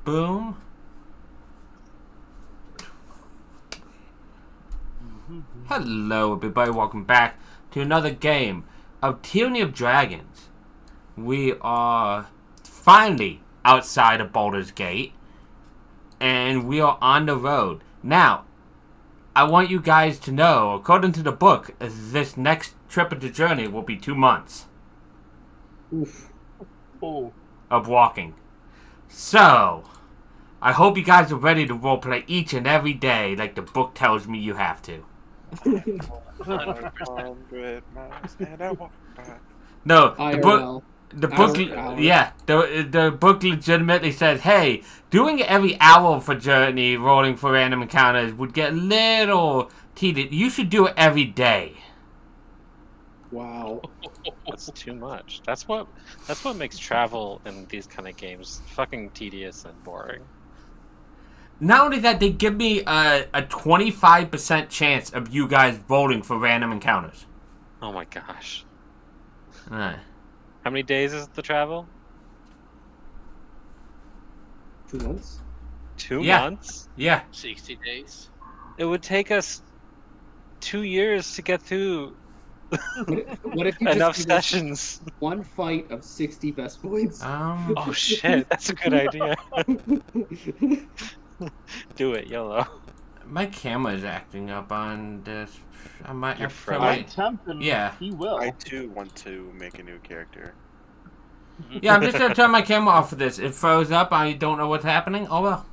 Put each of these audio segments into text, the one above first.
Boom. Hello, everybody. Welcome back to another game of Tyranny of Dragons. We are finally outside of Baldur's Gate, and we are on the road. Now, I want you guys to know, according to the book, this next trip of the journey will be 2 months. Oof. Oh. Of walking. So, I hope you guys are ready to roleplay each and every day like the book tells me you have to. 100 miles and I walk by. No, IRL. the book, Hour. yeah, the book legitimately says, hey, doing it every hour for journey, rolling for random encounters would get a little tedious. You should do it every day. Wow. That's too much. That's what makes travel in these kind of games fucking tedious and boring. Not only that, they give me a 25% chance of you guys rolling for random encounters. Oh my gosh. Alright. How many days is the travel? 2 months? 2 Yeah. months? Yeah. 60 days. It would take us 2 years to get through What if you enough just do this sessions. one fight of 60 best points? Oh shit, that's a good idea. Do it, YOLO. My camera's acting up on this. I might You're have frozen. I tempt him. Yeah. He will. I too want to make a new character. Yeah, I'm just gonna turn my camera off for this. It froze up. I don't know what's happening. Oh well.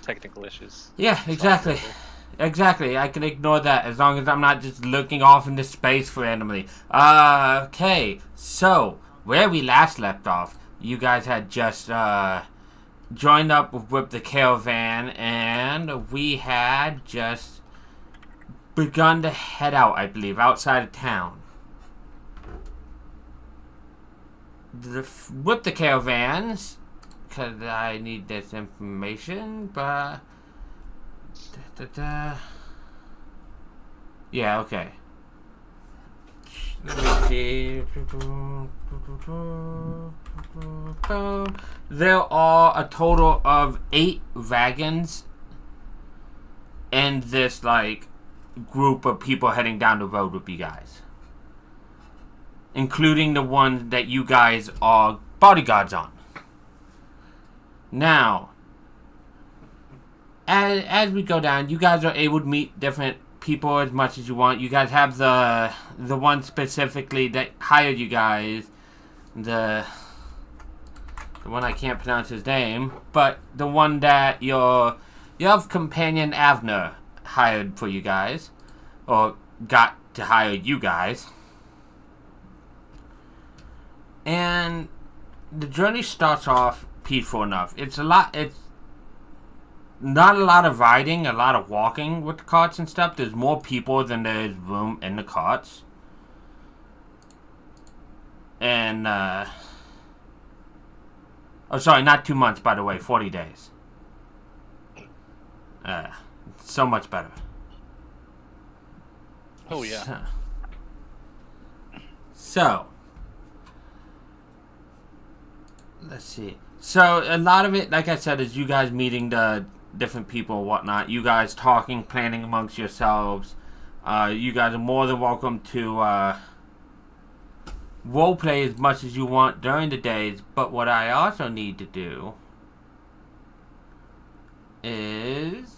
Technical issues. Yeah, exactly. Exactly. I can ignore that as long as I'm not just looking off into space randomly. Okay. So, where we last left off, you guys had just joined up with the caravan, and we had just begun to head out, I believe, outside of town. With the caravans, because I need this information, but... Yeah, okay. Let me see. There are a total of 8 wagons and this, like, group of people heading down the road with you guys. Including the ones that you guys are bodyguards on. Now, as we go down, you guys are able to meet different people as much as you want. You guys have the one specifically that hired you guys, the one I can't pronounce his name, but the one that your companion Avner hired for you guys, or got to hire you guys. And the journey starts off peaceful enough. It's not a lot of riding, a lot of walking with the carts and stuff. There's more people than there is room in the carts. And, oh, sorry, not 2 months, by the way, 40 days. So much better. Oh, yeah. So, let's see. So, a lot of it, like I said, is you guys meeting the different people and whatnot. You guys talking, planning amongst yourselves. You guys are more than welcome to roleplay as much as you want during the days. But what I also need to do is...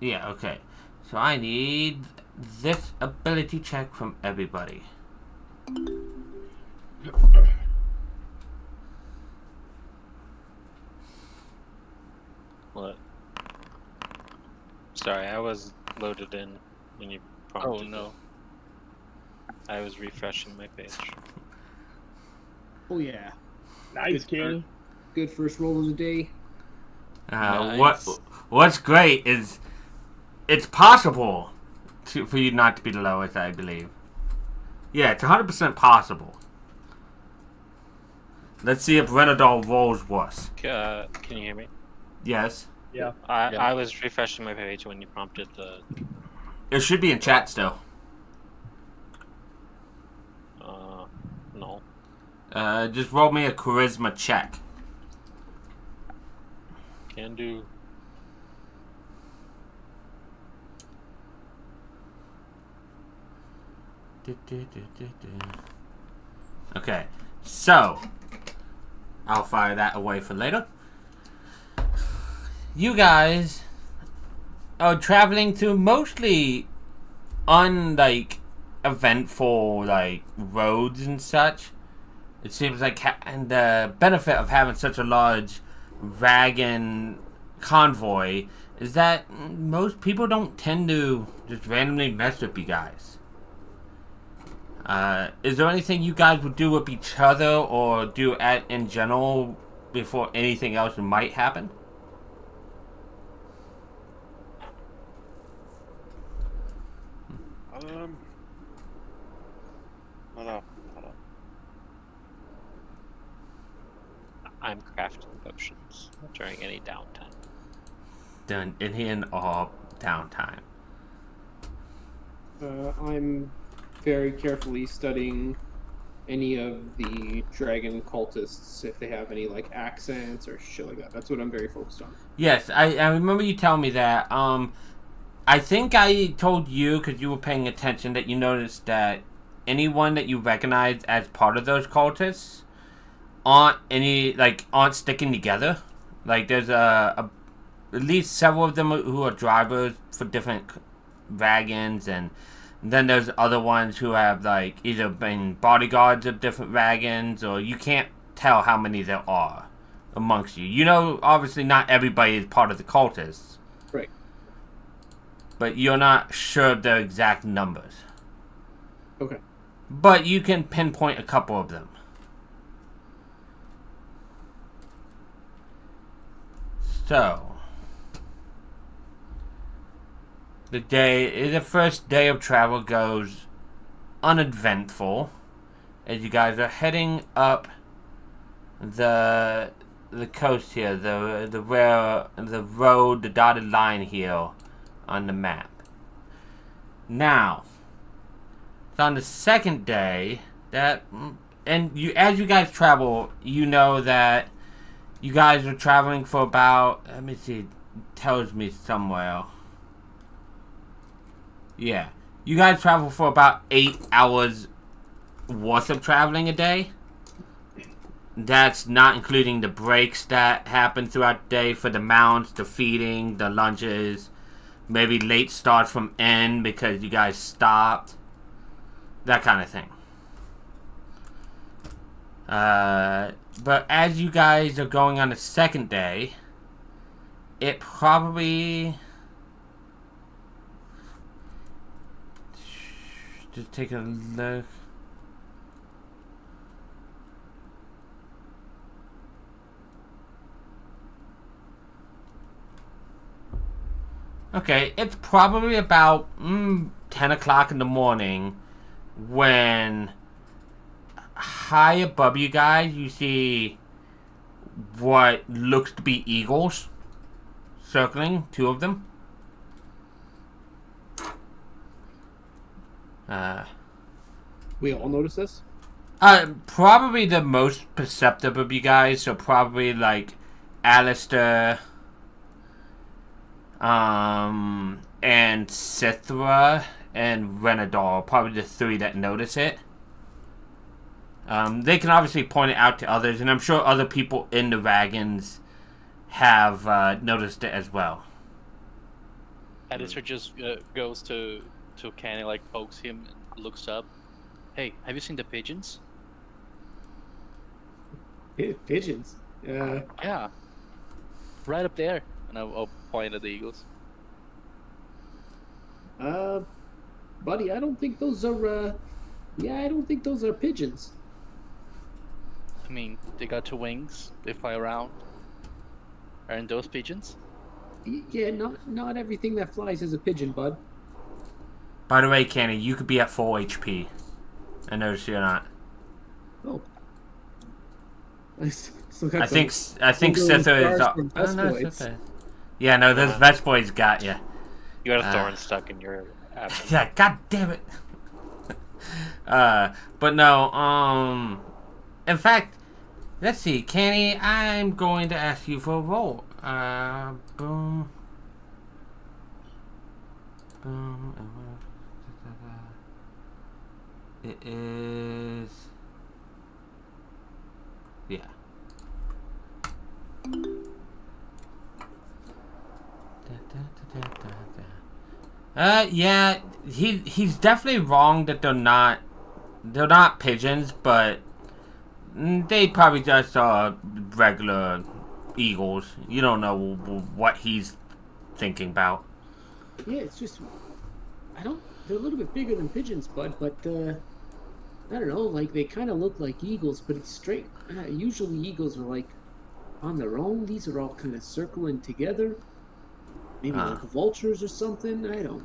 Yeah, okay. So I need this ability check from everybody. What? Sorry, I was loaded in when you prompted. Oh no. I was refreshing my page. Oh yeah. Nice, King. Good first roll of the day. Nice. What's great is it's possible for you not to be the lowest, I believe. Yeah, it's 100% possible. Let's see if Renadol rolls worse. Can you hear me? Yes. Yeah. I was refreshing my page when you prompted the... It should be in chat still. No. Just roll me a charisma check. Can do. Okay, so I'll fire that away for later. You guys are traveling through mostly eventful roads and such. It seems like and the benefit of having such a large wagon convoy is that most people don't tend to just randomly mess with you guys. Is there anything you guys would do with each other or do in general before anything else might happen? No. I'm crafting potions during any downtime. Done in all downtime. I'm very carefully studying any of the dragon cultists, if they have any accents or shit like that. That's what I'm very focused on. Yes, I remember you telling me that. I think I told you, because you were paying attention, that you noticed that anyone that you recognize as part of those cultists aren't sticking together. There's at least several of them who are drivers for different wagons, and then there's other ones who have either been bodyguards of different wagons, or you can't tell how many there are amongst you. You know, obviously not everybody is part of the cultists. Right. But you're not sure of their exact numbers. Okay. But you can pinpoint a couple of them. So, the first day of travel goes uneventful as you guys are heading up the coast here, the road, the dotted line here on the map. Now, on the second day, as you guys travel, you know that you guys are traveling for about, let me see, it tells me somewhere. Yeah. You guys travel for about 8 hours worth of traveling a day. That's not including the breaks that happen throughout the day for the mounts, the feeding, the lunches, maybe late starts from inn because you guys stopped. That kind of thing. But as you guys are going on the second day, it probably... Just take a look. Okay, it's probably about 10 o'clock in the morning when high above you guys you see what looks to be eagles circling, 2 of them. We all notice this? Probably the most perceptive of you guys, so probably Alistair, and Sithra and Renador, probably the 3 that notice it. They can obviously point it out to others, and I'm sure other people in the wagons have noticed it as well. Alistair just goes to Kenny, pokes him, and looks up. Hey, have you seen the pigeons? Pigeons? Yeah. Right up there. And I'll point at the eagles. Buddy, I don't think those are, I don't think those are pigeons. I mean, they got 2 wings. They fly around. Aren't those pigeons? Yeah, not everything that flies is a pigeon, bud. By the way, Kenny, you could be at full HP. I noticed you're not. Oh. I think Sithra is... Oh, no, Sithra. Yeah, no, those Vespoids got you. You got a thorn stuck in your Adam. Yeah, god damn it. But no, in fact, let's see, Kenny, I'm going to ask you for a roll. Boom. Boom. It is... Yeah. Yeah, he's definitely wrong that they're not pigeons, but they probably just are regular eagles. You don't know what he's thinking about. Yeah, it's just they're a little bit bigger than pigeons, bud, but I don't know, like they kind of look like eagles, but it's straight. Usually eagles are like on their own. These are all kind of circling together. Maybe like vultures or something. I don't.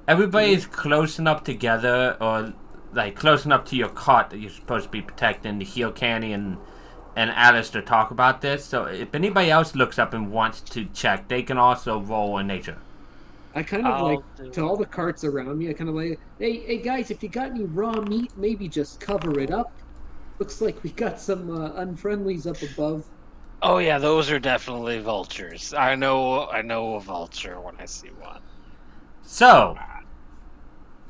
Everybody's close enough together, or like close enough to your cot that you're supposed to be protecting, to hear Canny and Alice to talk about this. So if anybody else looks up and wants to check, they can also roll in nature. I kind of to all the carts around me. I kind of like, hey guys, if you got any raw meat, maybe just cover it up. Looks like we got some unfriendlies up above. Oh yeah, those are definitely vultures. I know a vulture when I see one. So,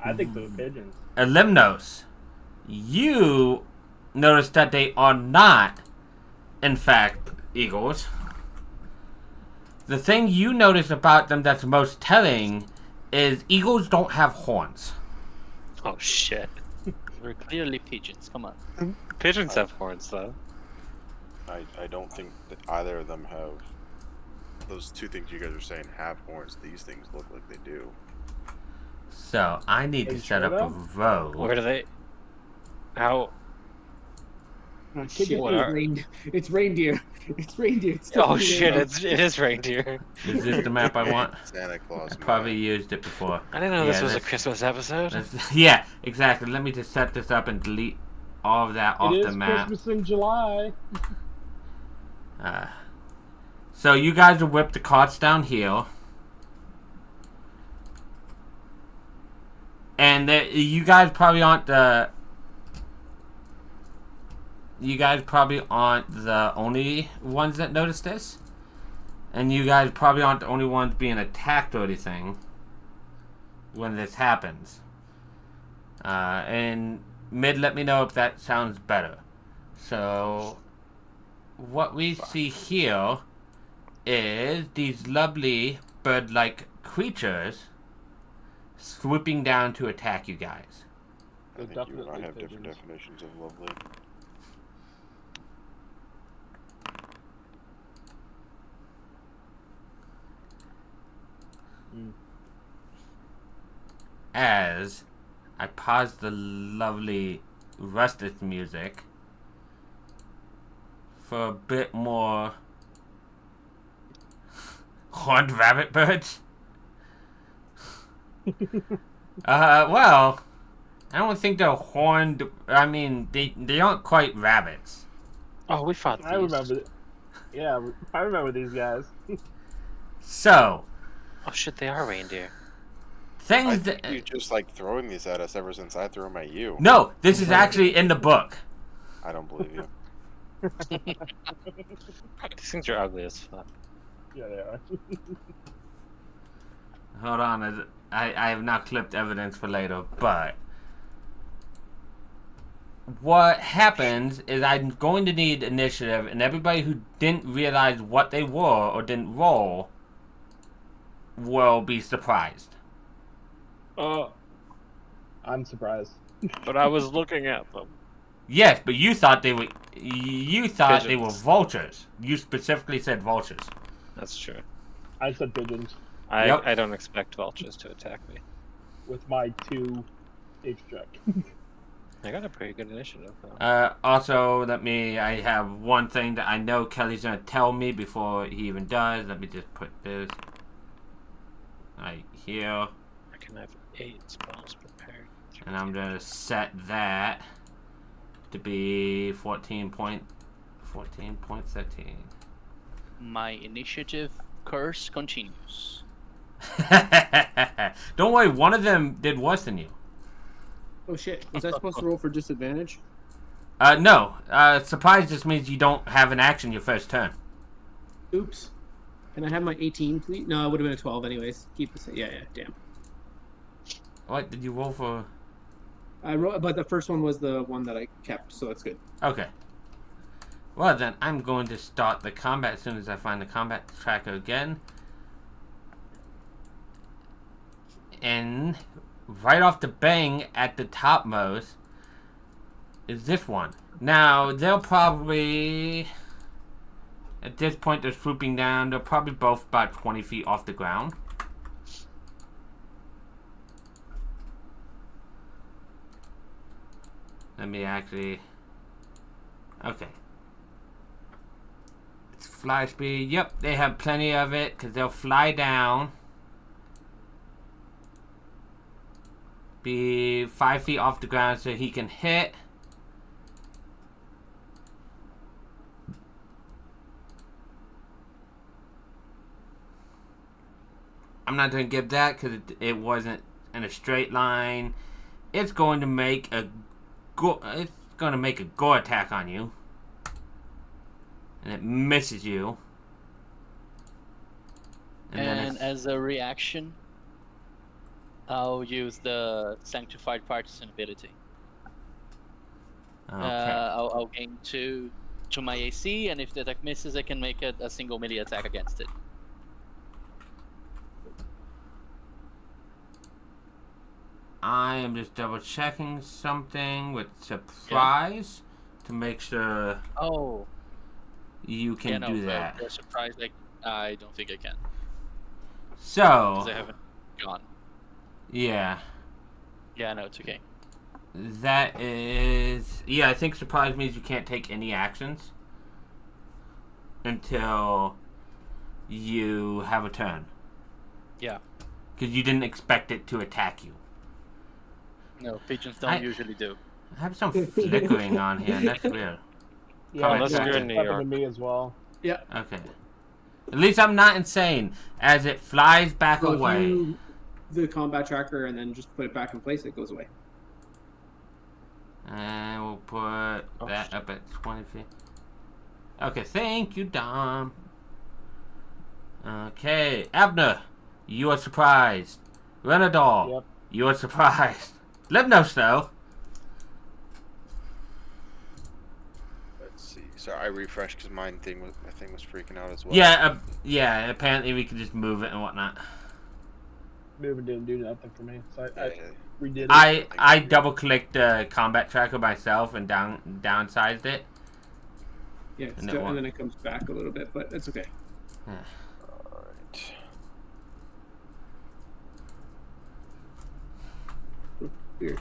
I think they're pigeons. Limnos, you notice that they are not, in fact, eagles. The thing you notice about them that's most telling is eagles don't have horns. Oh shit. We're clearly pigeons. Come on. Pigeons have horns though. I don't think that either of them have those two things you guys are saying have horns. These things look like they do. So I need to set up a row. Where do they? How? Oh, Shit. It's reindeer. It's reindeer. It's Oh definitely shit! reindeer. It is reindeer. Is this the map I want? Santa Claus. I probably used it before. I didn't know this was a that's- Christmas episode. Yeah, exactly. Let me just set this up and delete all of that off It the is map. Christmas in July. So you guys will whip the carts down here. And you guys probably aren't the... You guys probably aren't the only ones that notice this. And you guys probably aren't the only ones being attacked or anything when this happens. And Mid, let me know if that sounds better. So, what we see here is these lovely bird-like creatures swooping down to attack you guys. I think you and I Definitely have different pigeons. definitions of lovely. As I pause the lovely rustic music for a bit more horned rabbit birds. Well, I don't think they're horned. I mean, they aren't quite rabbits. Oh, we fought these. I remember. Yeah, I remember these guys. So, Oh shit, they are reindeer. I things think that... you just like throwing these at us ever since I threw them at you. No, this is actually in the book. I don't believe you. These things are ugly as fuck. Yeah, they are. Hold on, I have not clipped evidence for later, but what happens is I'm going to need initiative, and everybody who didn't realize what they were or didn't roll will be surprised. I'm surprised. But I was looking at them. Yes, but you thought they were they were Pigeons. vultures. You specifically said vultures. That's true. I said pigeons Yep. I don't expect vultures to attack me. with my 2 H-check. I got a pretty good initiative though. Also, I have one thing that I know Kelly's gonna tell me before he even does. Let me just put this right here. I can have 8 spells prepared. And I'm gonna set that to be 14.13. My initiative curse continues. Don't worry, one of them did worse than you. Oh shit! Was I supposed to roll for disadvantage? No. Surprise just means you don't have an action your first turn. Oops. Can I have my 18, please? No, it would have been a 12 anyways. Keep the yeah, damn. What did you roll for? I wrote, but the first one was the one that I kept, so that's good. Okay. Well then, I'm going to start the combat as soon as I find the combat tracker again. And right off the bang at the topmost is this one. Now, they'll probably... At this point, they're swooping down. They're probably both about 20 feet off the ground. Let me actually... Okay. It's fly speed. Yep, they have plenty of it because they'll fly down. Be 5 feet off the ground so he can hit. I'm not going to give that because it wasn't in a straight line. It's going to make a go attack on you, and it misses you. And as a reaction, I'll use the Sanctified Partisan ability. Okay. I'll gain 2 to my AC, and if the attack misses, I can make it a single melee attack against it. I am just double checking something with surprise to make sure Oh, you can do that. The surprise, I don't think I can So, because I haven't gone. yeah, Yeah, no, it's okay. that is I think surprise means you can't take any actions until you have a turn. Yeah. Because you didn't expect it to attack you. No, pigeons don't usually do. I have some flickering on here, and that's weird. Yeah, Unless that's you're in New happened York. to me as well. Yeah. Okay. At least I'm not insane. As it flies back So if away. you the combat tracker and then just put it back in place, it goes away. And we'll put that up at 20 feet. Okay, thank you, Dom. Okay, Abner, you are surprised. Renadol, Yep. you are surprised. Libnos, though. Let's see. Sorry, I refreshed because my thing was freaking out as well. Yeah, apparently we can just move it and whatnot. Moving didn't do nothing for me, so I Yeah. redid it. I double clicked the combat tracker myself and downsized it. Yeah, And and then it comes back a little bit, but that's okay. Alright. Weird.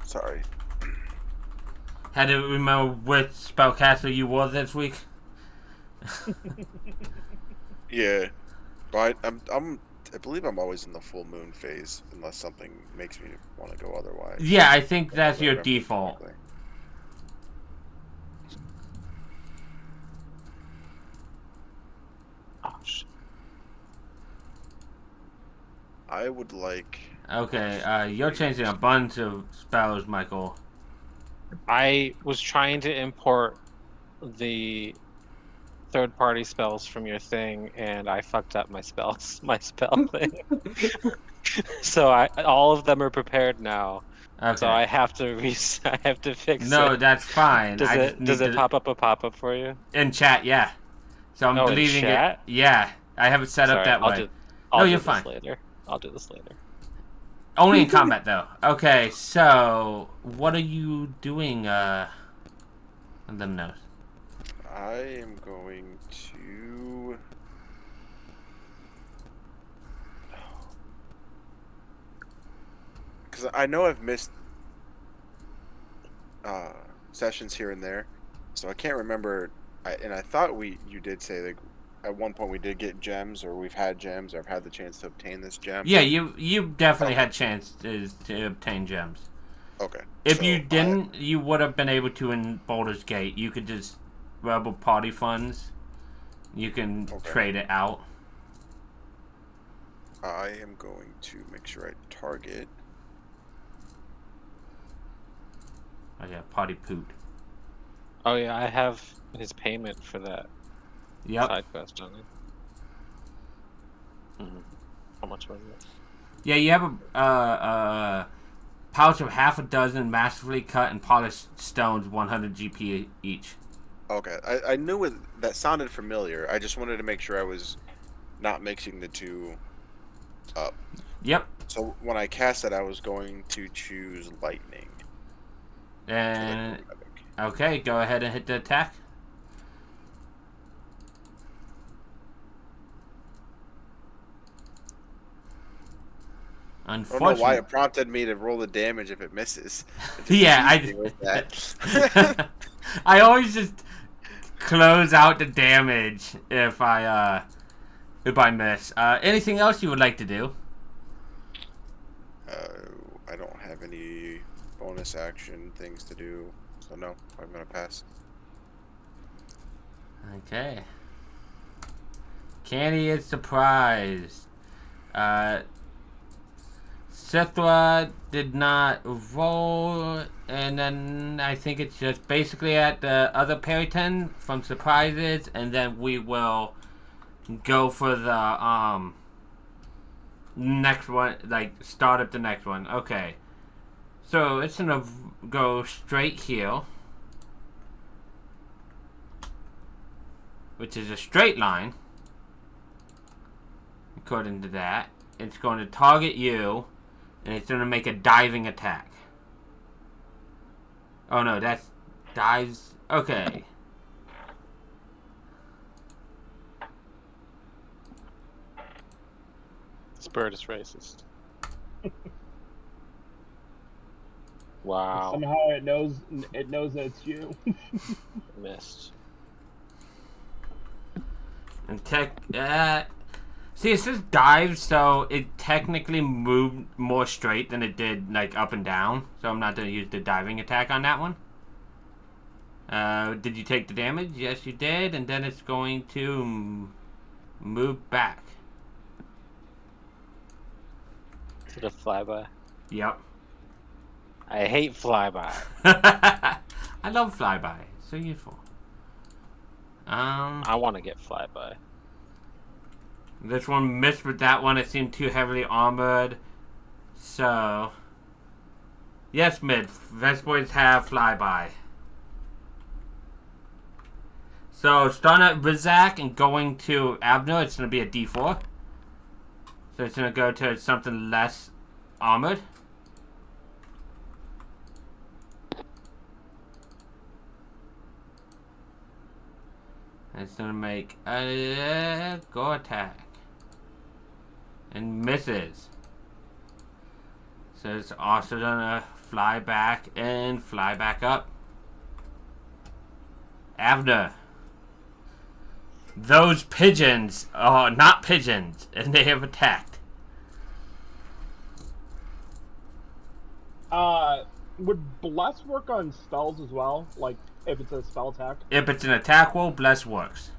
Sorry. Had to remember which spellcaster you were this week. Yeah. But I believe I'm always in the full moon phase unless something makes me want to go otherwise. Yeah, I think that's If I your remember default. correctly. Oh, shit. I would like. Okay, you're changing a bunch of spells, Michael. I was trying to import the third-party spells from your thing, and I fucked up my spell thing. So all of them are prepared now. Okay. So I have to I have to fix No, it. that's fine. Does it pop up a pop-up for you? in chat? Yeah. So I'm Oh, in deleting chat? it. Yeah, I have it set up Sorry, that way. I'll you're do fine. this later. I'll do this later. Only in combat though. Okay, so what are you doing? Let them know. I am going to. Because I know I've missed sessions here and there, so I can't remember. I thought you did say that at one point we did get gems, or we've had gems, or I've had the chance to obtain this gem. Yeah, you definitely Okay. had chances to obtain gems. Okay. If so you didn't, you would have been able to in Baldur's Gate. You could just rebel party funds. You can Okay. trade it out. I am going to make sure I target. Oh yeah, party poot. Oh yeah, I have his payment for that Yep. side quest on it. How much was it? Yeah, you have a pouch of half a dozen massively cut and polished stones, 100 GP each. Okay, I knew it. That sounded familiar. I just wanted to make sure I was not mixing the two up. Yep. So when I cast it, I was going to choose lightning. And okay, go ahead and hit the attack. I don't know Unfortunately, why it prompted me to roll the damage if it misses. It just yeah, confused me with that. I always just close out the damage if I miss. Anything else you would like to do? I don't have any bonus action things to do, so no, I'm gonna pass. Okay. Candy is surprised. Sithra did not roll, and then I think it's just basically at the other Periton from surprises, and then we will go for the next one, like start up the next one. Okay, so it's gonna go straight here, which is a straight line. According to that, it's going to target you, and it's going to make a diving attack. Oh no, that's dives. Okay. This bird is racist. Wow. Somehow it knows that it's you. Missed. And see, it says dive, so it technically moved more straight than it did, like, up and down. So I'm not going to use the diving attack on that one. Did you take the damage? Yes, you did. And then it's going to move back. Is it a flyby? Yep. I hate flyby. I love flyby. It's so useful. I want to get flyby. This one missed with that one. It seemed too heavily armored. So, yes, mid. Vespoids have flyby. So, starting at Rizak and going to Abner, it's going to be a D4. So, it's going to go to something less armored. It's going to make a go attack. And misses. So it's also gonna fly back and fly back up. Avner. Those pigeons are not pigeons, and they have attacked. Would Bless work on spells as well? Like, if it's a spell attack? If it's an attack roll, Bless works.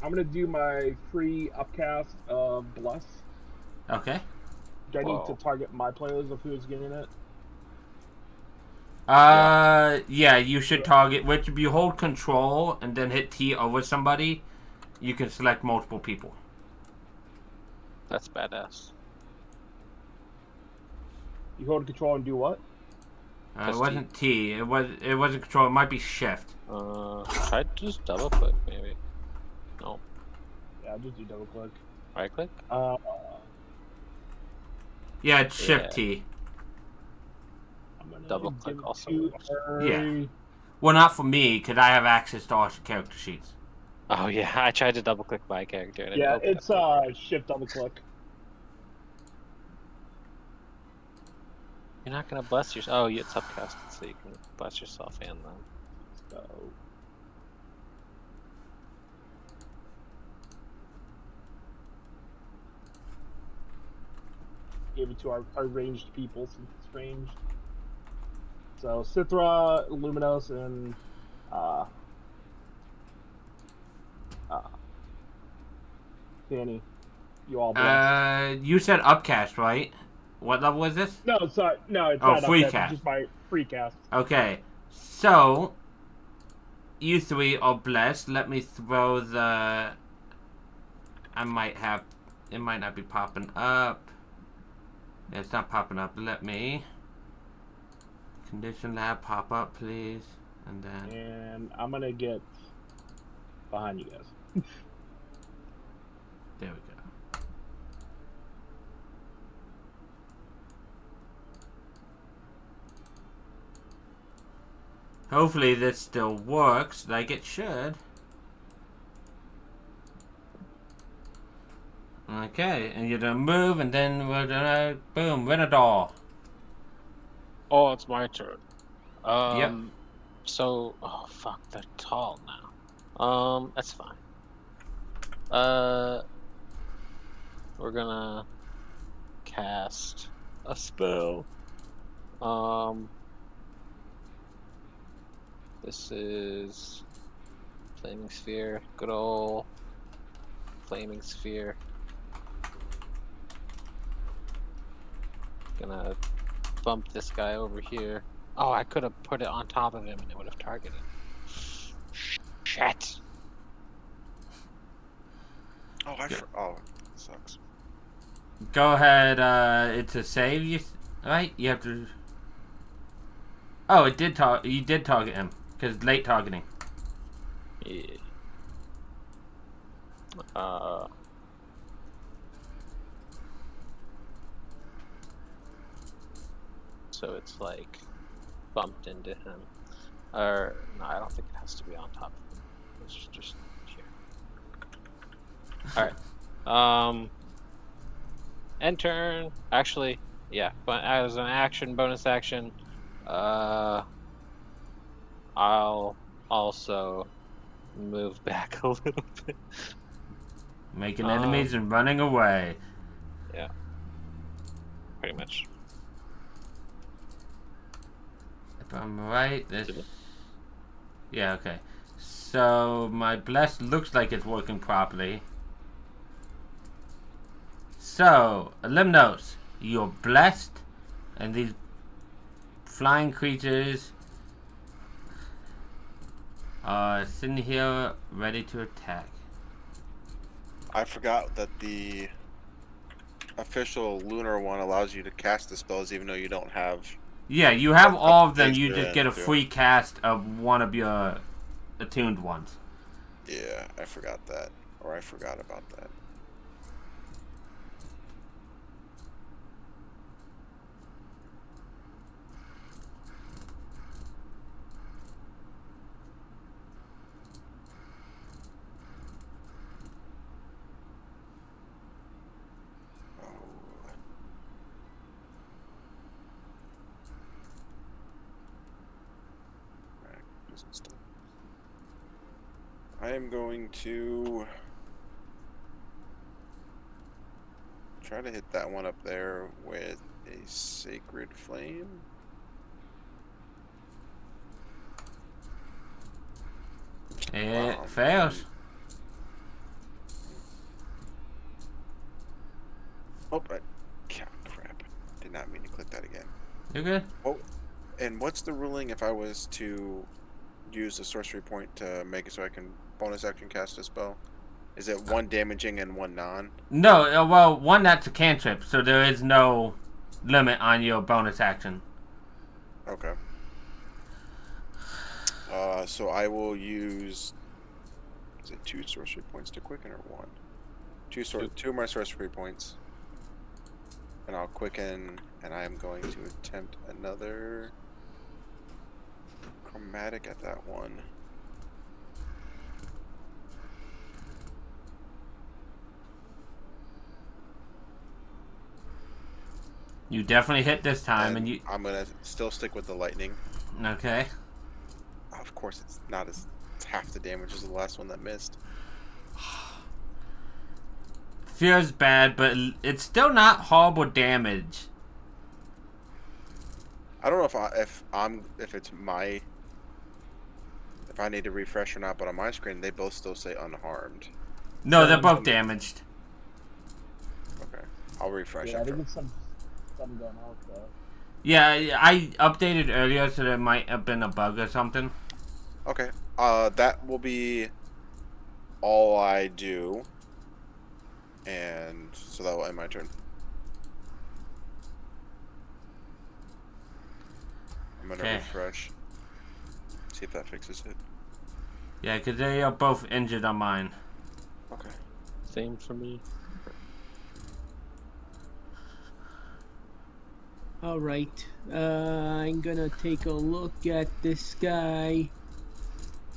I'm gonna do my free upcast of Bless. Okay. Do I need to target my players of who's getting it? Yeah, you should target, which if you hold control and then hit T over somebody, you can select multiple people. That's badass. You hold control and do what? It wasn't T. It wasn't control. It might be shift. Try to just double click maybe. No. Yeah, I'll just do double click. Right click? Yeah, it's shift T. I'm gonna Double click also works. Yeah. Well, not for me, because I have access to all character sheets. Oh yeah, I tried to double click my character and Yeah, it it's shift double click. You're not gonna bless yourself. Oh, it's upcasted, so you can bless yourself and them. So gave it to our ranged people since it's ranged. So Cithra, Luminos, and Danny, you all blessed. You said upcast, right? What level was this? No, sorry, no, it's Oh, not free upcast, cast. it's just my free cast. Okay, so you three are blessed. Let me throw the. I might have. It might not be popping up. It's not popping up. Let me. Condition lab pop up, please. And then. And I'm gonna get behind you guys. There we go. Hopefully this still works like it should. Okay, and you're gonna move, and then we're gonna boom, win a doll. Oh, it's my turn. Yep. So, oh fuck, they're tall now. That's fine. We're gonna cast a spell. This is Flaming Sphere. Good old Flaming Sphere. Gonna bump this guy over here. Oh, I could have put it on top of him and it would have targeted. Shit. Oh, oh, sucks. Go ahead, it's a save, you right? You have to... Oh, it did you did target him, because late targeting. Yeah. So it's like bumped into him. Or no, I don't think it has to be on top of him. It's just here. Alright. End turn. Actually, yeah, but as an action, bonus action, I'll also move back a little bit. Making enemies and running away. Yeah. Pretty much. If I'm right, this... Yeah, okay. So, my bless looks like it's working properly. So, Limnos, you're blessed, and these flying creatures are sitting here ready to attack. I forgot that the official lunar one allows you to cast the spells even though you don't have... Yeah, you have all of them, Takes you the just get a end, too. free cast of one of your attuned ones. Yeah, I forgot that. Or I forgot about that. I am going to try to hit that one up there with a Sacred Flame. It Wow. fails. Oh, crap. Did not mean to click that again. You're good. Oh, and what's the ruling if I was to use the sorcery point to make it so I can bonus action cast a spell? Is it one damaging and one non? No, well, one that's a cantrip, so there is no limit on your bonus action. Okay. So I will use... Is it 2 sorcery points to quicken or 1? Two of my sorcery points. And I'll quicken, and I'm going to attempt another chromatic at that one. You definitely hit this time, and you... I'm gonna still stick with the lightning. Okay. Of course, it's not as... It's half the damage as the last one that missed. feels bad, but it's still not horrible damage. I don't know if I need to refresh or not, but on my screen they both still say unharmed. No, they're Same. both damaged. Okay, I'll refresh Yeah, I after. think it's some going out though. Yeah, I updated earlier, so there might have been a bug or something. Okay, that will be all I do, and so that will end my turn. I'm gonna Okay. refresh. See if that fixes it. Yeah, because they are both injured on mine. Okay. Same for me. All right. I'm gonna take a look at this guy.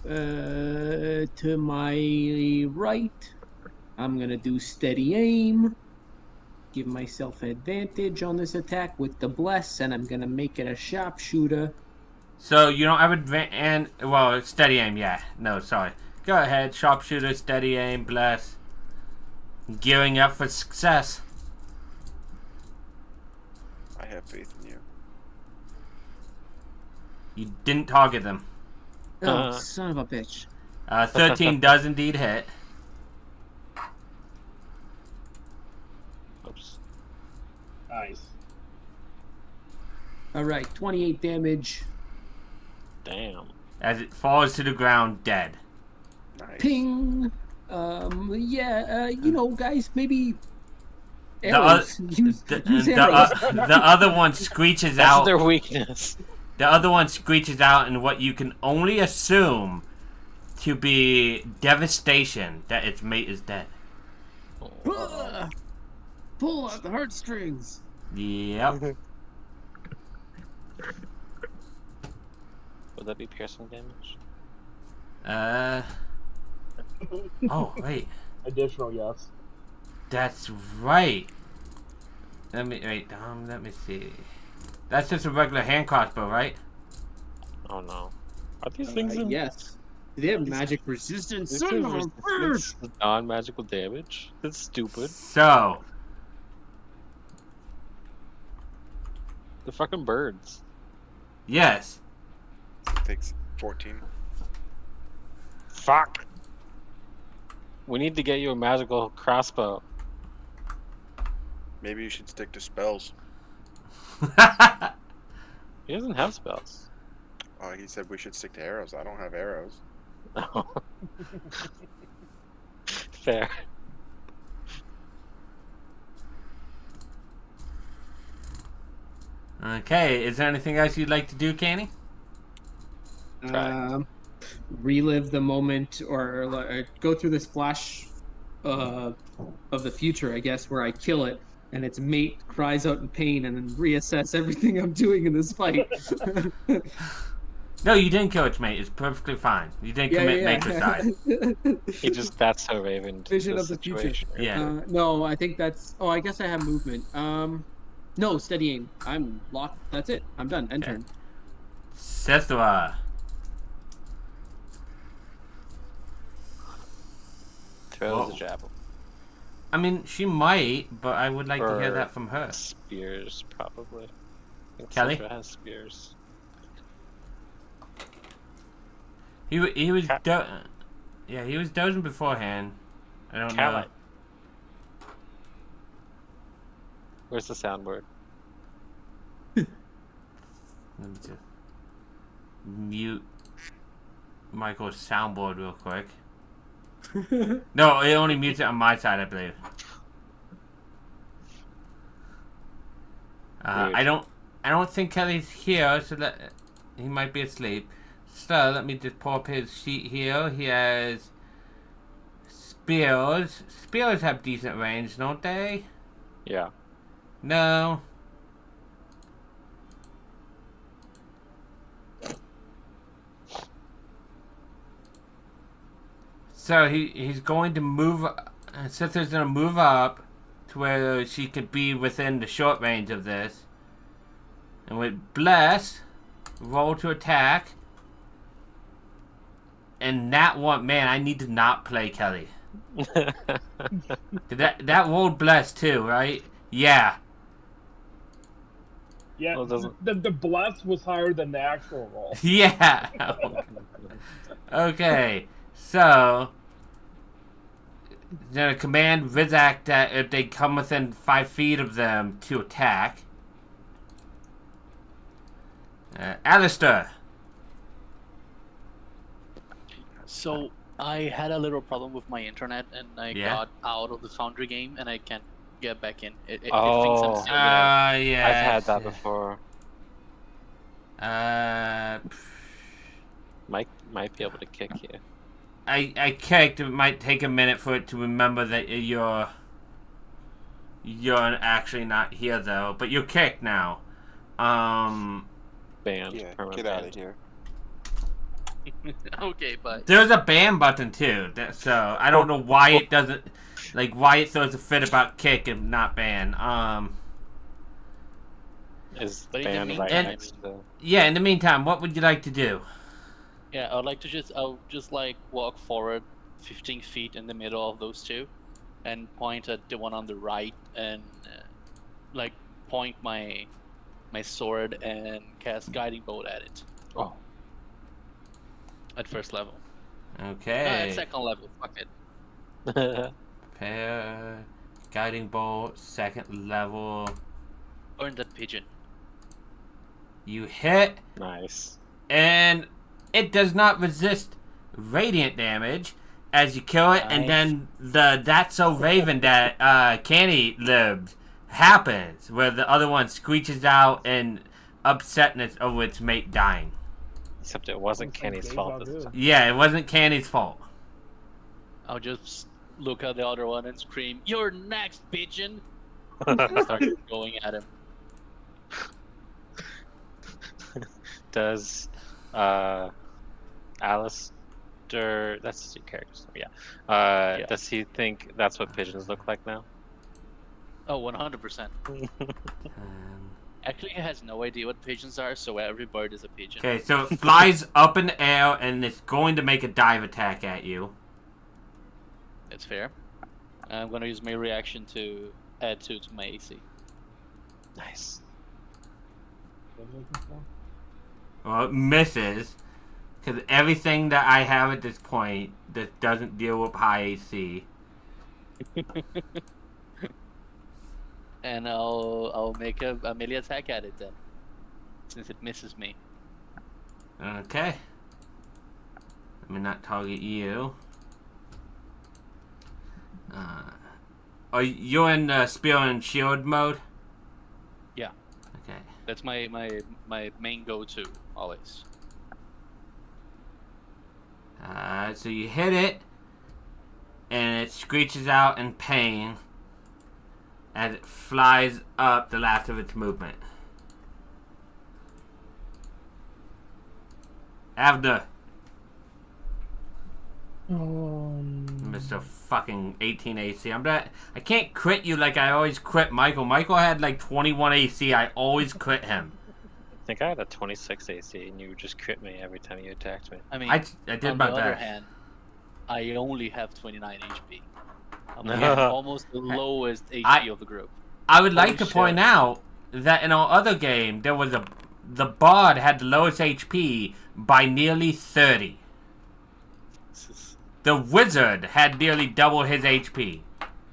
To my right. I'm gonna do steady aim. Give myself advantage on this attack with the bless, and I'm gonna make it a sharpshooter. So you don't have well, steady aim, yeah. No, sorry. Go ahead, sharpshooter, steady aim, bless. Gearing up for success. I have faith in you. You didn't target them. Oh, son of a bitch. 13 does indeed hit. Oops. Nice. All right, 28 damage. Damn. As it falls to the ground, dead. Nice. Ping. You know, guys, maybe The, oth- arrows. Use the, arrows. the other one screeches That's out. their weakness. The other one screeches out in what you can only assume to be devastation that its mate is dead. Ah! Pull out the heartstrings. Yep. Would that be piercing damage? Oh, wait. Additional, yes. That's right. Let me see. That's just a regular hand crossbow, right? Oh no. Are these things in Yes. Do they have magic resistance? these Son things of a bitch! resistance to non-magical damage? That's stupid. So, They're fucking birds. yes. It takes 14. Fuck. We need to get you a magical crossbow. Maybe you should stick to spells. He doesn't have spells. He said we should stick to arrows. I don't have arrows. Fair. Okay, is there anything else you'd like to do, Canny? Relive the moment or go through this flash of the future, I guess, where I kill it and its mate cries out in pain, and then reassess everything I'm doing in this fight. No, you didn't kill its mate. It's perfectly fine. You didn't commit matricide. He just that's so Raven. Vision of the future. Yeah. No, I think that's. Oh, I guess I have movement. No, steady aim. I'm locked. That's it. I'm done. End turn. Sethra. Throws Whoa. a javelin. I mean, she might, but I would like to hear Or that from her. Spears, probably. I think Kelly? Citra has spears. He was Cat- he was dozing beforehand. I don't Kelly. know. Where's the soundboard? Let me just mute Michael's soundboard real quick. No, it only mutes it on my side, I believe. Weird. I don't think Kelly's here, so he might be asleep. So let me just pull up his sheet here. He has spears. Spears have decent range, don't they? Yeah. No. So he's going to move. Sitha's going to move up to where she could be within the short range of this. And with Bless, roll to attack. And that one, man, I need to not play Kelly. That rolled bless too, right? Yeah. Yeah, Well, it doesn't. the bless was higher than the actual roll. Yeah. Okay. So, then a command Rizak that if they come within 5 feet of them to attack. Alistair. So I had a little problem with my internet, and I Yeah? got out of the Foundry game, and I can't get back in. It thinks I'm Oh. still there. Yeah. I've had that before. Might be able to kick you. I kicked. It might take a minute for it to remember that you're actually not here though. But you're kicked now. Banned. Yeah, permanent get out banned. of here. Okay, but There's a ban button too. So I don't know why it doesn't, like why it throws a fit about kick and not ban. Is But in the banned right meantime- next to. Yeah. In the meantime, what would you like to do? yeah, I'll just like walk forward 15 feet in the middle of those two, and point at the one on the right, and like point my sword and cast guiding bolt at it. Oh. At first level. Okay. At second level. Fuck it. Prepare guiding bolt, second level. Earn that pigeon. You hit, Nice. and it does not resist radiant damage as you kill it, and Nice. then the That's So Raven that Canny lived happens, where the other one screeches out in upsetness over its mate dying. Except it wasn't Almost like Kenny's deja fault vu. this time. Yeah, it wasn't Canny's fault. I'll just look at the other one and scream, "You're next, pigeon!" Start going at him. Does Alistair, that's your character's name, yeah. Yeah. Does he think that's what pigeons look like now? Oh, 100%. Actually, he has no idea what pigeons are, so every bird is a pigeon. Okay, so it flies up in the air and it's going to make a dive attack at you. That's fair. I'm gonna use my reaction to add 2 to my AC. Nice. What was I looking for? Well, it misses, because everything that I have at this point that doesn't deal with high AC. And I'll make a melee attack at it then, since it misses me. Okay. Let me not target you. Are you in spear and shield mode? Yeah. Okay. That's my main go-to always. So you hit it, and it screeches out in pain as it flies up the last of its movement. Avner, Mr. fucking 18 AC. I can't crit you like I always crit Michael. Michael had like 21 AC. I always crit him. I think I had a 26 AC and you just crit me every time you attacked me. I mean, I did on my the other best. hand, I only have 29 HP. I'm Yeah. almost the lowest HP I- of the group. I would like Holy to shit. point out that in our other game, there was the bard had the lowest HP by nearly 30. The wizard had nearly double his HP.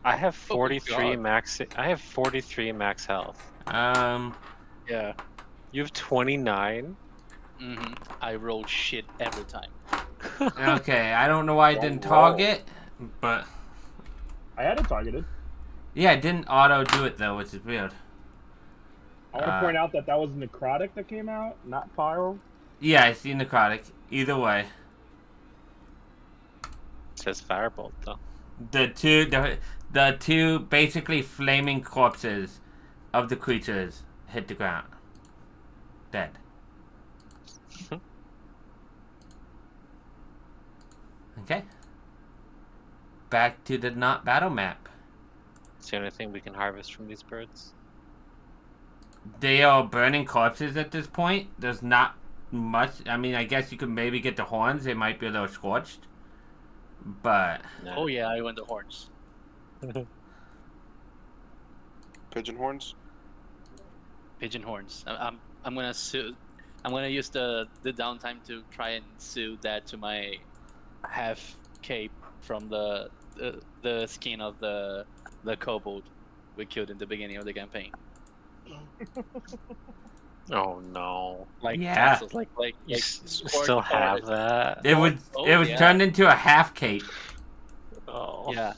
I have 43 God. max. I have 43 max health. Yeah. You have 29. I roll shit every time. Okay, I don't know why it didn't Whoa. target, but I had it targeted. yeah, it didn't auto do it though, which is weird. I want to point out that was necrotic that came out, not pyro. Yeah, I see necrotic. Either way, It says firebolt though. the two basically flaming corpses of the creatures hit the ground, dead. Okay. Back to the not battle map. It's the only thing we can harvest from these birds. They are burning corpses at this point. There's not much. I mean, I guess you could maybe get the horns. They might be a little scorched. but No. Oh yeah, I went the horns. Pigeon horns? Pigeon horns. I'm gonna sue. I'm gonna use the downtime to try and sue that to my half cape from the skin of the kobold we killed in the beginning of the campaign. Oh no. Like Yeah. tassels, like You scorched still have forest. that? it was Oh, it was yeah. turned into a half cape. Oh. Yeah.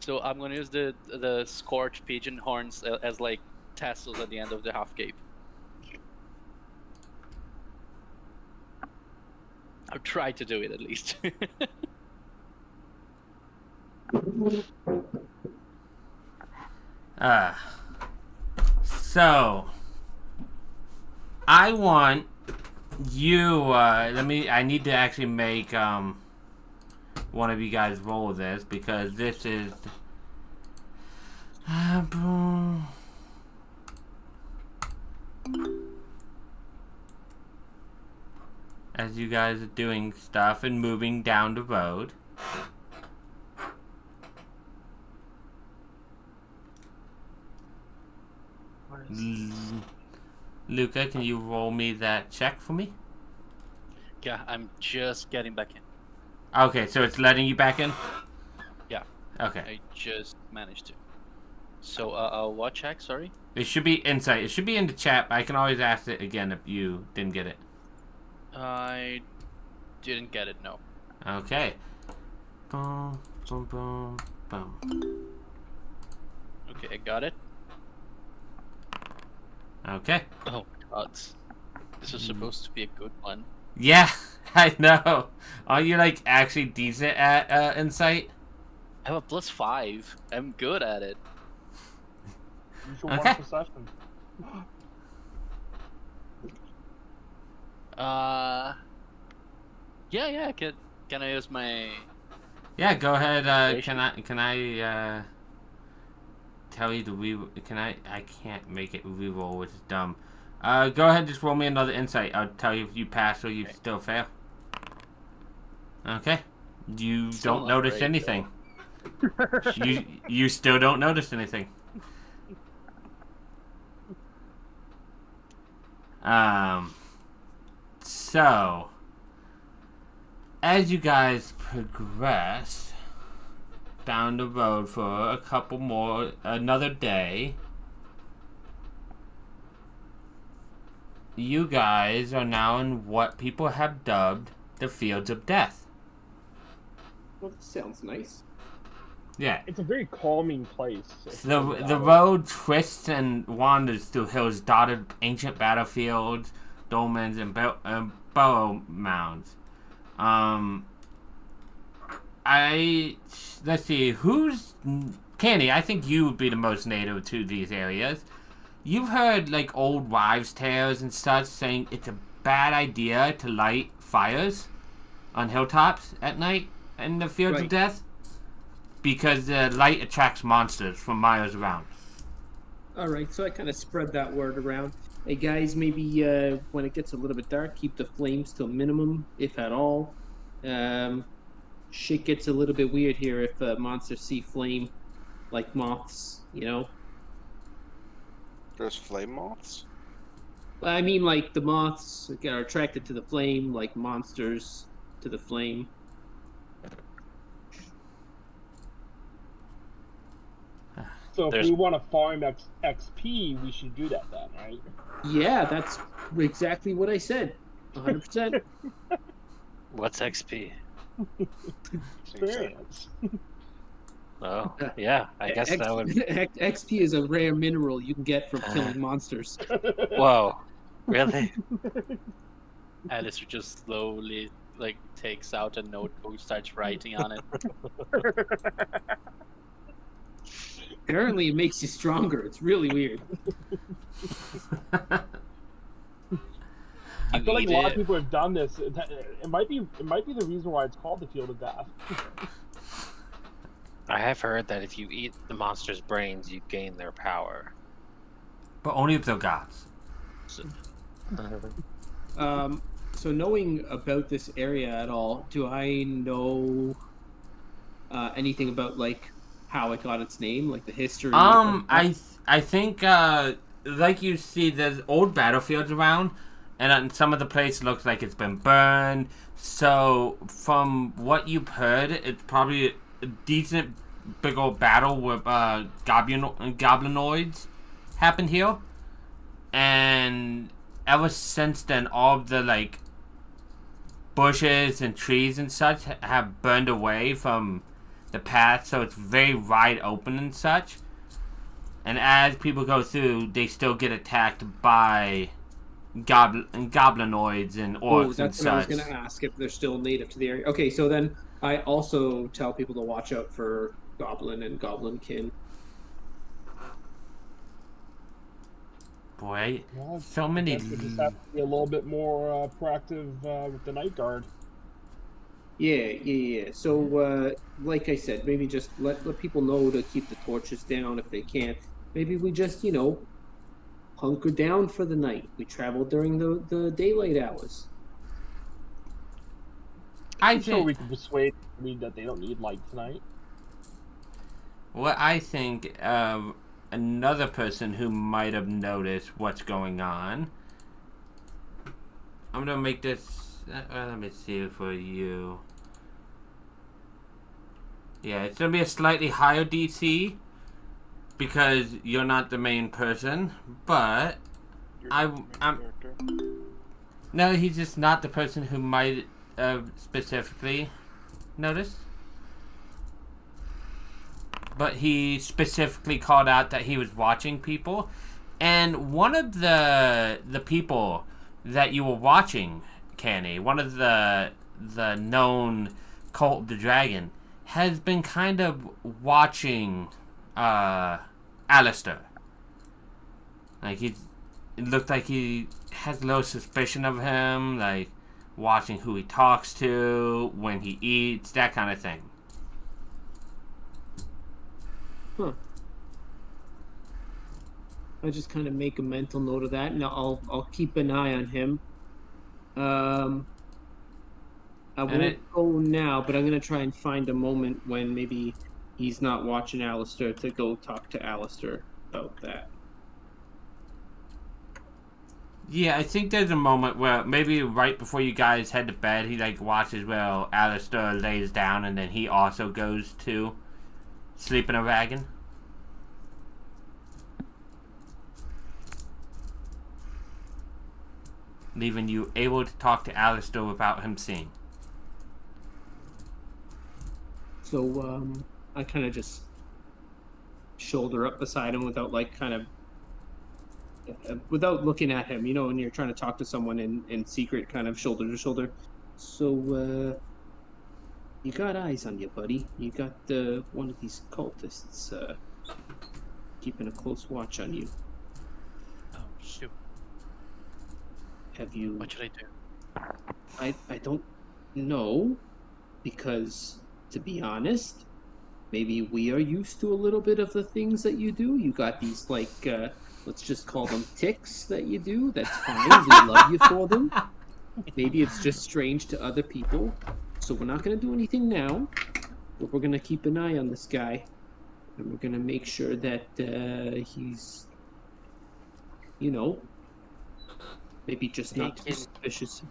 So I'm gonna use the scorched pigeon horns as like tassels at the end of the half cape. I'll try to do it at least. So I want you. I need to actually make one of you guys roll this because this is. As you guys are doing stuff and moving down the road. Luca, can you roll me that check for me? Yeah, I'm just getting back in. Okay, so it's letting you back in? Yeah. Okay. I just managed to. So, what check? Sorry. It should be insight. It should be in the chat. I can always ask it again if you didn't get it. I didn't get it. No. Okay. Boom, boom, boom, boom. Okay, I got it. Okay. Oh God, this is supposed to be a good one. Yeah, I know. Are you like actually decent at insight? I have a +5. I'm good at it. You should Okay. want perception. Yeah. Can I use my? Yeah, go ahead. Creation? Can I tell you to can I can't make it reroll, which is dumb. Go ahead, just roll me another insight. I'll tell you if you pass or you still fail. Okay. You Still don't not notice great, anything. You still don't notice anything. So as you guys progress down the road for a couple more, another day, you guys are now in what people have dubbed the Fields of Death. Well, that sounds nice. Yeah. It's a very calming place. The road twists and wanders through hills dotted with ancient battlefields, dolmens, and burrow mounds. Let's see, who's Candy? I think you would be the most native to these areas. You've heard like old wives' tales and such saying it's a bad idea to light fires on hilltops at night in the Fields of Right. Death because the light attracts monsters from miles around. All right, so I kind of spread that word around. Hey guys, maybe when it gets a little bit dark, keep the flames to a minimum, if at all. Shit gets a little bit weird here if monsters see flame, like moths, you know? There's flame moths? I mean, like the moths are attracted to the flame, like monsters to the flame. So if There's- we want to farm XP, we should do that then, right? Yeah, that's exactly what I said. 100%. What's XP? Experience. Oh, yeah. I guess that would. XP is a rare mineral you can get from killing monsters. Whoa. Really? Alistair just slowly like takes out a notebook, starts writing on it. Apparently, it makes you stronger. It's really weird. I feel like a lot of it. people have done this. It might be the reason why it's called the Field of Death. I have heard that if you eat the monster's brains, you gain their power. But only if they're gods. So, So knowing about this area at all, do I know anything about like how it got its name, like the history of that? I think like you see, there's old battlefields around, and some of the place looks like it's been burned. So from what you've heard, it's probably a decent big old battle with goblinoids happened here, and ever since then, all of the like bushes and trees and such have burned away from the path, so it's very wide open and such. And as people go through, they still get attacked by goblinoids and Oh, orcs and that's what I was such. going to ask if they're still native to the area. Okay, so then I also tell people to watch out for goblin and goblinkin. Boy, Well, so I many. guess we just have to be a little bit more proactive with the night guard. Yeah. So, like I said, maybe just let people know to keep the torches down if they can. Maybe we just, hunker down for the night. We travel during the daylight hours. I I'm sure think we can persuade me that they don't need light tonight. what I think of another person who might have noticed what's going on. I'm gonna make this. Let me see for you. Yeah, it's gonna be a slightly higher DC because you're not the main person, but You're I- the main I'm- character. no, he's just not the person who might specifically notice. But he specifically called out that he was watching people, and one of the people that you were watching, Canny, one of the known cult of the dragon, has been kind of watching Alistair. Like it looked like he has a little suspicion of him, like watching who he talks to, when he eats, that kind of thing. Huh. I just kind of make a mental note of that, and I'll keep an eye on him. I won't go now, but I'm gonna try and find a moment when maybe he's not watching Alistair to go talk to Alistair about that. Yeah, I think there's a moment where maybe right before you guys head to bed, he like watches where Alistair lays down, and then he also goes to sleep in a wagon. Leaving you able to talk to Alistair without him seeing. So I kind of just shoulder up beside him without like kind of without looking at him, when you're trying to talk to someone in secret, kind of shoulder to shoulder. So you got eyes on you, buddy. You got one of these cultists keeping a close watch on you. Oh shoot! Have you? What should I do? I don't know, because to be honest, maybe we are used to a little bit of the things that you do. You got these like let's just call them ticks that you do. That's fine. We love you for them. Maybe it's just strange to other people. So we're not going to do anything now, but we're going to keep an eye on this guy, and we're going to make sure that he's, maybe just not too Taken- suspicious.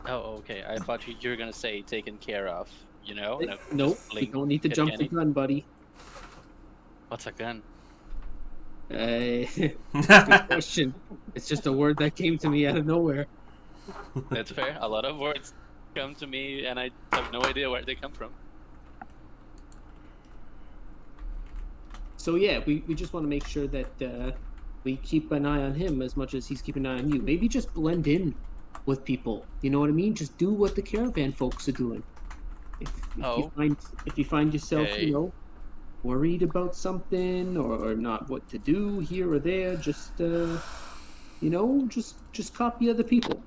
Oh, okay. I thought you were gonna say taken care of. And I Nope, just you blink don't need to at jump the Kenny. gun, buddy. What's a gun? Good question. It's just a word that came to me out of nowhere. That's fair. A lot of words come to me, and I have no idea where they come from. So yeah, we just want to make sure that we keep an eye on him as much as he's keeping an eye on you. Maybe just blend in with people. You know what I mean? Just do what the caravan folks are doing. If Oh. you find yourself, Okay. worried about something or not what to do here or there, just just copy other people.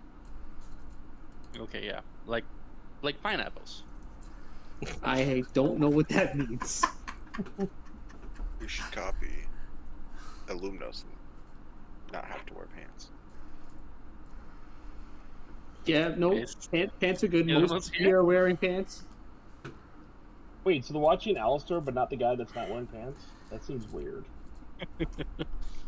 Okay, yeah. Like pineapples. I don't know what that means. You should copy Illumnos and not have to wear pants. Yeah, no, It's- pants are good. Animals Most here? here are wearing pants. Wait, so they're watching Alistair, but not the guy that's not wearing pants? That seems weird.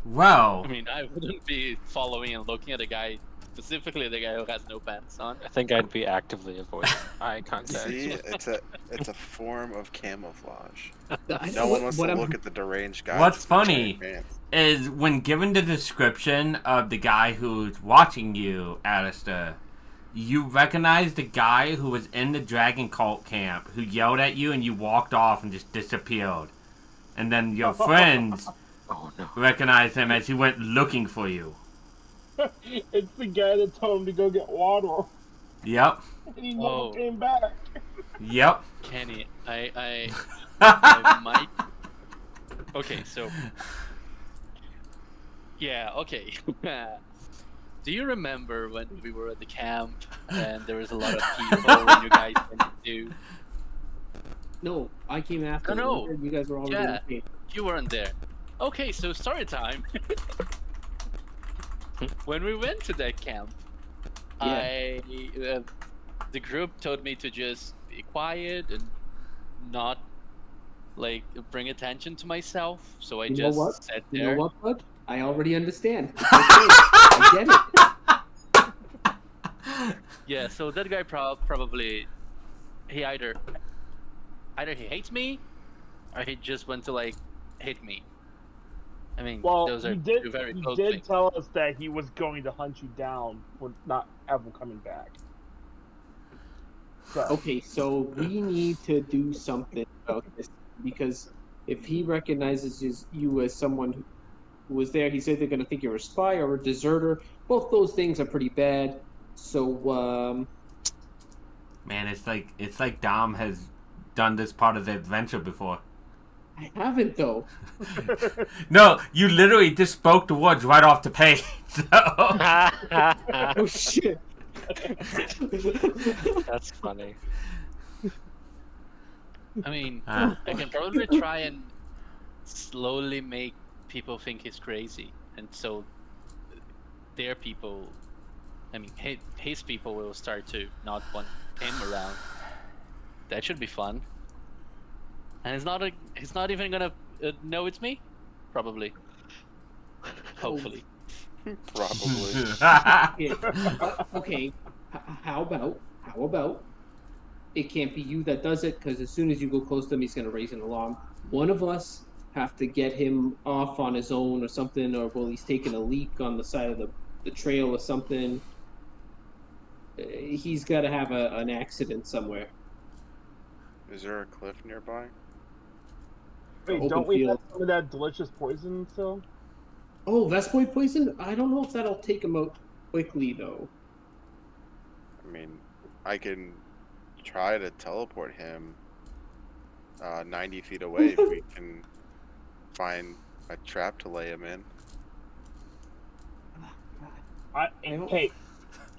Well, I mean, I wouldn't be following and looking at a guy, specifically the guy who has no pants on. I think I'd be actively avoiding eye contact. See, it's a form of camouflage. I know No one wants what to I'm- look at the deranged guy. What's that's wearing funny pants. is when given the description of the guy who's watching you, Alistair, you recognize the guy who was in the Dragon Cult camp who yelled at you and you walked off and just disappeared. And then your friends Oh no. recognized him as he went looking for you. It's the guy that told him to go get water, Yep. and he never Oh. came back. Yep. Kenny, I might. Okay, so. Yeah, okay. Do you remember when we were at the camp and there was a lot of people and you guys went to. No, I came after. No, you guys were already yeah. in the You weren't there. Okay, so story time. When we went to that camp, the group told me to just be quiet and not like bring attention to myself. So I You know just what? sat You there. know what, bud? I already understand. It's okay. I get it. Yeah, so that guy probably he either he hates me or he just went to like hit me. I mean, Well, those are he did. two very He close did things. tell us that he was going to hunt you down for not ever coming back. So, Okay, so we need to do something about this because if he recognizes you as someone who was there, he's either going to think you're a spy or a deserter. Both those things are pretty bad. So, Man, it's like Dom has done this part of the adventure before. I haven't though. No, you literally just spoke the words right off the page. So. Oh shit! That's funny. I mean, Ah. I can probably try and slowly make people think he's crazy, and so their people, I mean, his people will start to not want him around. That should be fun. And he's not even gonna know it's me, probably. Hopefully. Probably. Okay. How about? It can't be you that does it because as soon as you go close to him, he's going to raise an alarm. One of us have to get him off on his own or something, or well, he's taking a leak on the side of the trail or something. He's got to have an accident somewhere. Is there a cliff nearby? wait, open don't we field. have some of that delicious poison still? Oh, Vespoid poison? I don't know if that'll take him out quickly though. I mean, I can try to teleport him 90 feet away if we can find a trap to lay him in. don't- Hey,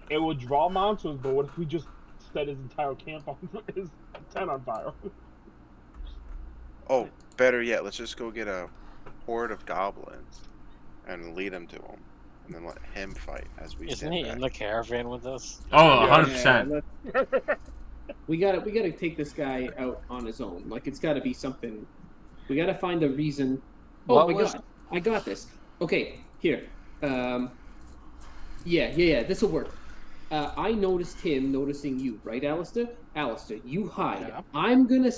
it would draw monsters, but what if we just set his entire camp on his tent on fire? Oh, better yet, let's just go get a horde of goblins and lead them to him, and then let him fight as we Isn't stand he back. in the caravan with us? Oh, Yeah. 100%. We gotta take this guy out on his own. Like it's gotta be something. We gotta find a reason. Oh What my was- god, I got this. Okay, here. Yeah. This will work. I noticed him noticing you, right, Alistair? Alistair, you hide. Yeah. I'm gonna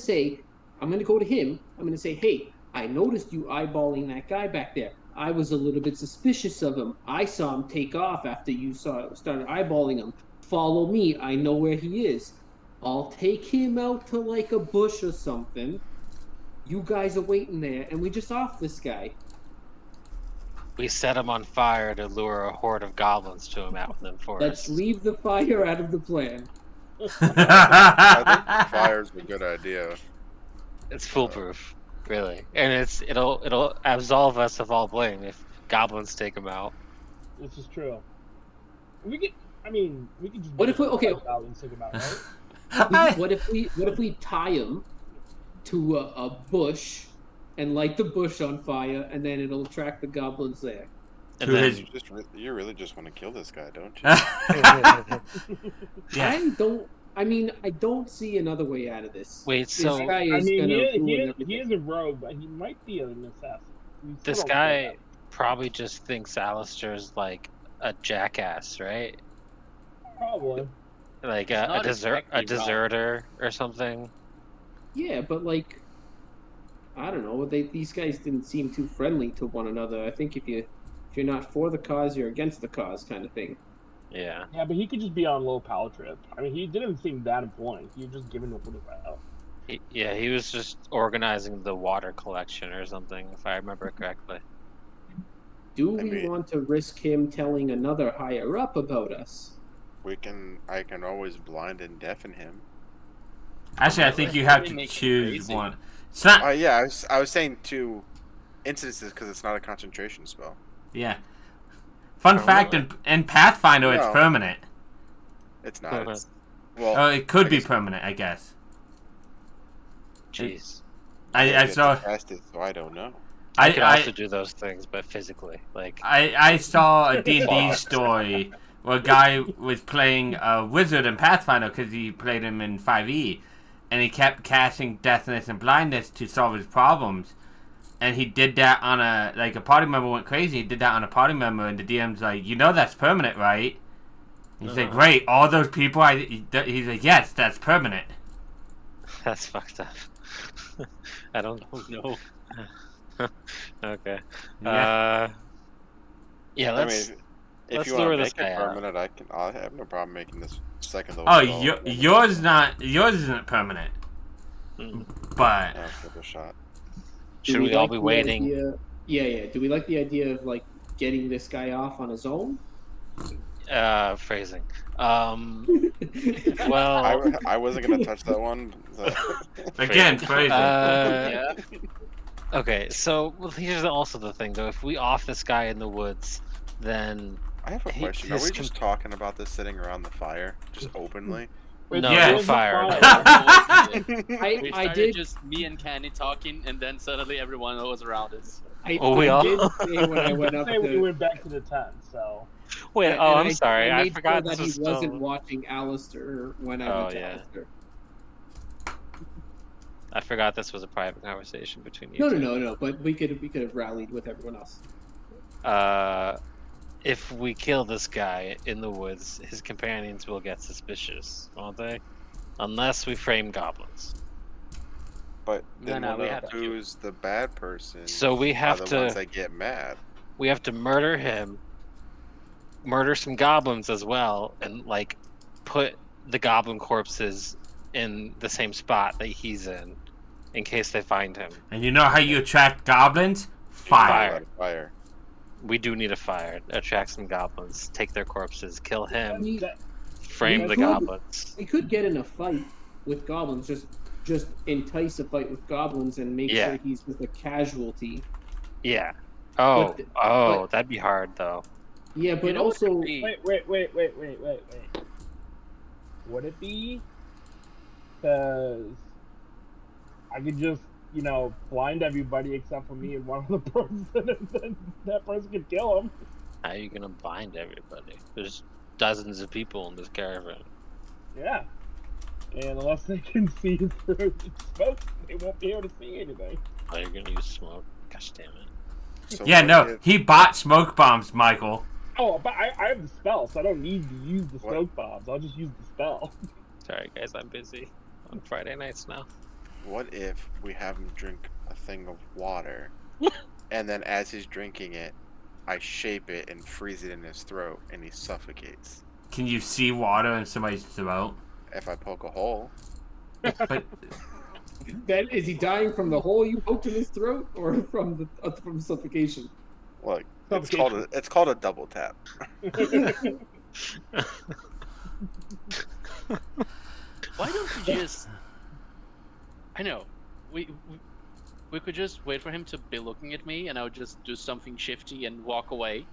go to him. I'm gonna say, hey, I noticed you eyeballing that guy back there. I was a little bit suspicious of him. I saw him take off after you started eyeballing him. Follow me. I know where he is. I'll take him out to like a bush or something. You guys are waiting there, and we just off this guy. We set him on fire to lure a horde of goblins to him out in the forest. Let's leave the fire out of the plan. I think fire's a good idea. It's foolproof, really, and it'll absolve us of all blame if goblins take him out. This is true. We could, I mean, we could just. What if we- okay. Goblins think about, right? What if we tie him to a bush and light the bush on fire, and then it'll attract the goblins there? And To then, his- You really just want to kill this guy, don't you? Yeah. I mean, I don't see another way out of this. Wait, This so- guy I is mean, gonna ruin he everything. is a rogue, but he might be an assassin. We still this don't know guy that. probably just thinks Alistair's like a jackass, right? Probably. Like He's a not exactly wrong. deserter or something. Yeah, but like, I don't know. These guys didn't seem too friendly to one another. I think if you're not for the cause, you're against the cause, kind of thing. Yeah. Yeah, but he could just be on low power trip. I mean, he didn't seem that important. He was just giving up what out. He was just organizing the water collection or something, if I remember correctly. Do I we mean- want to risk him telling another higher up about us? I can always blind and deafen him. Actually, I think you That's have really to making choose crazy. one. It's not. Yeah, I was saying 2 instances because it's not a concentration spell. Yeah. Fun fact: in Pathfinder, it's No. permanent. It's not. It's, well, Oh, it could I be guess- permanent, I guess. Jeez. I I get to saw. cast it, so I don't know. I could also do those things, but physically, like. I saw a D&D story where a guy was playing a wizard in Pathfinder because he played him in 5e, and he kept casting deafness and blindness to solve his problems. And he did that on a party member went crazy. He did that on a party member, and the DM's like, you know that's permanent, right? He's like, great, all those people. He's like, yes, that's permanent. That's fucked up. I don't know. Okay. Yeah. Yeah, I let's. mean, if let's you want lure to this make it guy out. permanent, I have no problem making this second level. Oh, spell yours isn't permanent, Mm. but Yeah, give it a shot. Do Should we all like be the waiting? idea- Yeah. Do we like the idea of like getting this guy off on his own? Phrasing. Well, I wasn't gonna touch that one. So. again, phrasing. Yeah. Okay, so here's also the thing, though. If we off this guy in the woods, then I have a He- question. Are his we just talking about this sitting around the fire, just openly? no, Yeah. no fire. I We started did. just me and Candy talking, and then suddenly everyone was around us. Oh, we all- did say when I went up Say we to. went back to the tent, so Wait, and I'm I sorry. I made forgot sure this that was he wasn't still. watching Alistair when I Oh, went to yeah. Alistair. I forgot this was a private conversation between you. No, two. no. But we could have rallied with everyone else. If we kill this guy in the woods, his companions will get suspicious, won't they? Unless we frame goblins. But No, then no, we'll we know have to. who's the bad person. So we have are the to. ones that get mad. We have to murder him, murder some goblins as well, and like put the goblin corpses in the same spot that he's in case they find him. And you know how you attract goblins? Fire. Fire. We do need a fire. Attract some goblins, take their corpses, kill him, We, frame we the could- goblins. we could get in a fight with goblins. Just entice a fight with goblins and make Yeah. sure he's just a casualty. Yeah. Oh, But- oh, that'd be hard though. Yeah, but You know what also could be? wait. Would it be? Because I could just, blind everybody except for me and one other person, and then that person could kill him. How are you gonna bind everybody? There's dozens of people in this caravan. Yeah. And unless they can see through the smoke, they won't be able to see anything. Are you gonna use smoke? Gosh damn it. So Yeah, what no, if- he bought smoke bombs, Michael. Oh, but I have the spell, so I don't need to use the What? smoke bombs. I'll just use the spell. Sorry guys, I'm busy on Friday nights now. What if we have him drink a thing of water, and then as he's drinking it, I shape it and freeze it in his throat, and he suffocates? Can you see water in somebody's throat? If I poke a hole, But that is he dying from the hole you poked in his throat, or from suffocation? look, it's called a double tap. Why don't you just? I know, we could just wait for him to be looking at me, and I would just do something shifty and walk away,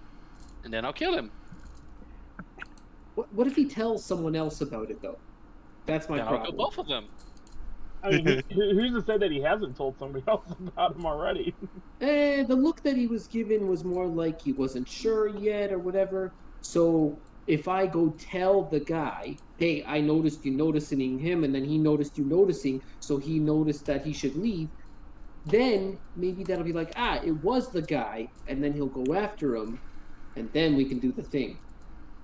and then I'll kill him. What if he tells someone else about it though? That's my Then I'll kill problem. both of them. I mean, who's to say that he hasn't told somebody else about him already? The look that he was given was more like he wasn't sure yet or whatever. So if I go tell the guy, hey, I noticed you noticing him, and then he noticed you noticing, so he noticed that he should leave, then maybe that'll be like, ah, it was the guy, and then he'll go after him, and then we can do the thing.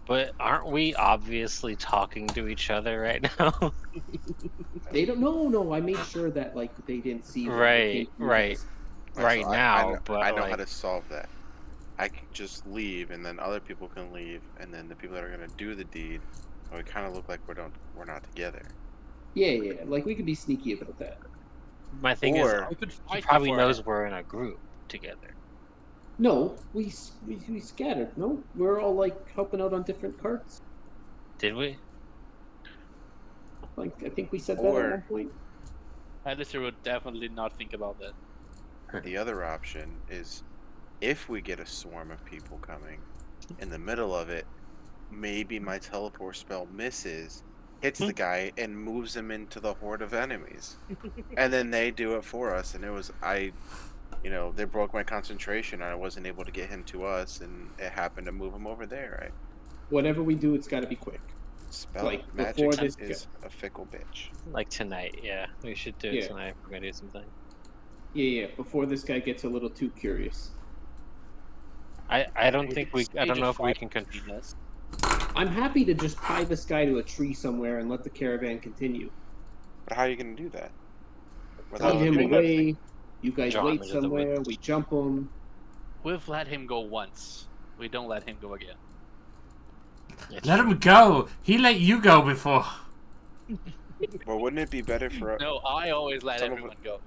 But aren't we obviously talking to each other right now? They don't. No. I made sure that like they didn't see when they came Right, to you right, guys. right So now. I But know how like, to solve that. I can just leave, and then other people can leave, and then the people that are gonna do the deed, we kind of look like we're not together. Yeah. Like we could be sneaky about that. my thing is, Or We could he fight probably beforehand. knows we're in a group together. No, we scattered. No, we're all like helping out on different carts. Did we? Like I think we said that at Or one point. Alistair would definitely not think about that. the other option is, if we get a swarm of people coming, in the middle of it, maybe my teleport spell misses, hits the guy, and moves him into the horde of enemies. And then they do it for us, and they broke my concentration, and I wasn't able to get him to us, and it happened to move him over there, right? Whatever we do, it's got to be quick. Spell Like, magic before this is a fickle bitch. Like tonight, yeah. We should do it Yeah. tonight if we're gonna do something. Yeah. Before this guy gets a little too curious. I don't We think could I don't stage a know if we fight can control. between us. I'm happy to just tie this guy to a tree somewhere and let the caravan continue. But how are you going to do that? Lead him getting away. You guys Draw him wait into the somewhere. woods. We jump him. We've let him go once. We don't let him go again. Let him go. He let you go before. Well, wouldn't it be better for No, I always let Some of everyone go.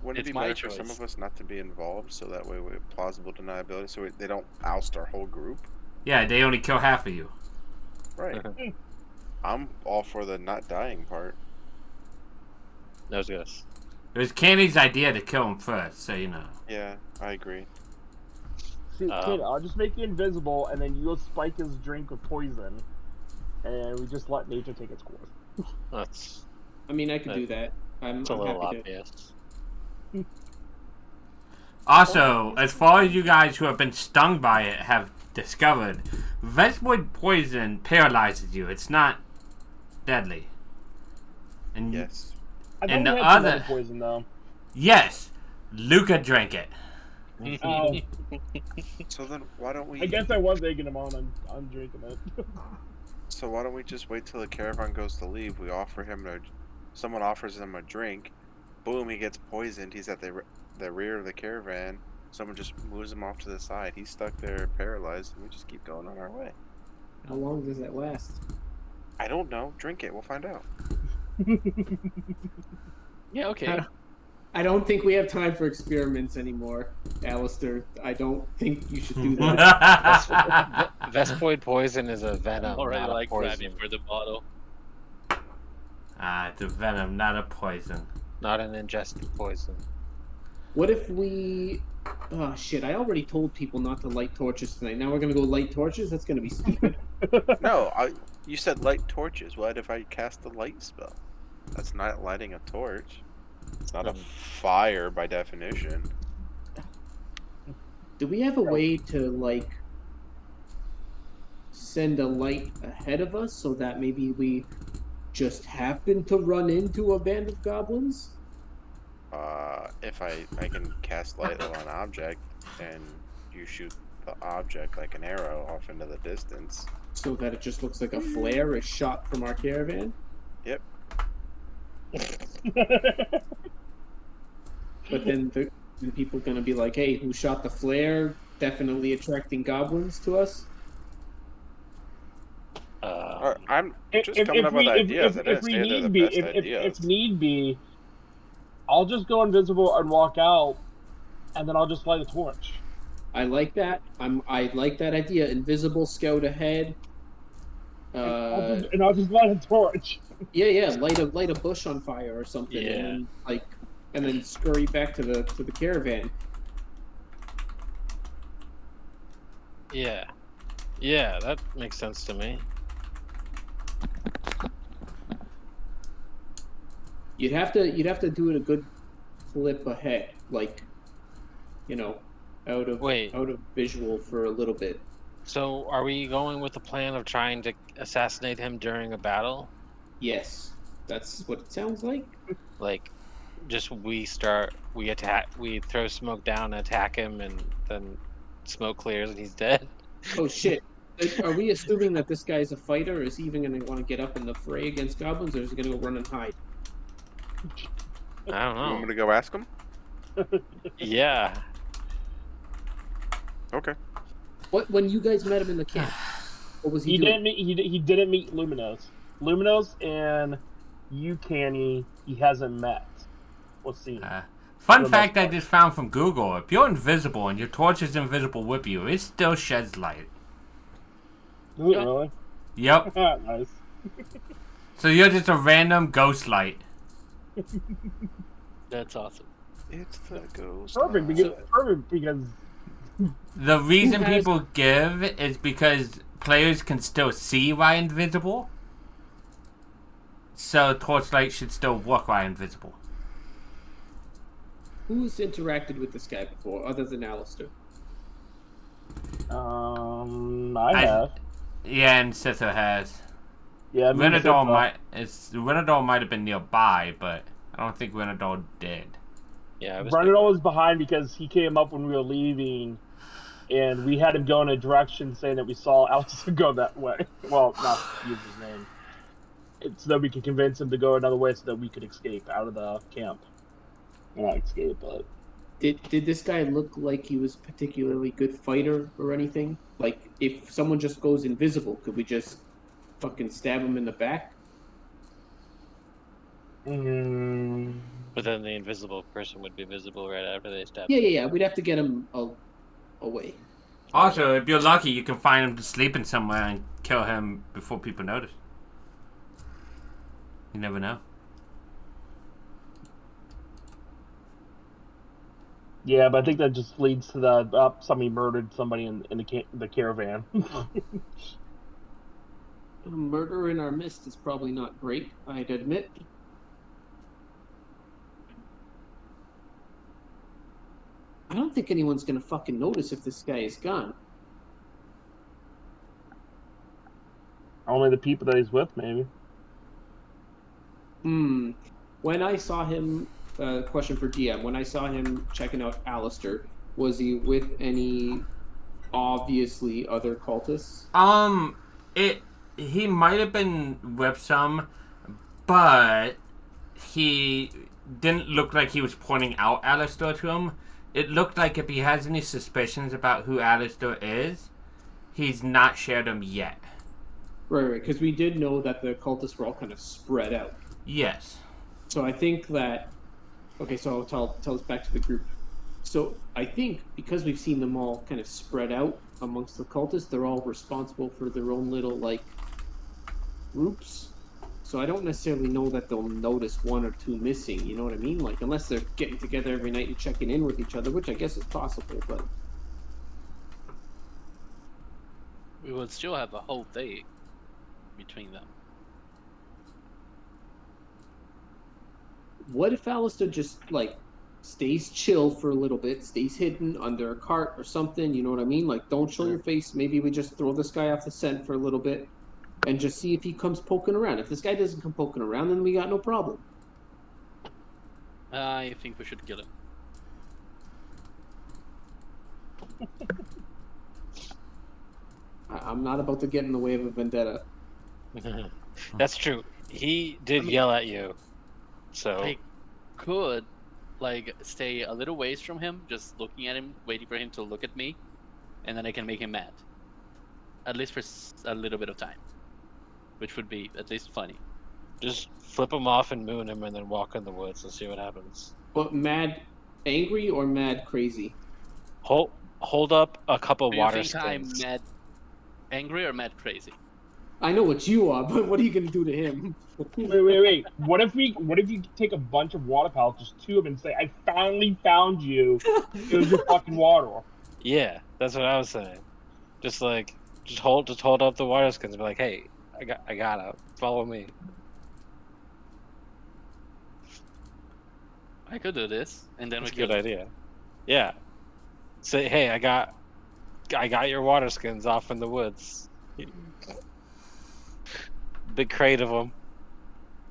Wouldn't It's it be my better for some choice. of us not to be involved, so that way we have plausible deniability, so they don't oust our whole group? Yeah, they only kill half of you. Right. I'm all for the not dying part. No goes. It was Candy's idea to kill him first, so you know. Yeah, I agree. See, kid, I'll just make you invisible, and then you'll spike his drink with poison, and we just let nature take its course. That's I mean, I could do that. I'm a little happy to. obvious. Also, as far as you guys who have been stung by it have discovered, Vespoid poison paralyzes you. It's not deadly. And Yes. I thought And we the had some other- poison, though. yes, Luca drank it. Oh, So then why don't we I guess I was egging him on drinking it. So why don't we just wait till the caravan goes to leave? We offer him someone offers him a drink. Boom, he gets poisoned. He's at the rear of the caravan. Someone just moves him off to the side. He's stuck there paralyzed, and we just keep going on our way. How long does that last? I don't know. Drink it. We'll find out. Yeah, okay. I don't think we have time for experiments anymore, Alistair. I don't think you should do that. Vespoid poison is a venom, I'm already not a like grabbing poison. for the bottle. It's a venom, not a poison. Not an ingested poison. What if we... Oh, shit. I already told people not to light torches tonight. Now we're going to go light torches? That's going to be stupid. No, you said light torches. What if I cast the light spell? That's not lighting a torch. It's not a fire by definition. Do we have a way to, like, send a light ahead of us so that maybe we just happen to run into a band of goblins? If I can cast light on an object, and you shoot the object like an arrow off into the distance. So that it just looks like a flare is shot from our caravan? Yep. But then the people going to be like, hey, who shot the flare? Definitely attracting goblins to us? I'm just coming up with ideas. I didn't say they're the best ideas. If need be, I'll just go invisible and walk out, and then I'll just light a torch. I like that. I like that idea. Invisible scout ahead. And I'll just light a torch. Yeah. Light a bush on fire or something, Yeah. and then scurry back to the caravan. Yeah, that makes sense to me. You'd have to do it a good flip ahead, like, out of Wait. visual for a little bit. So are we going with the plan of trying to assassinate him during a battle? Yes, that's what it sounds like. Like, just we throw smoke down and attack him, and then smoke clears and he's dead. Oh shit. Are we assuming that this guy's a fighter? Or is he even going to want to get up in the fray against goblins, or is he going to go run and hide? I don't You want me know. to go ask him? Yeah. Okay. What when you guys met him in the camp? What was he doing? He didn't meet Luminos. Luminos and you, Canny, he hasn't met. We'll see. Fun fact I just found from Google: if you're invisible and your torch is invisible with you, it still sheds light. Ooh, really? Yep. Nice. So you're just a random ghost light. That's awesome. It's the ghost. Perfect because The reason has- people give is because players can still see while invisible. So torchlight should still work while invisible. Who's interacted with this guy before, other than Alistair? I have. Yeah, and Sitho has. Yeah, me and Renador might have been nearby, but I don't think Renador did. Yeah. Renador was behind because he came up when we were leaving, and we had him go in a direction saying that we saw Alistair go that way. Well, not use his name. It's so that we could convince him to go another way so that we could escape out of the camp. Well, not escape, but... Did this guy look like he was a particularly good fighter or anything? Like, if someone just goes invisible, could we just fucking stab him in the back? But then the invisible person would be visible right after they stab. Yeah. We'd have to get him away. Also, if you're lucky, you can find him just sleeping somewhere and kill him before people notice. You never know. Yeah, but I think that just leads to somebody murdered somebody in the caravan. A murder in our midst is probably not great, I'd admit. I don't think anyone's gonna fucking notice if this guy is gone. Only the people that he's with, maybe. When I saw him, question for DM, when I saw him checking out Alistair, was he with any obviously other cultists? He might have been with some, but he didn't look like he was pointing out Alistair to him. It looked like if he has any suspicions about who Alistair is, he's not shared them yet. Right, because we did know that the cultists were all kind of spread out. Yes. So I think that... Okay, so I'll tell us back to the group. So I think because we've seen them all kind of spread out amongst the cultists, they're all responsible for their own little, groups. So I don't necessarily know that they'll notice one or two missing, you know what I mean? Like, unless they're getting together every night and checking in with each other, which I guess is possible, but... We would still have a whole day between them. What if Alistair just, stays chill for a little bit, stays hidden under a cart or something, you know what I mean? Like, don't show your face. Maybe we just throw this guy off the scent for a little bit and just see if he comes poking around. If this guy doesn't come poking around, then we got no problem. I think we should kill him. I'm not about to get in the way of a vendetta. That's true. He did yell at you, so I could, stay a little ways from him, just looking at him, waiting for him to look at me, and then I can make him mad. At least for a little bit of time. Which would be at least funny. just flip him off and moon him, and then walk in the woods and see what happens. But mad angry or mad crazy? Hold up a cup of Do you water think I'm skins. mad angry or mad crazy? I know what you are, but what are you gonna do to him? Wait. What if you take a bunch of water pallets, just two of them, and say, "I finally found you. Here's your fucking water." Yeah, that's what I was saying. Just hold up the water skins and be like, "Hey, I got it. Follow me." I could do this, and then That's a we good could. idea. Yeah. Say, hey, I got your water skins off in the woods. Big crate of them.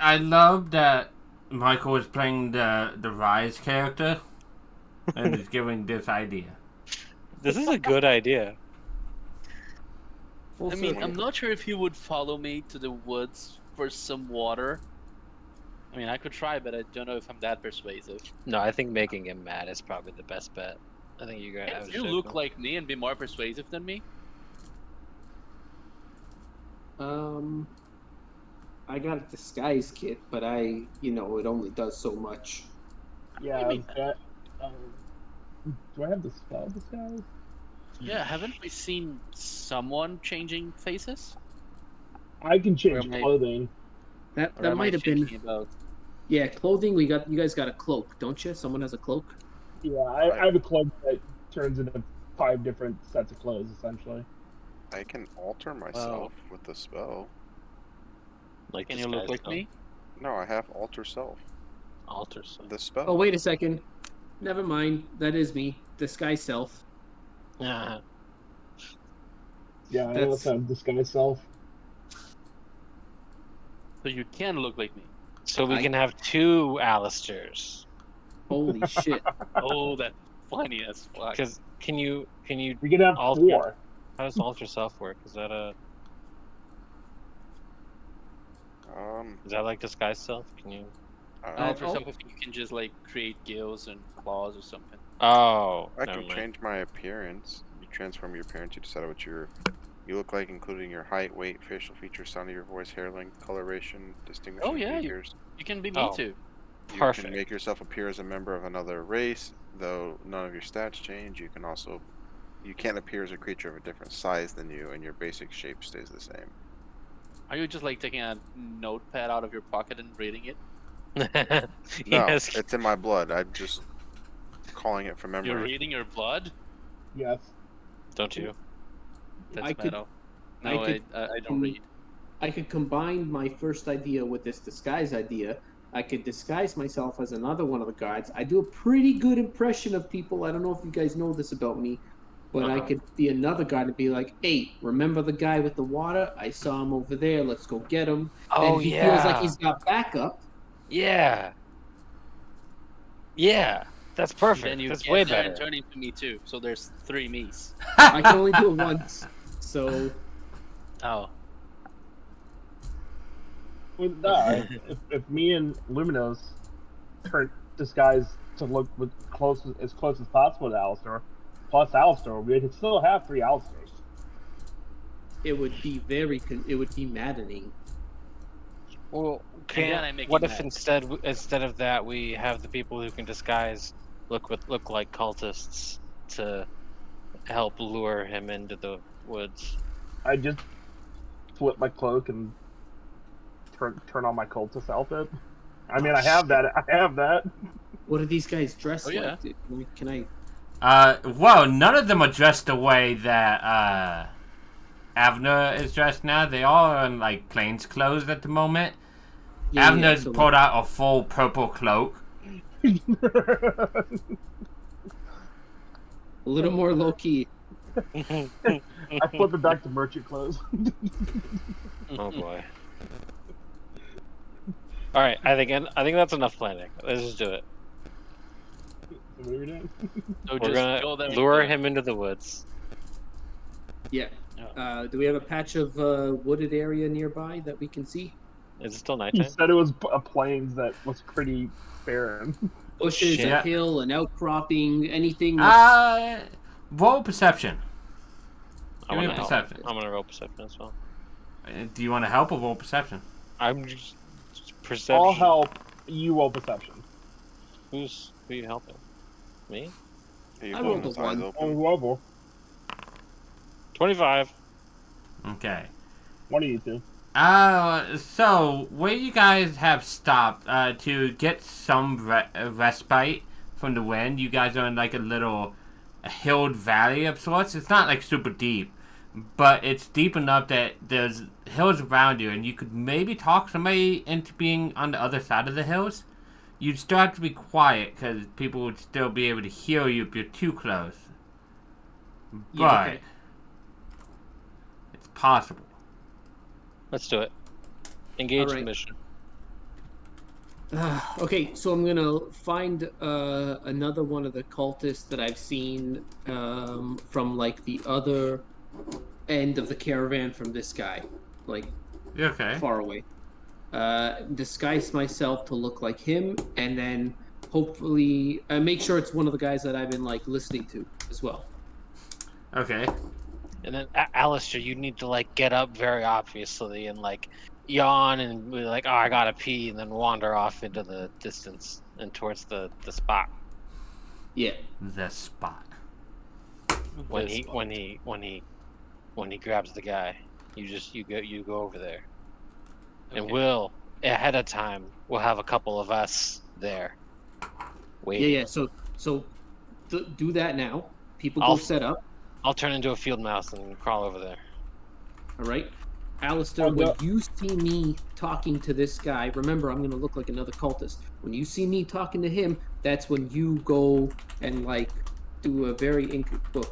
I love that Michael is playing the Rise character and is giving this idea. This is a good idea. Full I mean, circle. I'm not sure if he would follow me to the woods for some water. I mean, I could try, but I don't know if I'm that persuasive. No, I think making him mad is probably the best bet. I think you guys. Can't you look like me and be more persuasive than me? I got a disguise kit, but it only does so much. Yeah, do you mean? do I have the spell disguise? Yeah, haven't we seen someone changing faces? I can change am I- clothing. That Or am I might have been. thinking about? Yeah, clothing. You guys got a cloak, don't you? Someone has a cloak. Yeah, I have a cloak that turns into 5 different sets of clothes, essentially. I can alter myself with the spell. Like Can this you look guy's like done. me? No, I have alter self. Altars. The spell. Oh, wait a second. Never mind. That is me. Disguise self. Yeah. Yeah, I That's- also have disguise self. So you can look like me. So we I- can have 2 Alistairs. Holy shit. Oh, that's funny as fuck. Because can you We can have Alter- 4. how does alter self work? Is that like disguise self? Can you? For some of you can just like create gills and claws or something. Oh, I never can mind. change my appearance. You transform your appearance. You decide what you look like, including your height, weight, facial features, sound of your voice, hair length, coloration, distinguishing Oh, yeah, features. You can be me Oh. too. You Perfect. can make yourself appear as a member of another race, though none of your stats change. You can't appear as a creature of a different size than you, and your basic shape stays the same. Are you just like taking a notepad out of your pocket and reading it? No, Yes. it's in my blood. I'm just calling it from memory. You're reading your blood? Yes. Don't you? That's I could- metal. No, I I don't read. I could combine my first idea with this disguise idea. I could disguise myself as another one of the guards. I do a pretty good impression of people. I don't know if you guys know this about me, but I could be another guy to be like, "Hey, remember the guy with the water? I saw him over there. Let's go get him." Oh and he yeah. feels like he's got backup. Yeah. Yeah. That's perfect. Then you That's get way there better. and turn into me too. So there's 3 me's. I can only do it once, so Oh. Well, no, if me and Luminos turn disguise to look as close as possible to Alistair, plus Alistair, we could still have 3 Alistairs. it would be maddening. Well, then I make what him if mad. instead of that we have the people who can disguise look like cultists to help lure him into the woods? I just flip my cloak and turn on my cultist outfit. I mean, I have that. What are these guys dressed Oh, yeah. like? Can I? Well, none of them are dressed the way that Avner is dressed now. They all are in like plains clothes at the moment. Avner's so pulled out a full purple cloak. a little more low key. I flip it back to merchant clothes. Oh boy. All right, I think that's enough planning. Let's just do it. What are we doing? So We're just gonna go there. lure him into the woods. Yeah. Do we have a patch of wooded area nearby that we can see? Is it still He nighttime? said it was a plains that was pretty barren. Bushes, Shit. a hill, an outcropping, anything? That's... Roll perception. I Give me want a to perception. I'm gonna roll perception as well. Do you want to help or roll perception? I'm just perception. I'll help. You roll perception. Who you helping? Me? Are you I holding rolled a his eyes 1. Oh, open? whoever. 25. Okay. One of you two. So where you guys have stopped to get some respite from the wind, you guys are in like a little hilled valley of sorts. It's not like super deep, but it's deep enough that there's hills around you, and you could maybe talk somebody into being on the other side of the hills. you'd still have to be quiet because people would still be able to hear you if you're too close. But Yeah, okay. it's possible. Let's do it. Engage the Alright. mission. Okay, so I'm gonna find another one of the cultists that I've seen from like the other end of the caravan from this guy, like Okay. far away. Disguise myself to look like him, and then hopefully make sure it's one of the guys that I've been like listening to as well. Okay. And then Alistair, you need to like get up very obviously and like yawn and be like, "Oh, I gotta pee," and then wander off into the distance and towards the spot. Yeah. The spot. When This he spot. when he grabs the guy, you go over there, and Okay. we'll ahead of time we'll have a couple of us there waiting. Yeah. So do that now. People I'll- go set up. I'll turn into a field mouse and crawl over there. All right. Alistair, I'll when go- you see me talking to this guy, remember I'm going to look like another cultist. When you see me talking to him, that's when you go and like do a very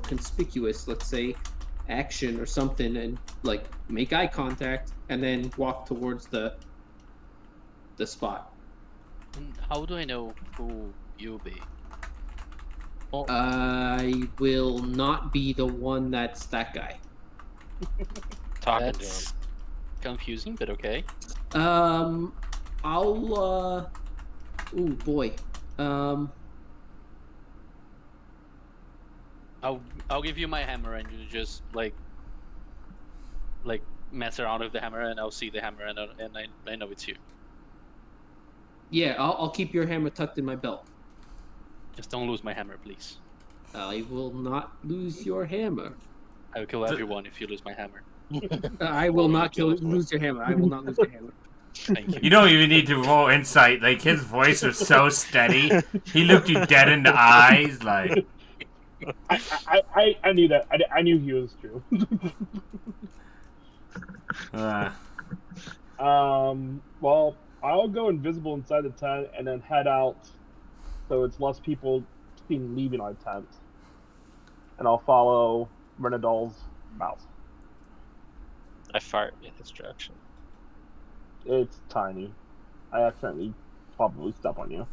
conspicuous, let's say, action or something, and like make eye contact, and then walk towards the spot. And how do I know who you'll be? I will not be the one that's that guy. Talking That's confusing, but okay. I'll ooh boy. I'll give you my hammer, and you just like mess around with the hammer, and I'll see the hammer, and I know it's you. Yeah, I'll keep your hammer tucked in my belt. Just don't lose my hammer, please. I will not lose your hammer. I will kill everyone if you lose my hammer. I will Or not you kill us both. lose your hammer. I will not lose your hammer. Thank you. You don't even need to roll insight. Like, his voice was so steady. He looked you dead in the eyes. Like, I knew that. I knew he was true. Well, I'll go invisible inside the tent and then head out, so it's less people seen leaving our tent. And I'll follow Renadol's mouse. I fart in his direction. It's tiny. I accidentally probably step on you.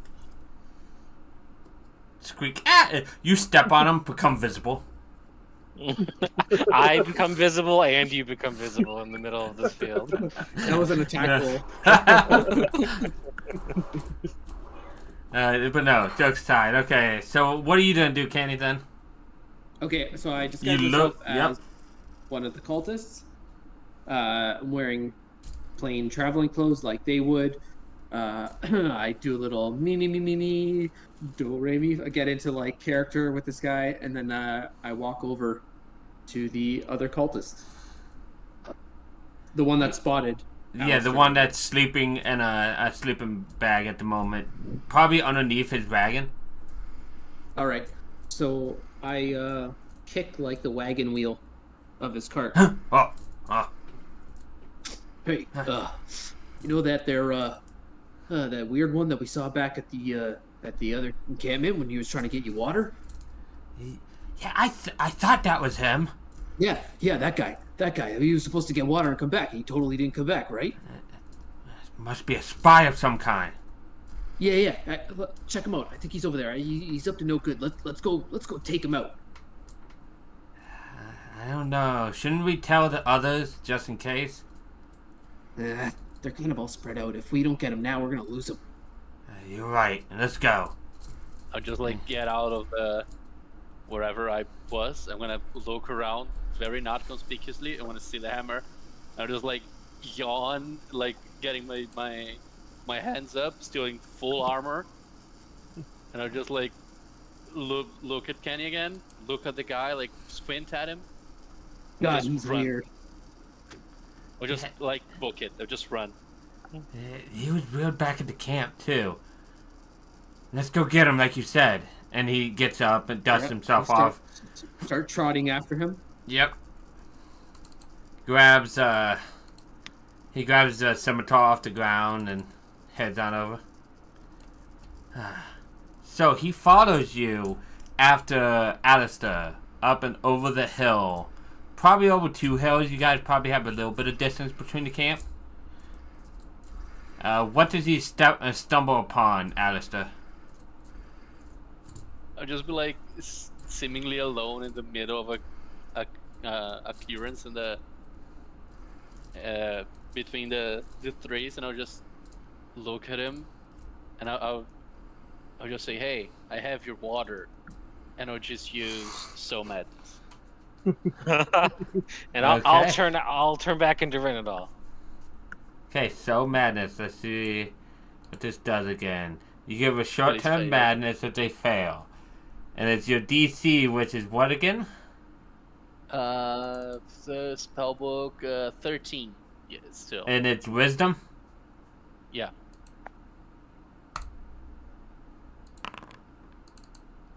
squeak. Ah! You step on him, become visible. I become visible and you become visible in the middle of this field. That was an attack roll. But no, jokes aside. Okay, so what are you gonna do, Kenny, then? Okay, so I just You got myself look- as yep. one of the cultists. I'm wearing plain traveling clothes like they would. I do a little me, do re mi. I get into like character with this guy, and then I walk over to the other cultist, the one that spotted. Yeah, the Alistair. one that's sleeping in a sleeping bag at the moment. Probably underneath his wagon. All right, so I kick like the wagon wheel of his cart. Oh. Hey, you know that that weird one that we saw back at the other encampment when he was trying to get you water? Yeah, I thought that was him. Yeah, that guy. He was supposed to get water and come back. He totally didn't come back, right? Must be a spy of some kind. Yeah. Check him out. I think he's over there. He's up to no good. Let's go take him out. I don't know. Shouldn't we tell the others just in case? They're kind of all spread out. If we don't get him now, we're gonna lose him. You're right. Let's go. I'll just like get out of the wherever I was. I'm gonna look around very not conspicuously. I want to see the hammer. I'll just like yawn, like getting my hands up, still in full armor, and I'll just like look at Kenny again, look at the guy, like squint at him. God, Just he's run. weird. Or just like book it. Or just run. He was reeled back at the camp too. Let's go get him, like you said. And he gets up and dusts Yep, himself I'll off. Start trotting after him. Yep. Grabs he grabs the scimitar off the ground and heads on over. So he follows you after Alistair up and over the hill. Probably over 2 hills. You guys probably have a little bit of distance between the camp. What does he stumble upon, Alistair? I'll just be like seemingly alone in the middle of a clearance in the between the trees, and I'll just look at him, and I'll just say, "Hey, I have your water," and I'll just use So Madness. And I'll turn back into Renadol. Okay, so madness. Let's see what this does again. You give a short-term fail. madness if they fail. And it's your DC, which is what again? The spellbook 13. Yeah, still. And it's wisdom? Yeah.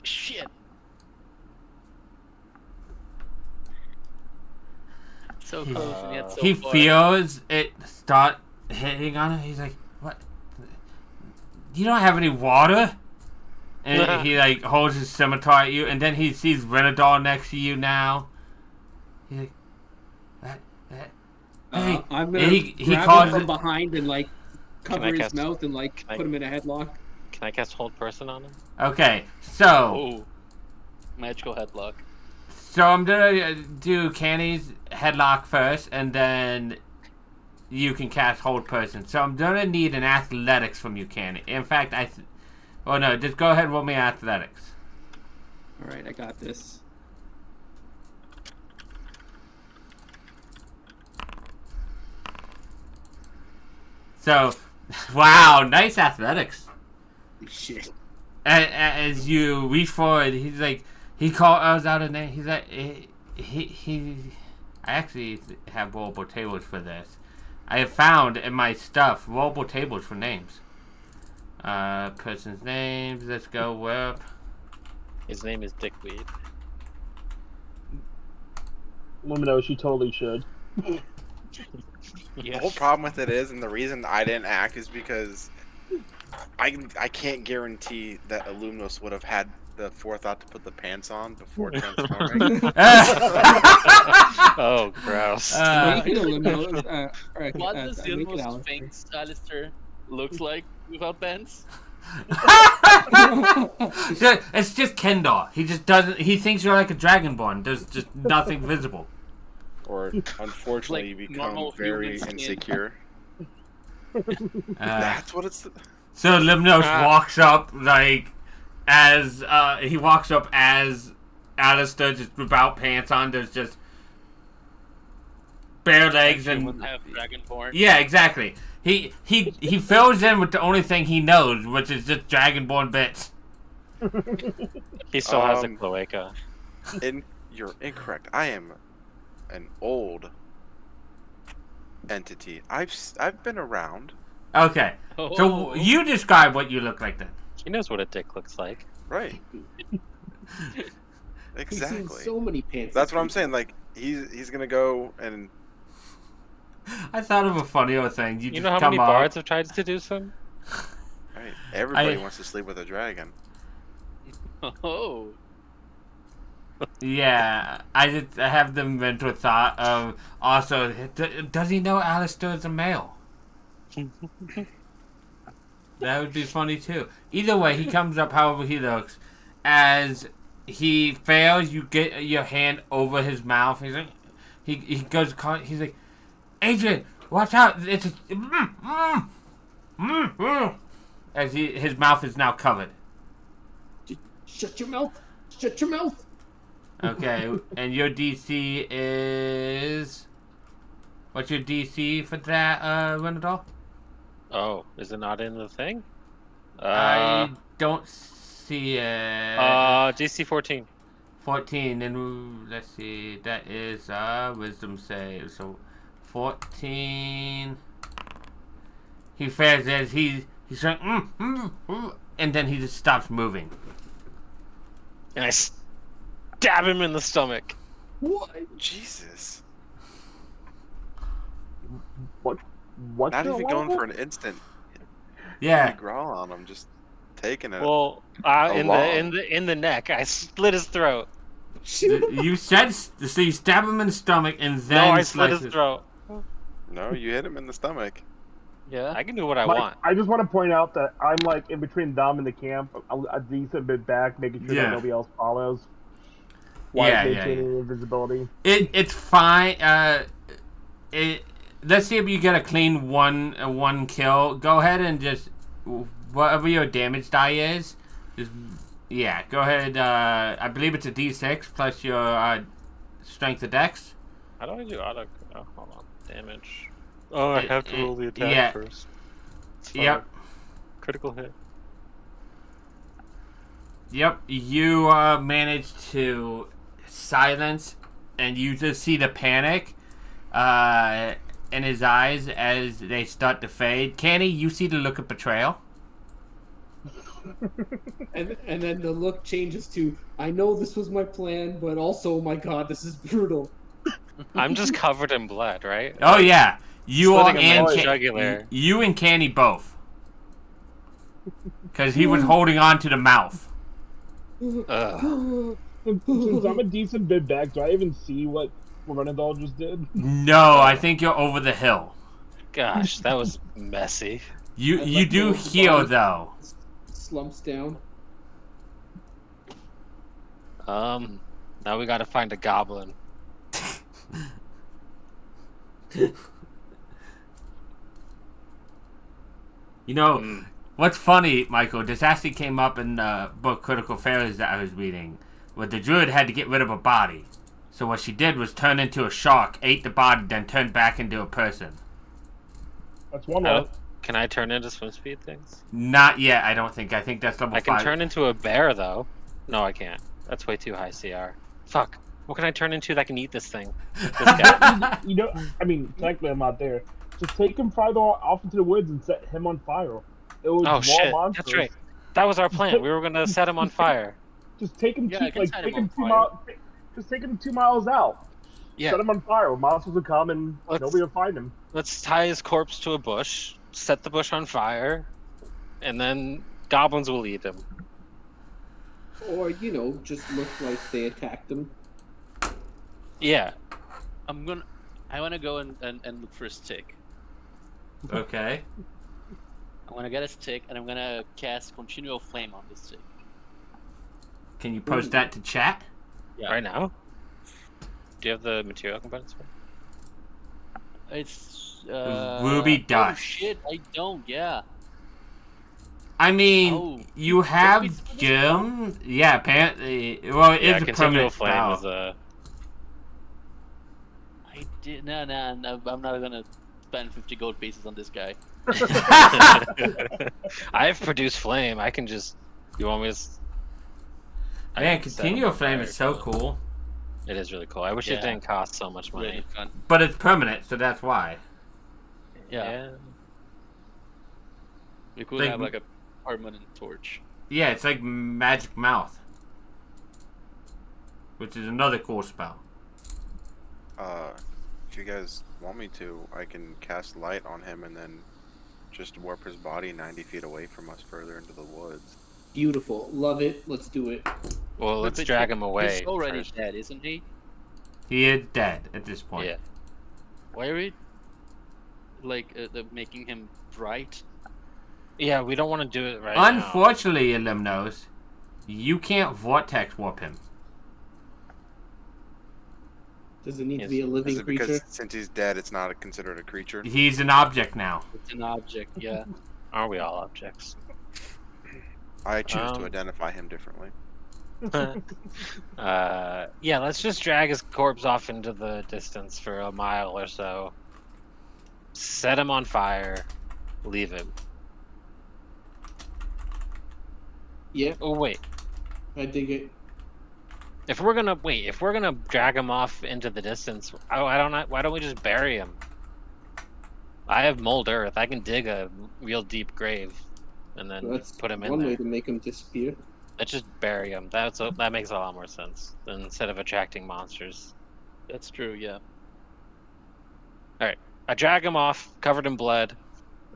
Shit. So close and yet so He far. feels it start hitting on him. He's like, what? You don't have any water? And he like holds his scimitar at you, and then he sees Renadol next to you now. He's like, hey. I'm gonna he grab calls him from it- behind and like Can cover I his cast- mouth and like can I- put him in a headlock. Can I cast Hold Person on him? Okay, so Oh. Magical headlock. I'm gonna do Canny's headlock first, and then you can cast Hold Person. So I'm gonna need an athletics from you, Canny. In fact, oh no, just go ahead and roll me athletics. All right, I got this. So, wow, nice athletics. Shit. As you reach forward, he's like, he calls out a name. He's like, he. I actually have rollable tables for this. I have found in my stuff rollable tables for names. Person's names. Let's go with. His name is Dickweed. Lumino, she totally should. The whole problem with it is, and the reason I didn't act is because I can't guarantee that Illumnos would have had the forethought to put the pants on before transforming. Oh, gross. Make it a limo. What does make it Ilmos Alistair. think Alistair looks like without pants? It's just Kendall. He just doesn't. He thinks you're like a dragonborn. There's just nothing visible. Or unfortunately, Like you become normal very human skin. insecure. Uh, That's what it's. So Limnos walks up like as Alistair just without pants on. There's just bare legs Human and half dragonborn. yeah, exactly. He fills in with the only thing he knows, which is just dragonborn bits. He still has a Um, cloaca. You're incorrect. I am an old entity. I've been around. Okay, Oh. so you describe what you look like then. He knows what a dick looks like. Right. He's seen Exactly. so many pants. That's what I'm saying. Like he's gonna go and I thought of a funnier thing. You You just know how come many up. bards have tried to seduce him? right. Everybody wants to sleep with a dragon. Oh. Yeah, I have the mental thought of also, does he know Alistair is a male? That would be funny too. Either way, he comes up however he looks. As he fails, you get your hand over his mouth. He's like, he goes, he's like, Adrian, watch out! It's as his mouth is now covered. Shut your mouth! Shut your mouth! Okay, and your DC is... What's your DC for that, Renadol? Oh, is it not in the thing? I don't see it. DC 14. 14, and let's see, that is wisdom save. So 14. He fails as he's like, and then he just stops moving. And I stab him in the stomach. What? Jesus. What's Not your even going level? for an instant. Yeah. Growl on him. Just taking it. Well, Along. in the neck, I slit his throat. You said so. You stab him in the stomach and then No, I slit slice his throat. No, you hit him in the stomach. Yeah. I can do what I Mike, want. I just want to point out that I'm like in between them and the camp, a decent bit back, making sure Yeah. that nobody else follows. While Yeah, maintaining invisibility. It's fine. Let's see if you get a clean one kill. Go ahead and just whatever your damage die is. Just go ahead. I believe it's a D6 plus your strength of dex. How do I do auto? Oh, hold on. Damage. Oh, I have to roll the attack yeah. first. Yep. Critical hit. Yep. You managed to silence, and you just see the panic in his eyes as they start to fade. Canny, you see the look of betrayal. And then the look changes to, I know this was my plan, but also, oh my god, this is brutal. I'm just covered in blood, right? Oh yeah, you Slitting and a man's jugular. you and Canny both, because he was holding on to the mouth. Ugh. Since I'm a decent bit back, do I even see what Renadol just did? No, I think you're over the hill. Gosh, that was messy. You do heal though. Slumps down. Now we gotta find a goblin. You know, what's funny, Michael, this actually came up in the book Critical Failures that I was reading, where the druid had to get rid of a body. So what she did was turn into a shark, ate the body, then turned back into a person. That's one way. Can I turn into swim speed things? Not yet, I don't think. I think that's level 5. I can turn into a bear, though. No, I can't. That's way too high CR. Fuck. What can I turn into that can eat this thing? This guy. You know, I mean, technically I'm out there. Just take him farther off into the woods and set him on fire. It was Oh shit! monsters. That's right. That was our plan. We were gonna set him on fire. Just take him, Yeah, I can set him on 2 fire. miles. Just take him 2 miles out. Yeah. Set him on fire. Monsters will come and Let's- nobody will find him. Let's tie his corpse to a bush, set the bush on fire, and then goblins will eat him. Or, just look like they attacked him. Yeah. I wanna go and look for a stick. Okay. I'm gonna get a stick and I'm gonna cast continual flame on the stick. Can you post that to chat? Yeah. Right now. Do you have the material components for it? It's Ruby Oh dust. shit! I don't. Yeah. I mean, Oh, you have it's for this gems. Yeah, apparently. Well, it Yeah, is a continual permanent flame spell. is a. I did. No. I'm not gonna spend 50 gold pieces on this guy. I've produced flame. I can just. You want me to? I Man, can set continual him on flame fire, is so too. cool. It is really cool. I wish it Yeah. didn't cost so much money. Really fun. But it's permanent, so that's why. Yeah. We could Like- have like a permanent torch. Yeah, it's like Magic Mouth. Which is another cool spell. If you guys want me to, I can cast light on him and then just warp his body 90 feet away from us further into the woods. Beautiful. Love it. Let's do it. Well, let's But drag him away. He's already first. dead, isn't he? He is dead at this point. Yeah. Why are we like making him bright? Yeah, we don't want to do it right now. Unfortunately, Elimnos, you can't vortex warp him. Does it need to Yes. be a Is living it creature? because since he's dead, it's not considered a creature? He's an object now. It's an object. Yeah. Are we all objects? I choose to Um, identify him differently. Yeah, let's just drag his corpse off into the distance for a mile or so. Set him on fire. Leave him. Yeah, Oh wait. I dig it. If we're gonna drag him off into the distance, why don't we just bury him? I have mold earth. I can dig a real deep grave, and then That's put him in one there. way to make him disappear. Let's just bury him. That makes a lot more sense than instead of attracting monsters. That's true. Yeah. I drag him off, covered in blood.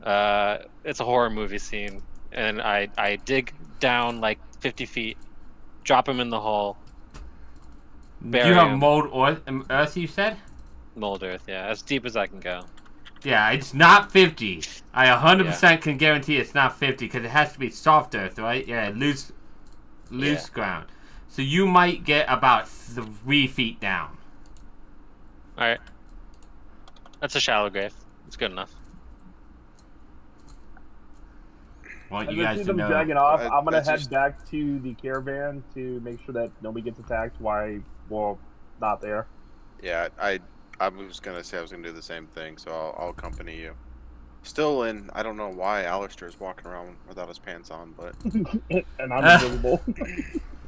It's a horror movie scene. and I dig down like 50 feet, drop him in the hole, bury You have him. mold earth, you said? Mold earth, yeah, as deep as I can go. Yeah, it's not 50. I 100% Yeah. can guarantee it's not 50 because it has to be soft earth, right? Yeah, loose Yeah. ground. So you might get about 3 feet down. All right, that's a shallow grave. It's good enough. Want As you I guys see to them know. dragging off, I- I'm gonna that's head just- back to the caravan to make sure that nobody gets attacked while we're not there. Yeah, I was gonna say I was gonna do the same thing, so I'll accompany you. Still in. I don't know why Alistair's walking around without his pants on, but And I'm invisible.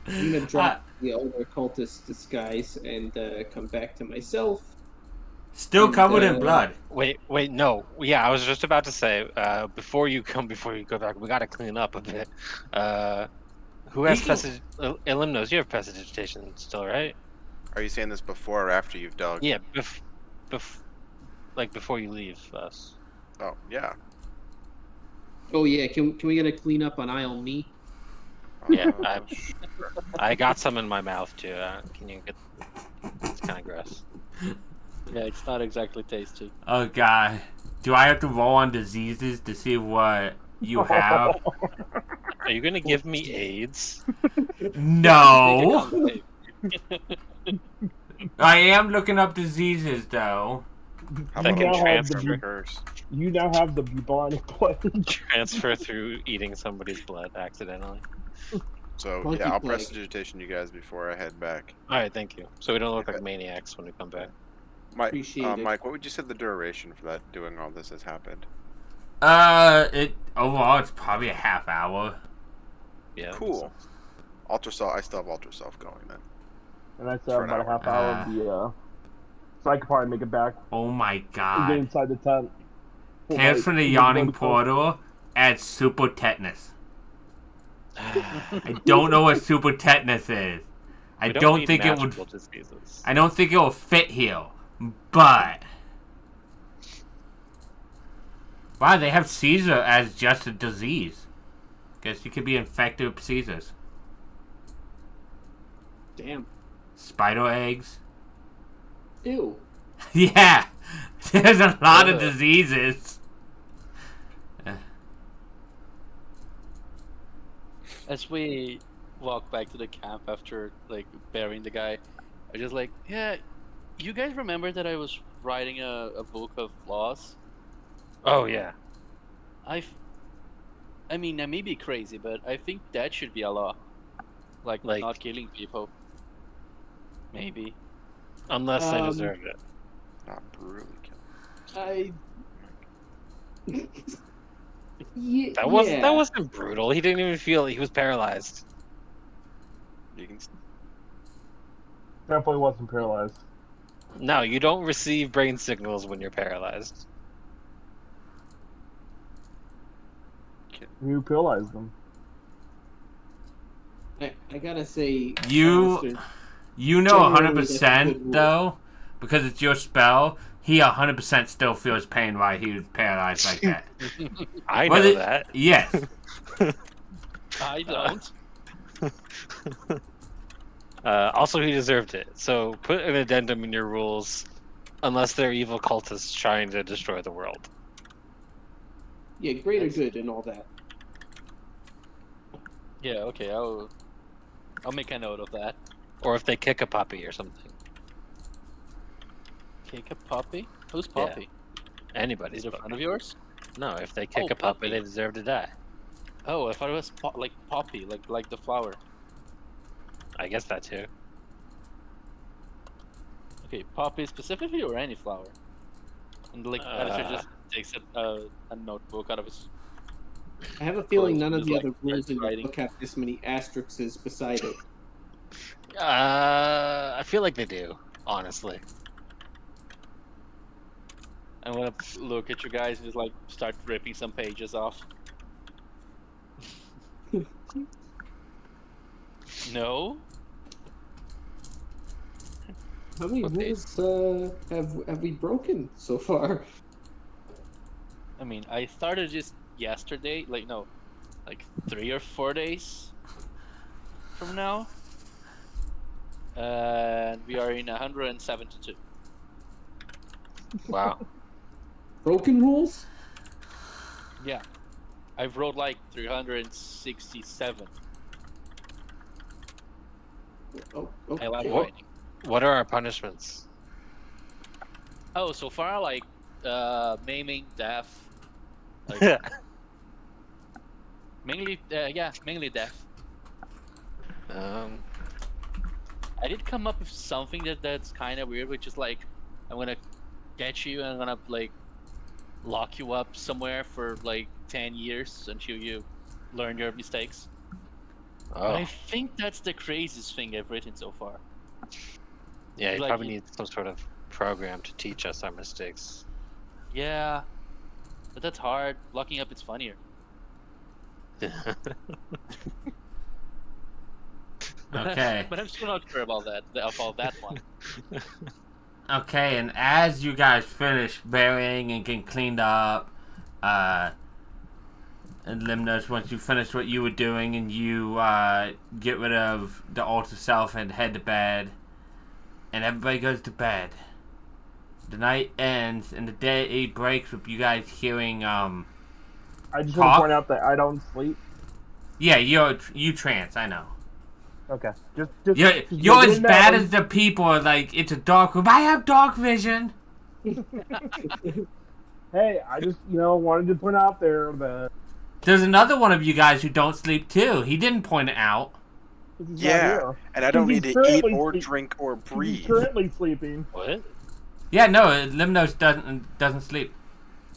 I'm gonna drop the older cultist disguise and come back to myself. Still And, covered in blood. Wait, no. Yeah, I was just about to say, before you go back, we gotta clean up a bit. Who has Elim knows you have prestidigitation still, right? are you saying this before or after you've dug? Yeah, like before you leave us. Oh yeah. Oh yeah, can we get a cleanup on aisle me? Yeah, Uh, I got some in my mouth too. Can you get? It's kind of gross. Yeah, it's not exactly tasty. Oh god. Do I have to roll on diseases to see what you have? Are you gonna give me AIDS? No. I am looking up diseases though. How That about can a transfer. transfer curse? You now have the bubonic plague. Transfer through eating somebody's blood accidentally. So Monkey yeah, I'll plague. prestidigitation you guys before I head back. All right, thank you. So we don't look like maniacs when we come back. Appreciate it. Mike, what would you say the duration for that doing all this has happened? Overall it's probably a half hour. Yeah. Cool. Ultraself. I still have ultraself going then. And I still For have an about a half hour of the. So I could probably make it back Oh my and get god. inside the tent. Tales from the Yawning Portal adds super tetanus. I don't know what super tetanus is. I We don't need think it would. magical diseases. I don't think it will fit here. But wow, they have Caesar as just a disease. Guess you could be infected with Caesars. Damn. Spider eggs. Ew. Yeah, there's a lot of Ugh. diseases. As we walk back to the camp after like burying the guy, I just like, yeah, you guys remember that I was writing a book of laws? Oh yeah. I mean, I may be crazy, but I think that should be a law, like Like- not killing people. Maybe. Unless they Um, deserve it. Not brutally kill. I. Yeah, That wasn't brutal. He didn't even feel it. He was paralyzed. You can. Definitely wasn't paralyzed. No, you don't receive brain signals when you're paralyzed. You paralyzed them. I gotta say, You- Alistair, You know Generally, that's a good 100% rule. though, because it's your spell. He 100% still feels pain while he was paralyzed like that. I Was know it- that. Yes. I don't. Also, he deserved it. So put an addendum in your rules, unless they're evil cultists trying to destroy the world. yeah, greater good and all that. Yeah. Okay. I'll make a note of that. Or if they kick a puppy or something. Kick a puppy? Who's Yeah. puppy? Anybody's Is it a puppy. friend of yours? No, if they kick Oh, a puppy, puppy. they deserve to die. Oh, I thought it was like poppy, like the flower. I guess that too. Okay, poppy specifically or any flower? And like Alistair just takes a notebook out of his. I have a feeling none of Just the like other rules in the writing. book have this many asterisks beside it. I feel like they do, honestly. I'm gonna look at you guys and just like start ripping some pages off. No? How many Okay. rules have we broken so far? I mean, I started just yesterday. Like, no, like 3 or 4 days from now. And we are in 172. Wow. Broken rules? Yeah. I've rolled like 367. Oh, I like okay. fighting. What are our punishments? Oh, so far, like, maiming, death. Like, mainly death. Um, I did come up with something that's kind of weird, which is like, I'm gonna get you and I'm gonna, like, lock you up somewhere for, like, 10 years until you learn your mistakes. But I oh, think that's the craziest thing I've written so far. yeah, you like probably you- need some sort of program to teach us our mistakes. Yeah, but that's hard. Locking up is funnier. Okay. But I'm still not sure about that one. Okay, and as you guys finish burying and getting cleaned up, and Limnos, once you finish what you were doing and you get rid of the altar self and head to bed, and everybody goes to bed. The night ends and the day breaks with you guys hearing I just Talk? want to point out that I don't sleep. yeah, you trance, I know. Okay. Just You're as getting bad that as the people, like, it's a dark room. I have dark vision. Hey, I just wanted to point out there that There's another one of you guys who don't sleep too. He didn't point it out. this is not Yeah, here. and I don't need He's to eat currently or sleep- drink or He's breathe. currently sleeping. What? Yeah, no, Limnos doesn't sleep.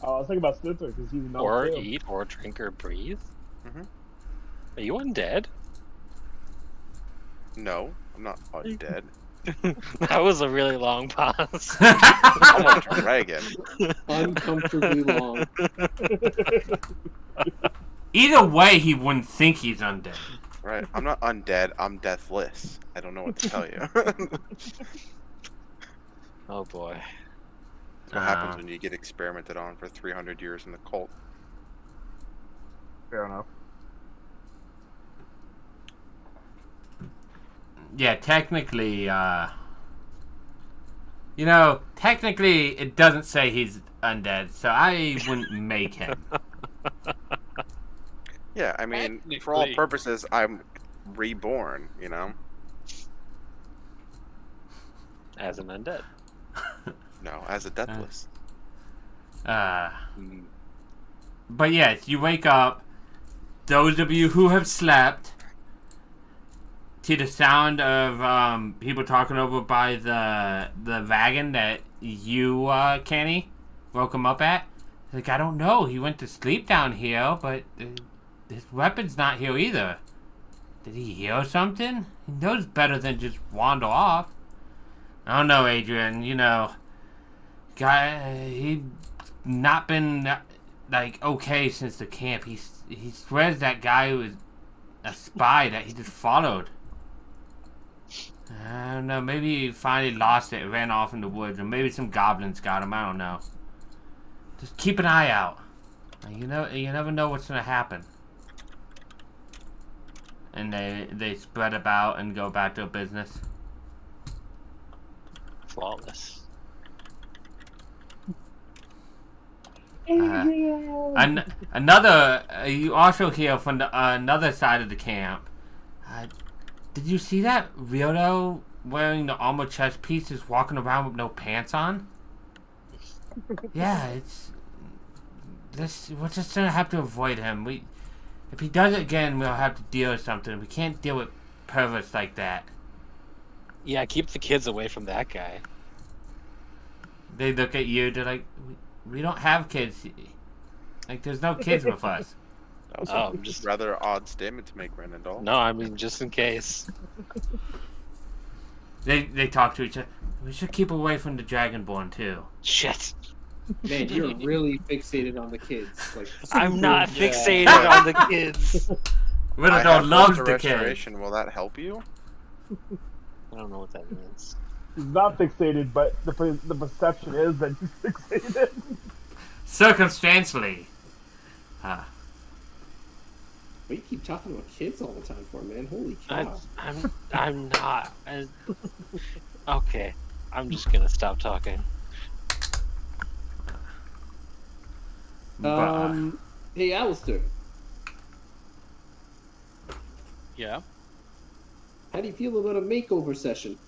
Oh, I was thinking about Snitzer because he's not Or too. eat, or drink, or breathe? Mhm. Are you undead? No, I'm not undead. That was a really long pause. I'm a dragon. Uncomfortably long. Either way, he wouldn't think he's undead. Right. I'm not undead. I'm deathless. I don't know what to tell you. Oh boy. That's what happens when you get experimented on for 300 years in the cult. Fair enough. Yeah, technically, technically it doesn't say he's undead, so I wouldn't make him. Yeah, I mean, for all Technically. purposes, I'm reborn, As an undead. No, as a deathless. Mm. But yes, you wake up. Those of you who have slept, to the sound of people talking over by the wagon that you, Kenny, woke him up at. Like, I don't know. He went to sleep down here, but his weapon's not here either. Did he hear something? He knows better than just wander off. I don't know, Adrian. He not been like okay since the camp. He swears that guy was a spy that he just followed. I don't know. Maybe he finally lost it, ran off in the woods, or maybe some goblins got him. I don't know. Just keep an eye out. You never know what's gonna happen. And they spread about and go back to their business. Flawless. Another, you also hear from the another side of the camp. Did you see that weirdo wearing the armor chest pieces walking around with no pants on? Yeah, we're just gonna have to avoid him. If he does it again, we'll have to deal with something. We can't deal with perverts like that. Yeah, keep the kids away from that guy. They look at you, they're like, we don't have kids. Like, there's no kids with us. That was Oh, a just- rather odd statement to make, Renandol. No, I mean, just in case. They talk to each other. We should keep away from the Dragonborn, too. Shit. Man, you're really fixated on the kids. Like, I'm not Yeah. fixated on the kids. I Winnerdog have loves the the kids. restoration. Will that help you? I don't know what that means. He's not fixated, but the perception is that he's fixated. Circumstantially. Why you keep talking about kids all the time for, man? Holy cow. I'm not. Okay, I'm just gonna stop talking. But, Hey, Alistair, Yeah. how do you feel about a makeover session?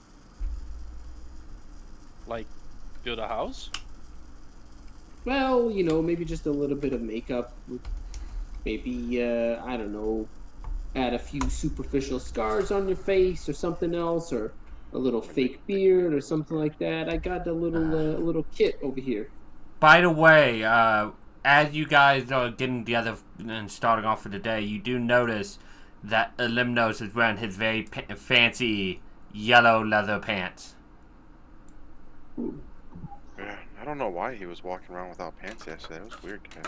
Like, build a house? Well, maybe just a little bit of makeup. Maybe, I don't know, add a few superficial scars on your face or something else, or a little fake beard or something like that. I got a little kit over here. by the way, as you guys are getting together and starting off for the day, you do notice that Elimnos is wearing his very fancy yellow leather pants. Yeah, I don't know why he was walking around without pants yesterday. It was weird, guys.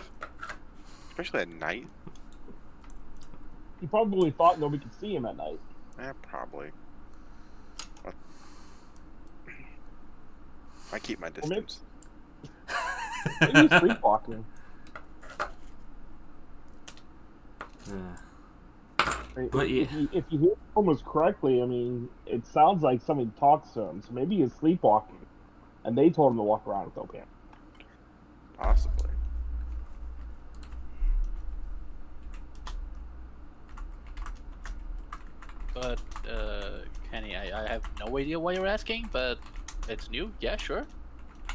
Especially at night. He probably thought nobody could see him at night. Yeah, probably. But I keep my distance. Maybe he's sleepwalking. But yeah. If you hear almost correctly, I mean, it sounds like somebody talks to him, so maybe he's sleepwalking, and they told him to walk around with no pants. Possibly. But, Kenny, I have no idea why you're asking, but it's new. Yeah, sure.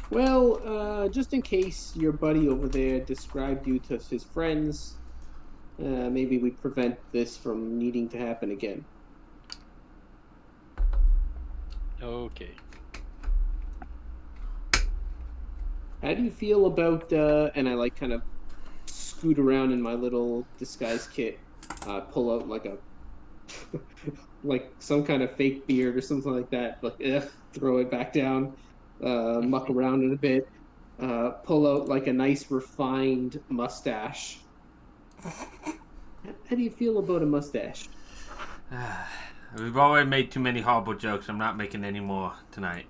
Well, just in case your buddy over there described you to his friends, maybe we prevent this from needing to happen again. Okay. How do you feel about, and I like kind of scoot around in my little disguise kit, pull out like a, like some kind of fake beard or something like that, like, throw it back down, muck around it a bit, pull out like a nice refined mustache. How do you feel about a mustache? We've already made too many horrible jokes. I'm not making any more tonight.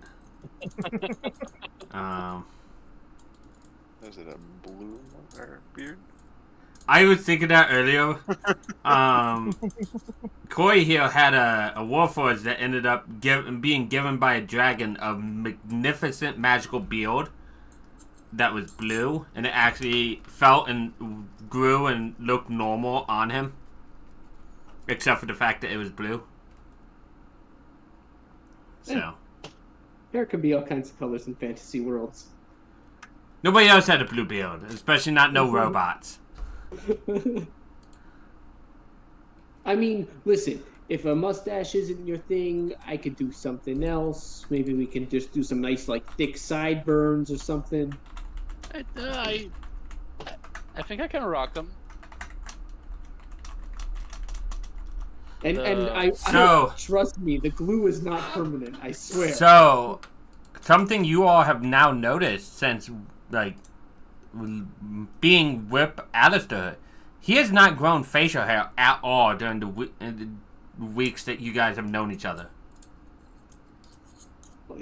Is it a blue beard? I was thinking that earlier. Corey here had a warforged that ended up being given by a dragon a magnificent magical beard that was blue, and it actually felt and grew and looked normal on him, except for the fact that it was blue. So Hair can be all kinds of colors in fantasy worlds. nobody else had a blue beard, especially not no robots. I mean, listen, if a mustache isn't your thing, I could do something else. Maybe we can just do some nice, like, thick sideburns or something. I think I can rock them. And I trust me, the glue is not permanent, I swear. So, something you all have now noticed since, like, being with Alistair, he has not grown facial hair at all during the weeks that you guys have known each other. Well,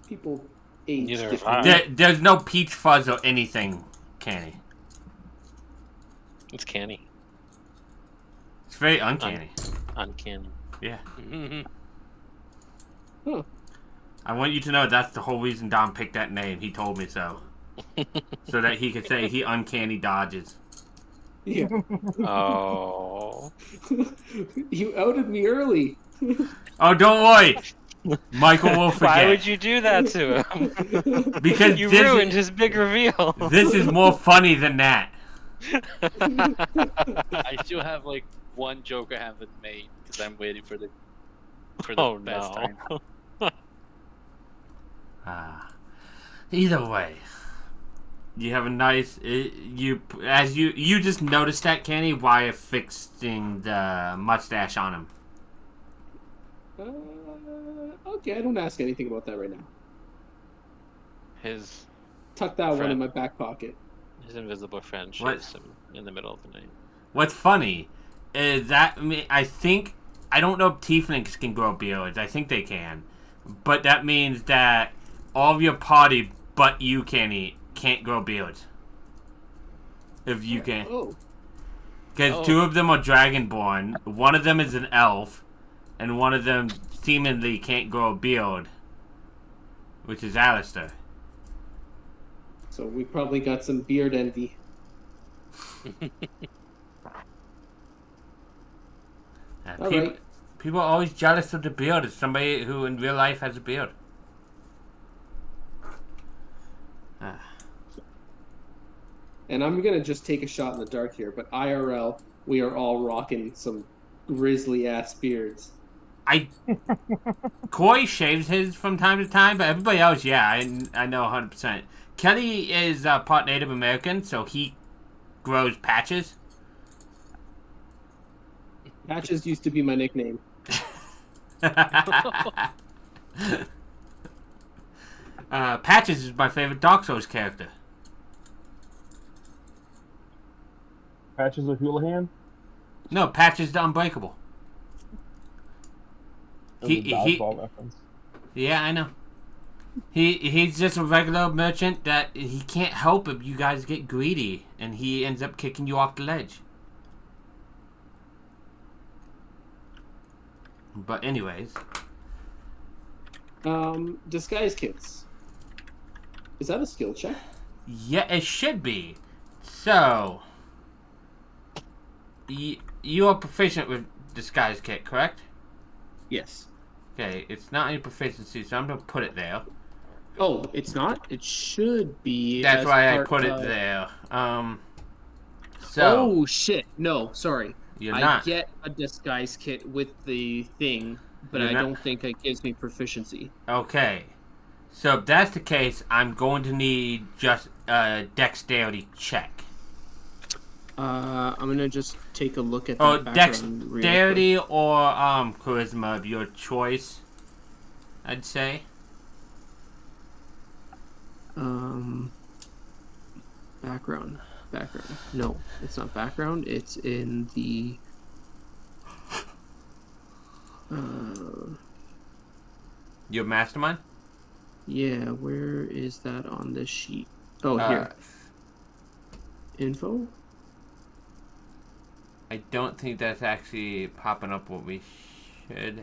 people age Neither have differently. There's no peach fuzz or anything, Canny. It's canny. It's very uncanny. Uncanny. Yeah. Huh. I want you to know that's the whole reason Dom picked that name. He told me so. So that he could say he uncanny dodges. Yeah. Oh. You outed me early. Oh, don't worry. Michael will forget. Why would you do that to him? Because You ruined his big reveal. This is more funny than that. I still have like one joke I haven't made because I'm waiting for the Oh best no. time. Either way, you have a nice. You just noticed that, Kenny, while fixing the mustache on him. Okay, I don't ask anything about that right now. His Tuck that one in Friend. my back pocket. invisible friend What? shows him in the middle of the night. What's funny is that I don't know if tieflings can grow beards. I think they can, but that means that all of your party but you, Kenny, can't grow beards. If you can. Oh. Because Oh. 2 of them are dragonborn. One of them is an elf, and one of them seemingly can't grow a beard, which is Alistair. So we probably got some beard envy. All People, right. people are always jealous of the beard of somebody who in real life has a beard. And I'm gonna just take a shot in the dark here, but IRL, we are all rocking some grisly ass beards. Corey shaves his from time to time, but everybody else, yeah, I know 100%. Kelly is part Native American, so he grows patches. Patches used to be my nickname. Patches is my favorite Dark Souls character. Patches of Houlihan. No, Patches the Unbreakable. He- Dodgeball reference. Yeah, I know. He's just a regular merchant that he can't help if you guys get greedy, and he ends up kicking you off the ledge. But anyways, Disguise kits. Is that a skill check? yeah, it should be. So, you are proficient with disguise kit, correct? Yes. Okay, it's not any proficiency, so I'm gonna put it there. Oh, it's not? It should be. That's as why I part put it of- there. So Oh shit! No, sorry. you're I not. get a disguise kit with the thing, but You're I not- don't think it gives me proficiency. Okay. So if that's the case, I'm going to need just a dexterity check. I'm gonna just take a look at Oh, the background real dexterity or charisma of your choice, I'd say. quick. Background. No, it's not background. It's in the. Your mastermind? Yeah, where is that on this sheet? Oh, Uh, here. Info? I don't think that's actually popping up what we should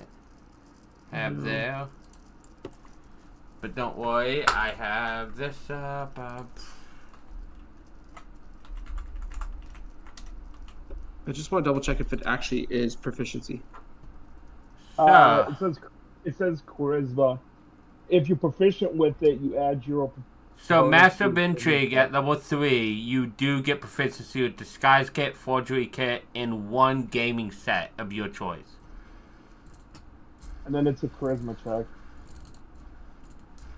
have No. there. But don't worry, I have this up. I just want to double check if it actually is proficiency. So, It says charisma. If you're proficient with it, you add your. so bonus Master to of it. Intrigue at level 3, you do get proficiency with Disguise Kit, Forgery Kit, and 1 gaming set of your choice. And then it's a charisma check.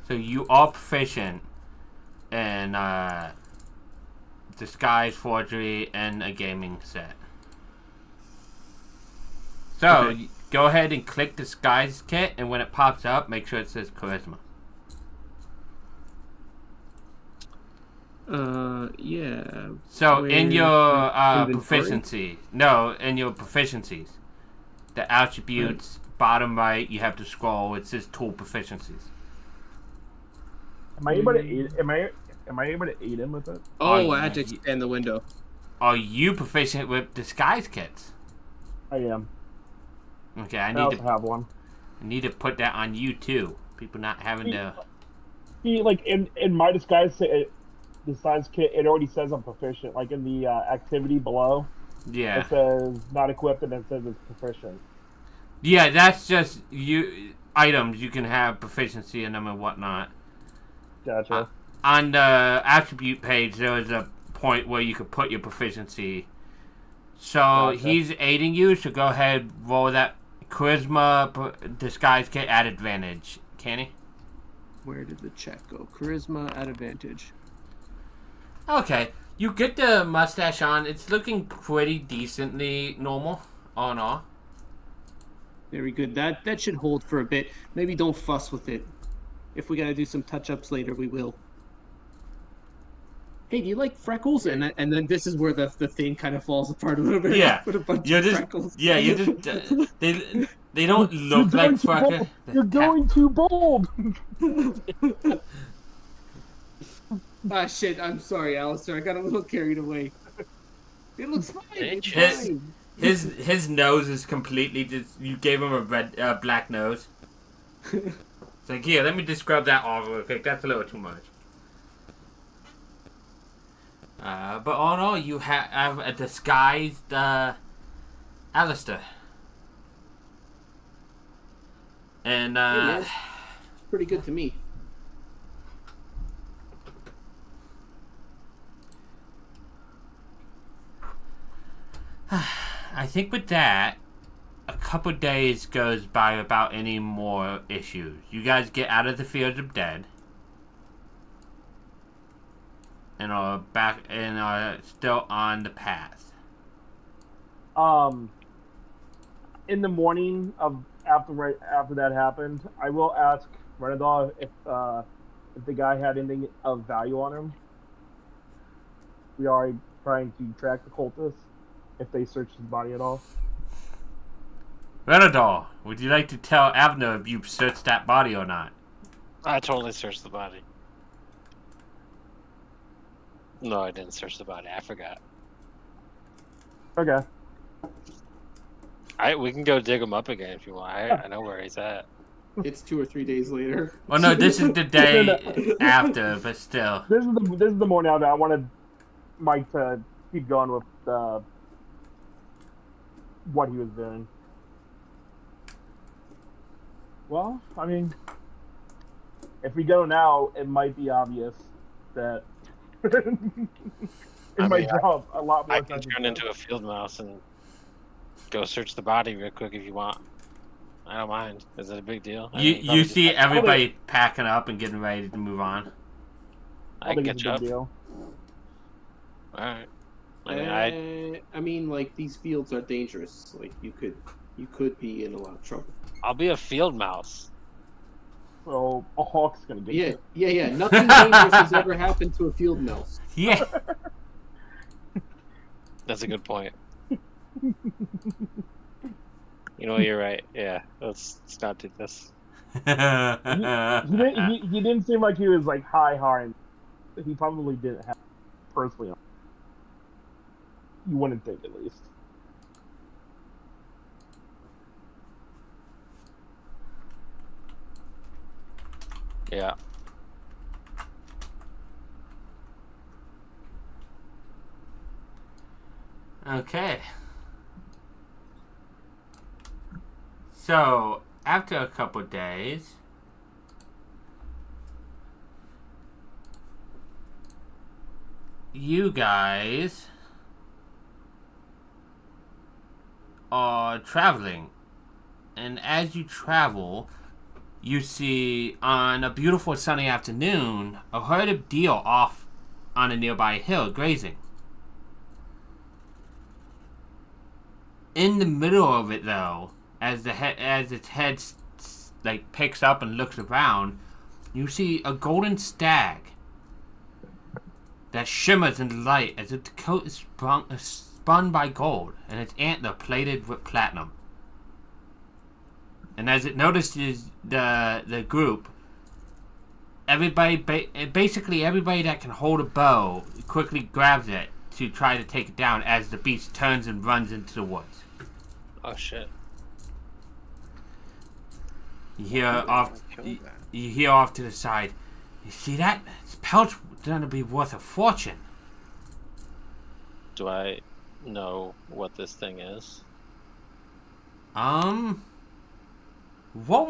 So you are proficient in Disguise, Forgery, and a gaming set. So, Okay. go ahead and click Disguise Kit, and when it pops up, make sure it says Charisma. Yeah. So, in Where's your the inventory? proficiency, no, in your proficiencies, the attributes, bottom right, you have to scroll, it says Tool Proficiencies. Am I able to aid? Am I able to aid him with it? Oh, I had to expand the window. Are you proficient with Disguise Kits? I am. Okay, I also have one. I need to put that on you too. People not having to. See, like in my disguise kit, it already says I'm proficient. Like in the activity below, Yeah. it says not equipped, and it says it's proficient. Yeah, that's just items you can have proficiency in them and whatnot. Gotcha. On the attribute page, there is a point where you could put your proficiency. So Gotcha. he's aiding you. So go ahead, roll that charisma disguise kit at advantage. Can he? Where did the check go? Charisma at advantage. Okay, you get the mustache on. It's looking pretty decently normal, all in all. Very good. That should hold for a bit. Maybe don't fuss with it. If we gotta do some touch-ups later, we will. Hey, do you like freckles? And then this is where the thing kind of falls apart a little bit. Yeah. With a bunch You're of just freckles. yeah. You just they don't look You're going like too bold. freckles. You're going too bold. Ah, shit. I'm sorry, Alistair. I got a little carried away. It looks fine. It's Bitches. fine. His nose is completely just. You gave him a black nose. It's like, here, let me describe that all real quick. That's a little too much. But all in all, you have a disguised Alistair. And Hey, man. It's pretty good to me. I think with that, a couple days goes by without any more issues. You guys get out of the fields of dead. And are back and are still on the path. In the morning of after that happened, I will ask Renador if the guy had anything of value on him. We are trying to track the cultists if they search his body at all. Renador, would you like to tell Abner if you searched that body or not? I totally searched the body. No, I didn't search the body. I forgot. Okay. We can go dig him up again if you want. I know where he's at. It's 2 or 3 days later. Well, no, this is the day after, but still. This is the morning of it. I wanted Mike to keep going with what he was doing. Well, I mean, if we go now, it might be obvious that it might drop a lot more. I can turn into a field mouse and go search the body real quick if you want. I don't mind. Is it a big deal? You see everybody packing up and getting ready to move on. I can catch up. Deal. All right. I mean, like, these fields are dangerous. Like, you could be in a lot of trouble. I'll be a field mouse. So a hawk's gonna get you. Yeah. Nothing dangerous has ever happened to a field mouse. Yeah. That's a good point. You know, you're right. Yeah, let's not do this. He didn't seem like he was like high. He probably didn't have personally. You wouldn't think, at least. Yeah. Okay. So, after a couple days, you guys are traveling. And as you travel, you see on a beautiful sunny afternoon a herd of deer off on a nearby hill grazing. In the middle of it, though, as its head like picks up and looks around, you see a golden stag that shimmers in the light as if the coat is spun by gold and its antler plated with platinum. And as it notices the group, basically everybody that can hold a bow quickly grabs it to try to take it down as the beast turns and runs into the woods. Oh shit. You hear off to the side. You see that? Its pelt's gonna be worth a fortune. Do I know what this thing is? Roll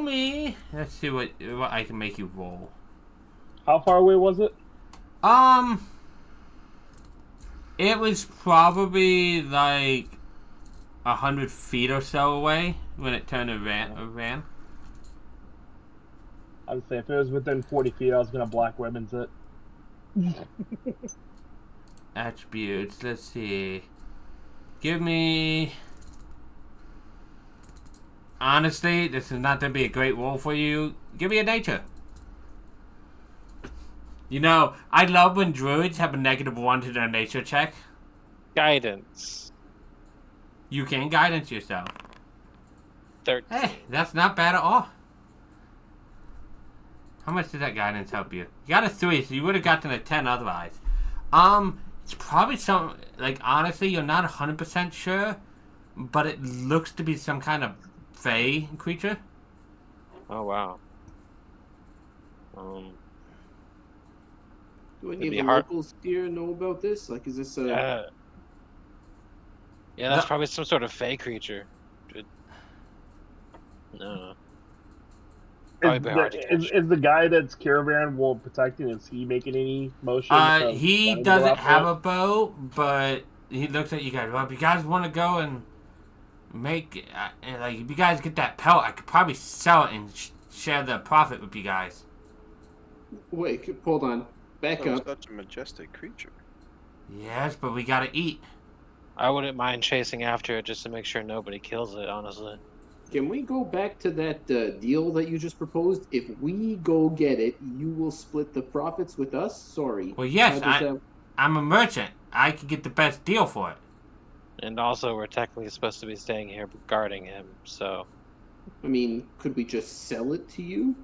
me. Let's see what I can make you roll. How far away was it? It was probably like 100 feet or so away when it turned and ran. I would say if it was within 40 feet, I was gonna black weapons it. Attributes. Let's see. Give me. Honestly, this is not gonna be a great roll for you. Give me a nature. You know, I love when druids have a -1 to their nature check. Guidance. You can guidance yourself. 13. Hey, that's not bad at all. How much did that guidance help you? You got a 3, so you would have gotten a 10 otherwise. It's probably some, like, honestly, you're not 100% sure, but it looks to be some kind of fey creature. Oh wow. Do any It'd of be the hard- locals here know about this? Like, is this a... Yeah, that's The- probably some sort of fey creature. No. Probably be hard to catch. Is the guy that's caravan wall protecting? Is he making any motion? of He wanting to go doesn't after have it? a bow, but he looks at you guys. Well, if you guys want to go and make, like, if you guys get that pelt, I could probably sell it and share the profit with you guys. Wait, hold on. Back That was up. such a majestic creature. Yes, but we gotta eat. I wouldn't mind chasing after it just to make sure nobody kills it, honestly. Can we go back to that deal that you just proposed? If we go get it, you will split the profits with us? Sorry. Well, yes, How does that... I'm a merchant. I could get the best deal for it. And also, we're technically supposed to be staying here guarding him, so... I mean, could we just sell it to you?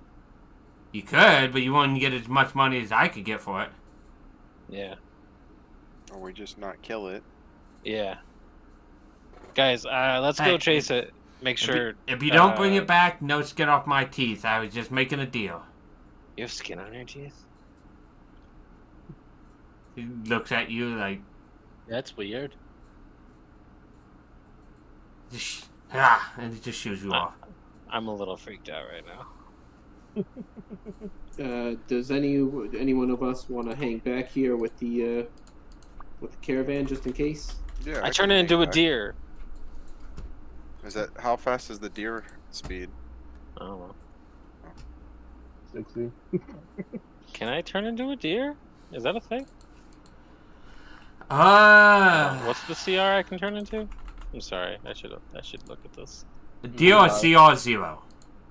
You could, but you wouldn't get as much money as I could get for it. Yeah. Or we just not kill it. Yeah. Guys, let's Hey, go chase it. Make If sure... you, if you don't bring it back, no skin off my teeth. I was just making a deal. You have skin on your teeth? He looks at you like, That's weird. and he just shoots you off. I'm a little freaked out right now. Does anyone of us want to hang back here with the caravan just in case? Yeah. I turn it into a deer. Is that how fast is the deer speed? I don't know. 60. Can I turn into a deer? Is that a thing? What's the CR I can turn into? I'm sorry. I should look at this. Deal or CR 0.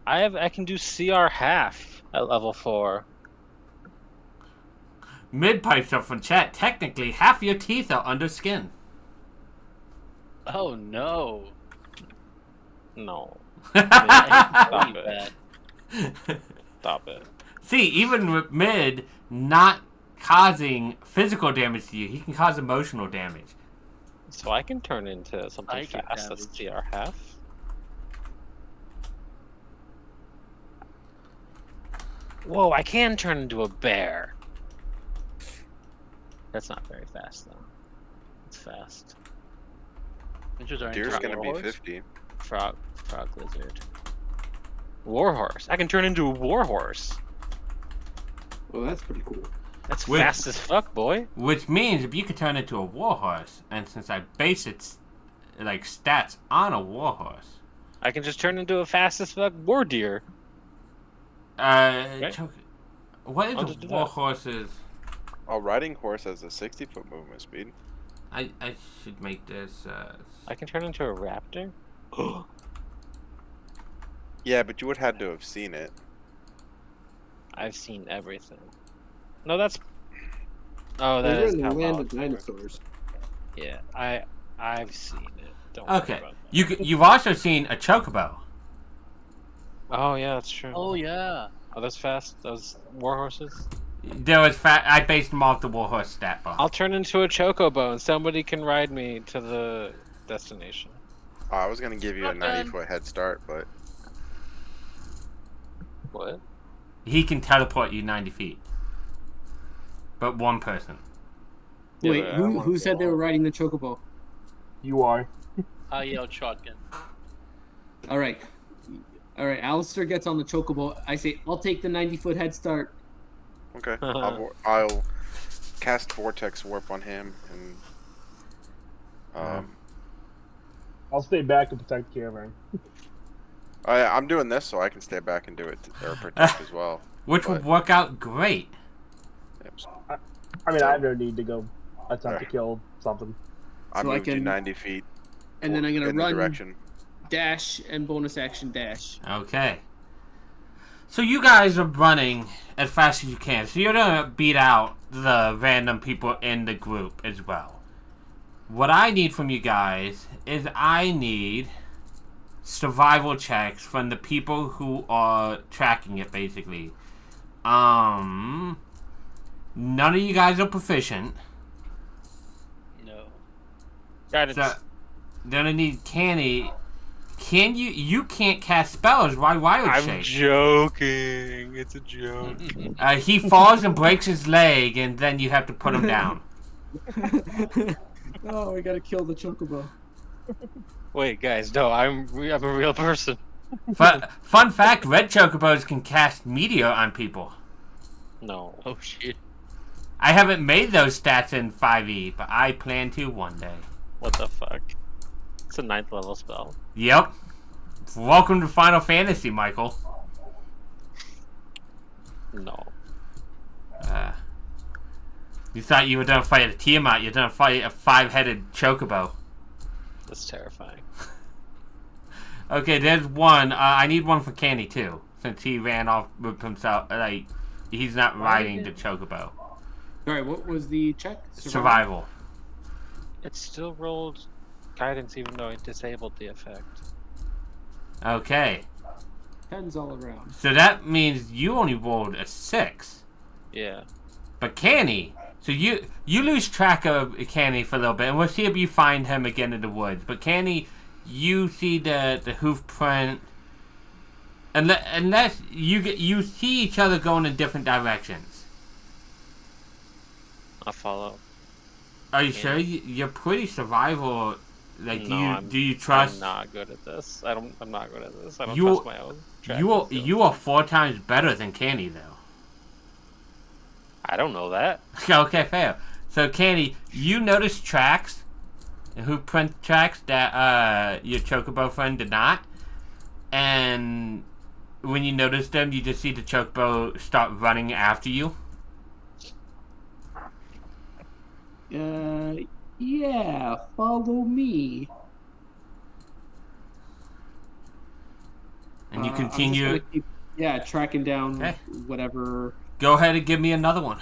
I can do CR half at level 4. Mid pipes up from chat. Technically, half your teeth are under skin. Oh no. No. Stop it. that. Stop it. See, even with mid not causing physical damage to you, he can cause emotional damage. So I can turn into something Psychic fast that's damage. CR half. Whoa, I can turn into a bear. That's not very fast though. It's fast. Deer's gonna be Warhorse? 50. Frog lizard. Warhorse. I can turn into a warhorse. Well, that's pretty cool. That's Wait. fast as fuck, boy. Which means if you could turn into a warhorse, and since I base its like stats on a warhorse, I can just turn into a fast as fuck war deer. what is I'll a just do that. warhorse's? A riding horse has a 60-foot movement speed. I should make this. I can turn into a raptor. Yeah, but you would have had to have seen it. I've seen everything. No, that's. Oh, We're that is in the how land of knowledge works. dinosaurs. Yeah, I've seen it. Don't worry Okay, about that. you've also seen a chocobo. Oh yeah, that's true. Oh yeah. Oh, that's fast. Those warhorses. There was I based them off the warhorse stat bar. I'll turn into a chocobo, and somebody can ride me to the destination. Oh, I was gonna give you a Okay. 90-foot head start, but What? He can teleport you 90 feet, but one person. Yeah, Wait, but I wanna who go said they were on. riding the chocobo? You are. I yelled shotgun. All right. Alistair gets on the chocobo. I say, I'll take the 90-foot head start. okay. I'll cast Vortex Warp on him, and I'll stay back and protect the caravan. I'm doing this so I can stay back and do it or protect as well. Which would But- work out great. Yep. I mean, I have no need to go attempt to kill something. I So I moved you can- 90 feet. And then I'm going in to the run, direction. dash, and bonus action dash. Okay. So you guys are running as fast as you can. So you're gonna beat out the random people in the group as well. What I need from you guys is I need survival checks from the people who are tracking it, basically. None of you guys are proficient. Guidance. So, then I need Canny. You can't cast spells. Why wild I'm shape? joking. It's a joke. He falls and breaks his leg, and then you have to put him down. Oh, we gotta kill the chocobo. Wait, guys, no, I'm a real person. Fun fact, red chocobos can cast meteor on people. No. Oh shit. I haven't made those stats in 5e, but I plan to one day. What the fuck? It's a 9th level spell. Yep. Welcome to Final Fantasy, Michael. No. You thought you were gonna fight a Tiamat, you're gonna fight a 5-headed chocobo. That's terrifying. Okay, there's one. I need one for Candy too, since he ran off with himself. Like, he's not riding the chocobo. Alright, what was the check? Survival. It still rolled guidance even though it disabled the effect. Okay. 10s all around. So that means you only rolled a 6. Yeah. But Canny, so you lose track of Canny for a little bit, and we'll see if you find him again in the woods. But Canny, you see the hoof print, unless you see each other going in different directions. I'll follow. Are you sure? You're pretty survival. Like, No, do you trust? I'm not good at this. I'm not good at this. I don't You- trust my own. tracking skills. You are 4 times better than Candy, though. I don't know that. Okay, fair. So, Candy, you notice tracks, hoof print tracks that your chocobo friend did not, and when you notice them, you just see the chocobo start running after you. Yeah, follow me. And you I'm just continue. gonna keep, tracking down Okay. whatever. Go ahead and give me another one.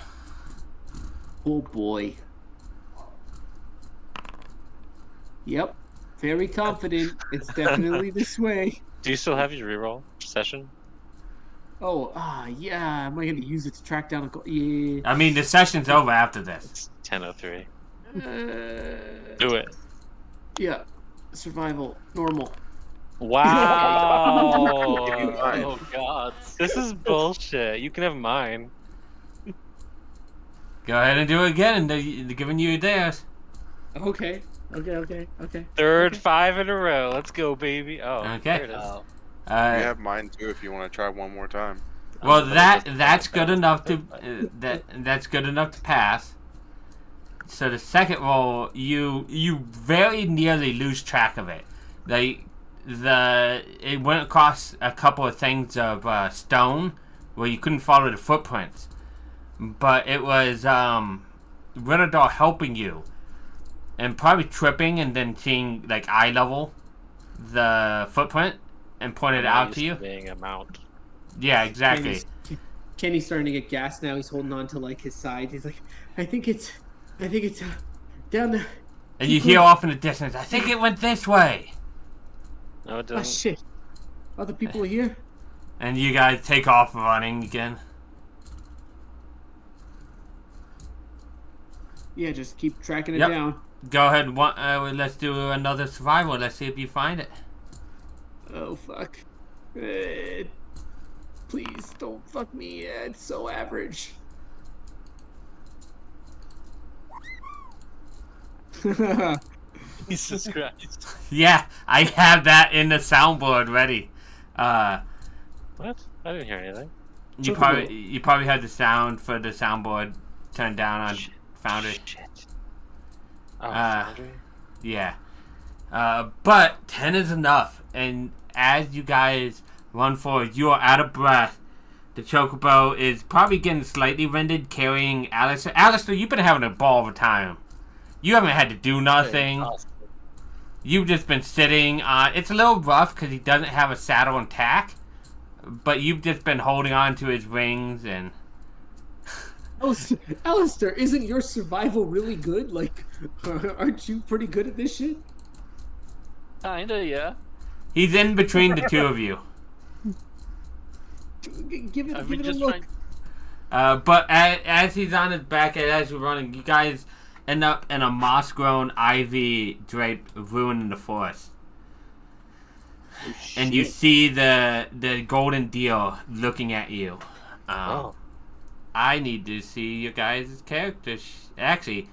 Oh boy. Yep. Very confident. It's definitely this way. Do you still have your reroll session? Oh, yeah. Am I going to use it to track down a goal? Yeah. I mean, the session's over after this. It's 10:03. Uh, Do it. yeah. Survival. Normal. Wow. Oh god. This is bullshit. You can have mine. Go ahead and do it again, and they're giving you theirs. Okay. Third 5 in a row. Let's go, baby. Oh, Okay. there it is. Oh. You have mine too if you want to try one more time. Well, that's good enough to that's good enough to pass. So the second roll, you very nearly lose track of it. It went across a couple of things of stone where you couldn't follow the footprints, but it was Renador helping you, and probably tripping and then seeing like eye level the footprint and pointed it out to you. Being a mount. Yeah, exactly. Kenny's starting to get gassed now. He's holding on to like his side. He's like, I think it's down the. And you hear off in the distance, I think it went this way. No, it Oh doesn't. shit! Other people are here. And you guys take off running again. Yeah, just keep tracking it Yep. down. Go ahead. Let's do another survival. Let's see if you find it. Oh fuck! Please don't fuck me. It's so average. Jesus Christ. Yeah, I have that in the soundboard ready. What? I didn't hear anything. You probably had the sound for the soundboard turned down on Foundry. Shit. Oh, Uh, Foundry? Yeah. But 10 is enough. And as you guys run forward, you are out of breath. The chocobo is probably getting slightly winded carrying Alistair. Alistair, you've been having a ball of a time. You haven't had to do nothing. You've just been sitting. It's a little rough because he doesn't have a saddle and tack. But you've just been holding on to his wings and... Alistair, isn't your survival really good? Like, aren't you pretty good at this shit? Kinda, yeah. He's in between the two of you. Give it a look. trying. But as he's on his back and as you're running, you guys end up in a moss-grown, ivy-draped ruin in the forest. Oh, And you shit. see the golden deer looking at you. Oh. I need to see your guys' characters. Actually,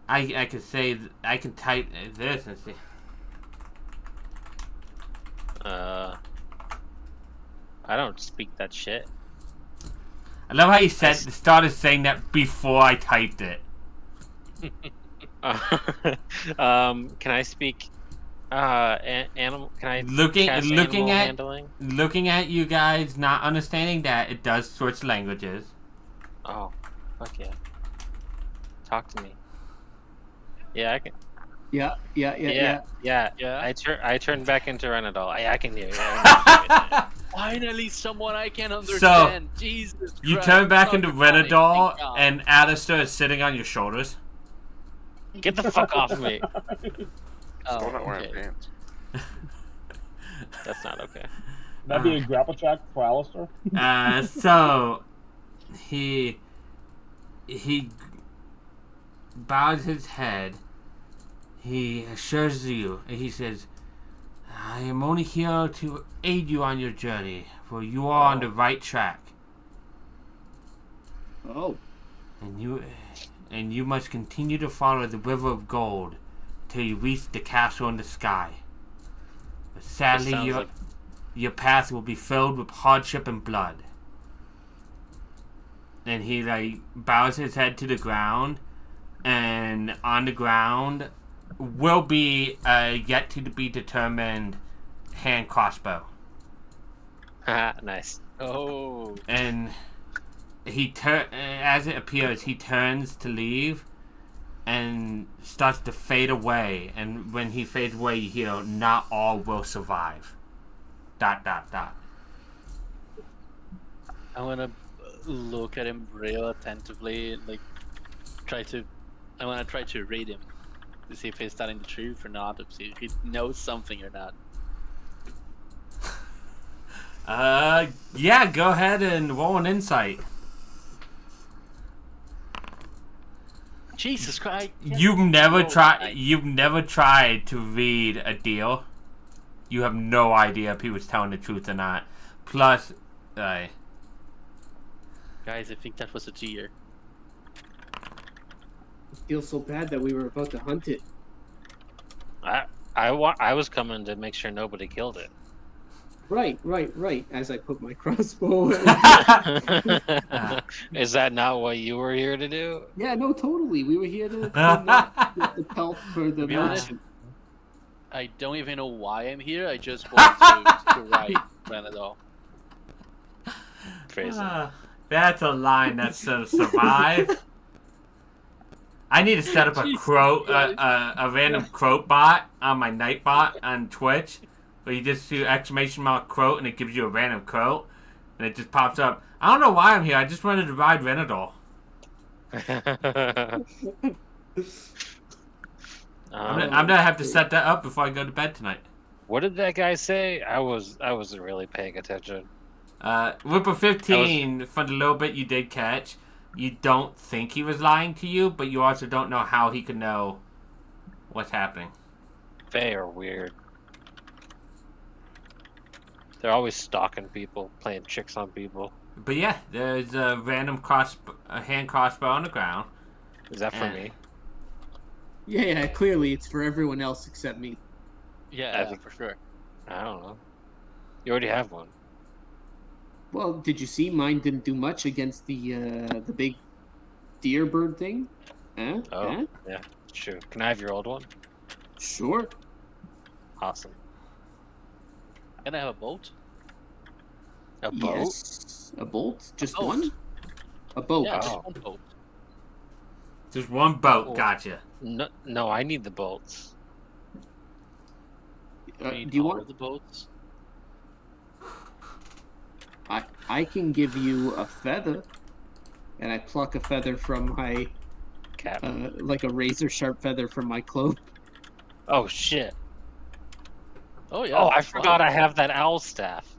I can say I can type this and see. I don't speak that shit. I love how you started saying that before I typed it. Can I speak? Animal? Can I Looking cast animal at handling? looking at you guys, not understanding that it does switch languages. Oh, fuck yeah! Talk to me. Yeah, I can. Yeah. Yeah. Yeah. I turned back into Renadol. I can hear you. I Finally, someone I can understand. Jesus You Christ, turn back not into funny. Renadol, Thank God. and Alistair is sitting on your shoulders. Get the fuck off of me. Still not wearing okay. pants. That's not okay. That'd be a grapple check for Alistair. So he bows his head. He assures you, and he says, "I am only here to aid you on your journey, for you are on the right track, Oh. and you must continue to follow the river of gold till you reach the castle in the sky. But sadly, sounds your path will be filled with hardship and blood." And he bows his head to the ground, and on the ground will be yet to be determined hand crossbow. Nice. Oh. And as it appears, he turns to leave and starts to fade away. And when he fades away, you hear, "Not all will survive." ... I'm gonna look at him real attentively, like I wanna try to read him to see if he's telling the truth or not, to see if he knows something or not. Yeah, go ahead and roll an insight. Jesus Christ! You've never tried to read a deal. You have no idea if he was telling the truth or not. Plus, Guys, I think that was a deer. I feel so bad that we were about to hunt it. I was coming to make sure nobody killed it. Right. As I put my crossbow. Is that not what you were here to do? Yeah, no, totally. We were here to get the pelt for the be honest, merchant. I don't even know why I'm here. I just want to write Renadol. Crazy. That's a line that says survive. I need to set up a random croat bot on my night bot on Twitch, where you just do !croat and it gives you a random croat, and it just pops up. I don't know why I'm here. I just wanted to ride Renadol. I'm gonna have to set that up before I go to bed tonight. What did that guy say? I wasn't really paying attention. Whip of 15 for the little bit you did catch. You don't think he was lying to you, but you also don't know how he could know what's happening. They are weird. They're always stalking people, playing tricks on people. But yeah, there's a random hand crossbow on the ground. Is that for me? Yeah, clearly it's for everyone else except me. Yeah, for sure. I don't know. You already have one. Well, did you see? Mine didn't do much against the big deer bird thing. Huh? Oh, Huh? yeah, true. Can I have your old one? Sure. Awesome. Can I have a boat? A boat? Yes. A bolt? Just boat. one? A boat. Yeah, Oh. just one boat. Just one boat, Cool. gotcha. No, I need the bolts. Do Need you all want? of the boats? I can give you a feather, and I pluck a feather from my Cap. like a razor sharp feather from my cloak. Oh shit. Oh yeah. Oh, I that's forgot fine. I have that owl staff.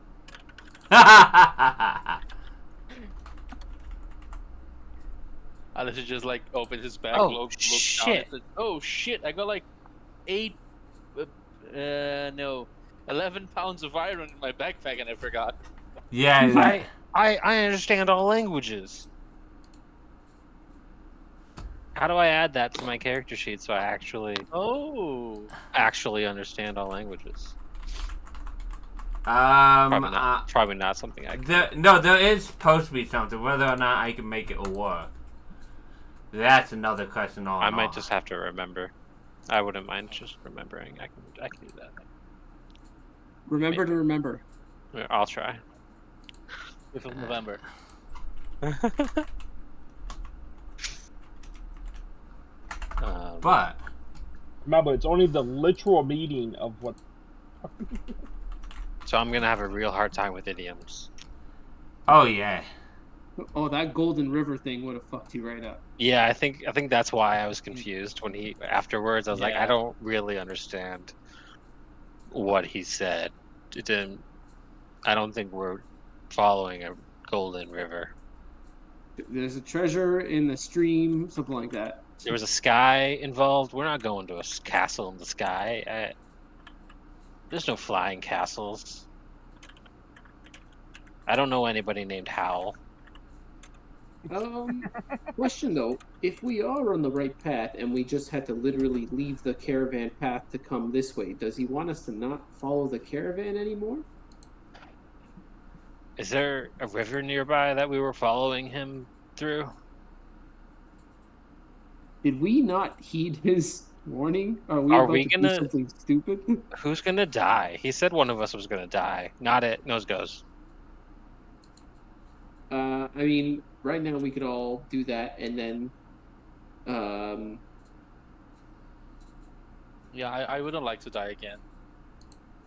Alistair just like opens his bag, Oh, looks down, shit. and says, "Oh shit! I got like 11 pounds of iron in my backpack, and I forgot." Yeah. I understand all languages. How do I add that to my character sheet so I Oh, actually understand all languages? Um. Probably not something I can. There is supposed to be something. Whether or not I can make it work, that's another question. I might just have to remember. I wouldn't mind just remembering. I can do that. Remember to remember. I'll try. 5th of November. But Remember, it's only the literal meaning of what. So I'm gonna have a real hard time with idioms. oh yeah. Oh, that Golden River thing would have fucked you right up. Yeah, I think that's why I was confused when he afterwards. I was like, I Yeah. don't really understand what he said. It didn't. I don't think we're following a golden river. There's a treasure in the stream, something like that. There was a sky involved. We're not going to a castle in the sky. There's no flying castles. I don't know anybody named Howl. Question though, if we are on the right path and we just had to literally leave the caravan path to come this way, does he want us to not follow the caravan anymore? Is there a river nearby that we were following him through? Did we not heed his warning? Are Are about we to gonna- do something stupid? Who's gonna die? He said one of us was gonna die. Not it. Nose goes. I mean, right now we could all do that, and then, Yeah, I wouldn't like to die again.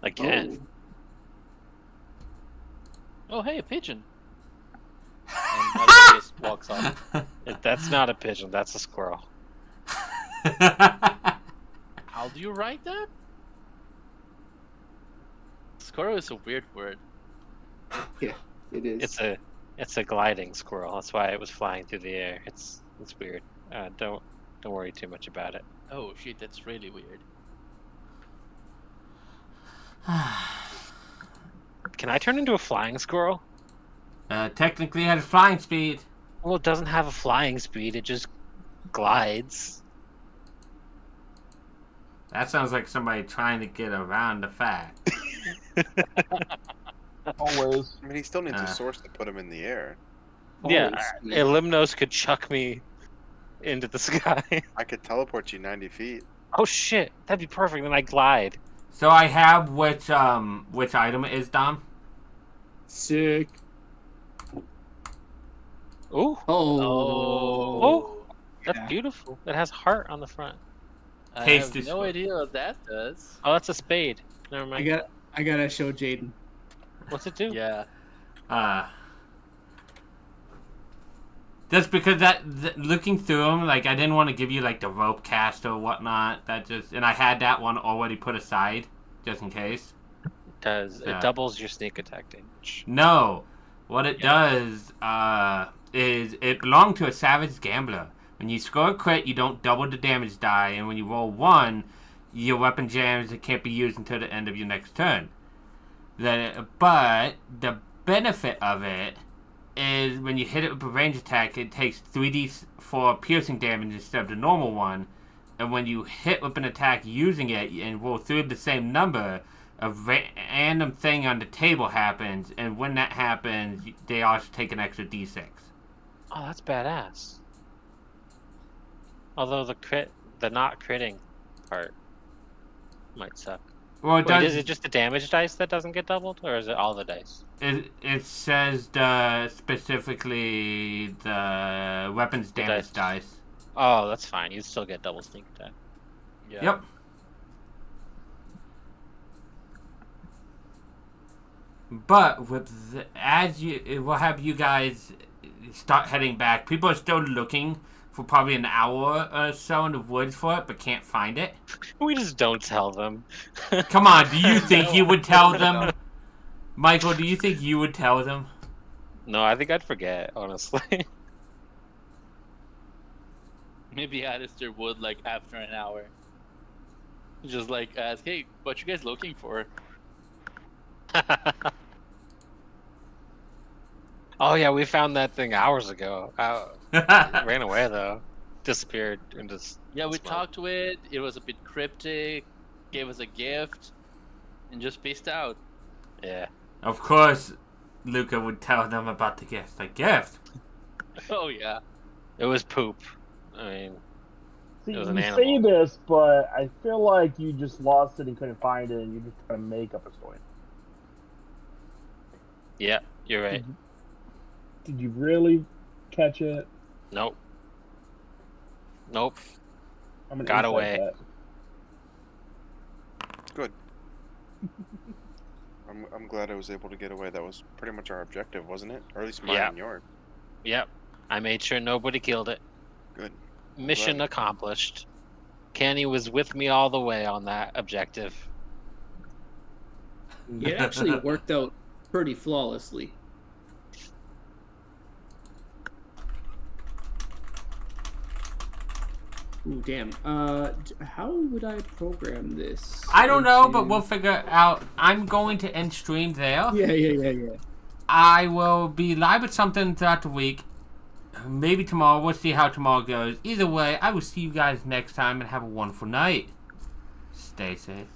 Again. Oh, hey, a pigeon. And Alistair just walks off. That's not a pigeon. That's a squirrel. How do you write that? Squirrel is a weird word. yeah, it is. It's a gliding squirrel. That's why it was flying through the air. It's weird. Don't worry too much about it. Oh shit, that's really weird. Can I turn into a flying squirrel? Technically, it has flying speed. Well, it doesn't have a flying speed. It just glides. That sounds like somebody trying to get around the fact. Always. I mean, he still needs a source to put him in the air. Yeah, Always. Elimnos could chuck me into the sky. I could teleport you 90 feet. Oh shit, that'd be perfect. Then I glide. So I have which item it is, Dom? Sick. Ooh, Oh. that's Yeah. beautiful. It has heart on the front. I Taste have is no fun. idea what that does. Oh, that's a spade. Never mind. I gotta show Jaden. What's it do? Yeah. Just because looking through them, like I didn't want to give you like the rope cast or whatnot. And I had that one already put aside, just in case. It doubles your sneak attack damage. No, what it does is it belonged to a savage gambler. When you score a crit, you don't double the damage die, and when you roll 1, your weapon jams. It can't be used until the end of your next turn. But the benefit of it is when you hit it with a range attack, it takes 3d4 piercing damage instead of the normal one. And when you hit with an attack using it and roll through the same number, a random thing on the table happens, and when that happens, they also take an extra d6. Oh, that's badass. Although the not critting part might suck. Well, it does. Is it just the damage dice that doesn't get doubled, or is it all the dice? It says specifically the weapons damage dice. Oh, that's fine. You still get double sneak attack. Yeah. Yep. But we'll have you guys start heading back. People are still looking for probably an hour or so in the woods for it, but can't find it. We just don't tell them. Come on, do you think you would tell them? Michael, do you think you would tell them? No, I think I'd forget, honestly. Maybe Alistair would, like, after an hour. Just, like, ask, hey, what you guys looking for? Oh yeah, we found that thing hours ago. It ran away though, disappeared into Yeah, we smoke. talked to it. It was a bit cryptic, gave us a gift, and just peaced out. Yeah. Of course, Luca would tell them about the gift. The gift? Oh, yeah. It was poop. I mean, See, It was you an say animal. this, but I feel like you just lost it and couldn't find it, and you're just trying to make up a story. yeah, you're right. Did you really catch it? Nope. Nope. I'm gonna Got insight away. that. Good. I'm glad I was able to get away. That was pretty much our objective, wasn't it? Or at least mine Yeah. and yours. Yep. I made sure nobody killed it. Good. Mission Glad. accomplished. Kenny was with me all the way on that objective. It actually worked out pretty flawlessly. Ooh, damn. How would I program this? I don't know, but into- we'll figure it out. I'm going to end stream there. Yeah. I will be live with something throughout the week. Maybe tomorrow. We'll see how tomorrow goes. Either way, I will see you guys next time and have a wonderful night. Stay safe.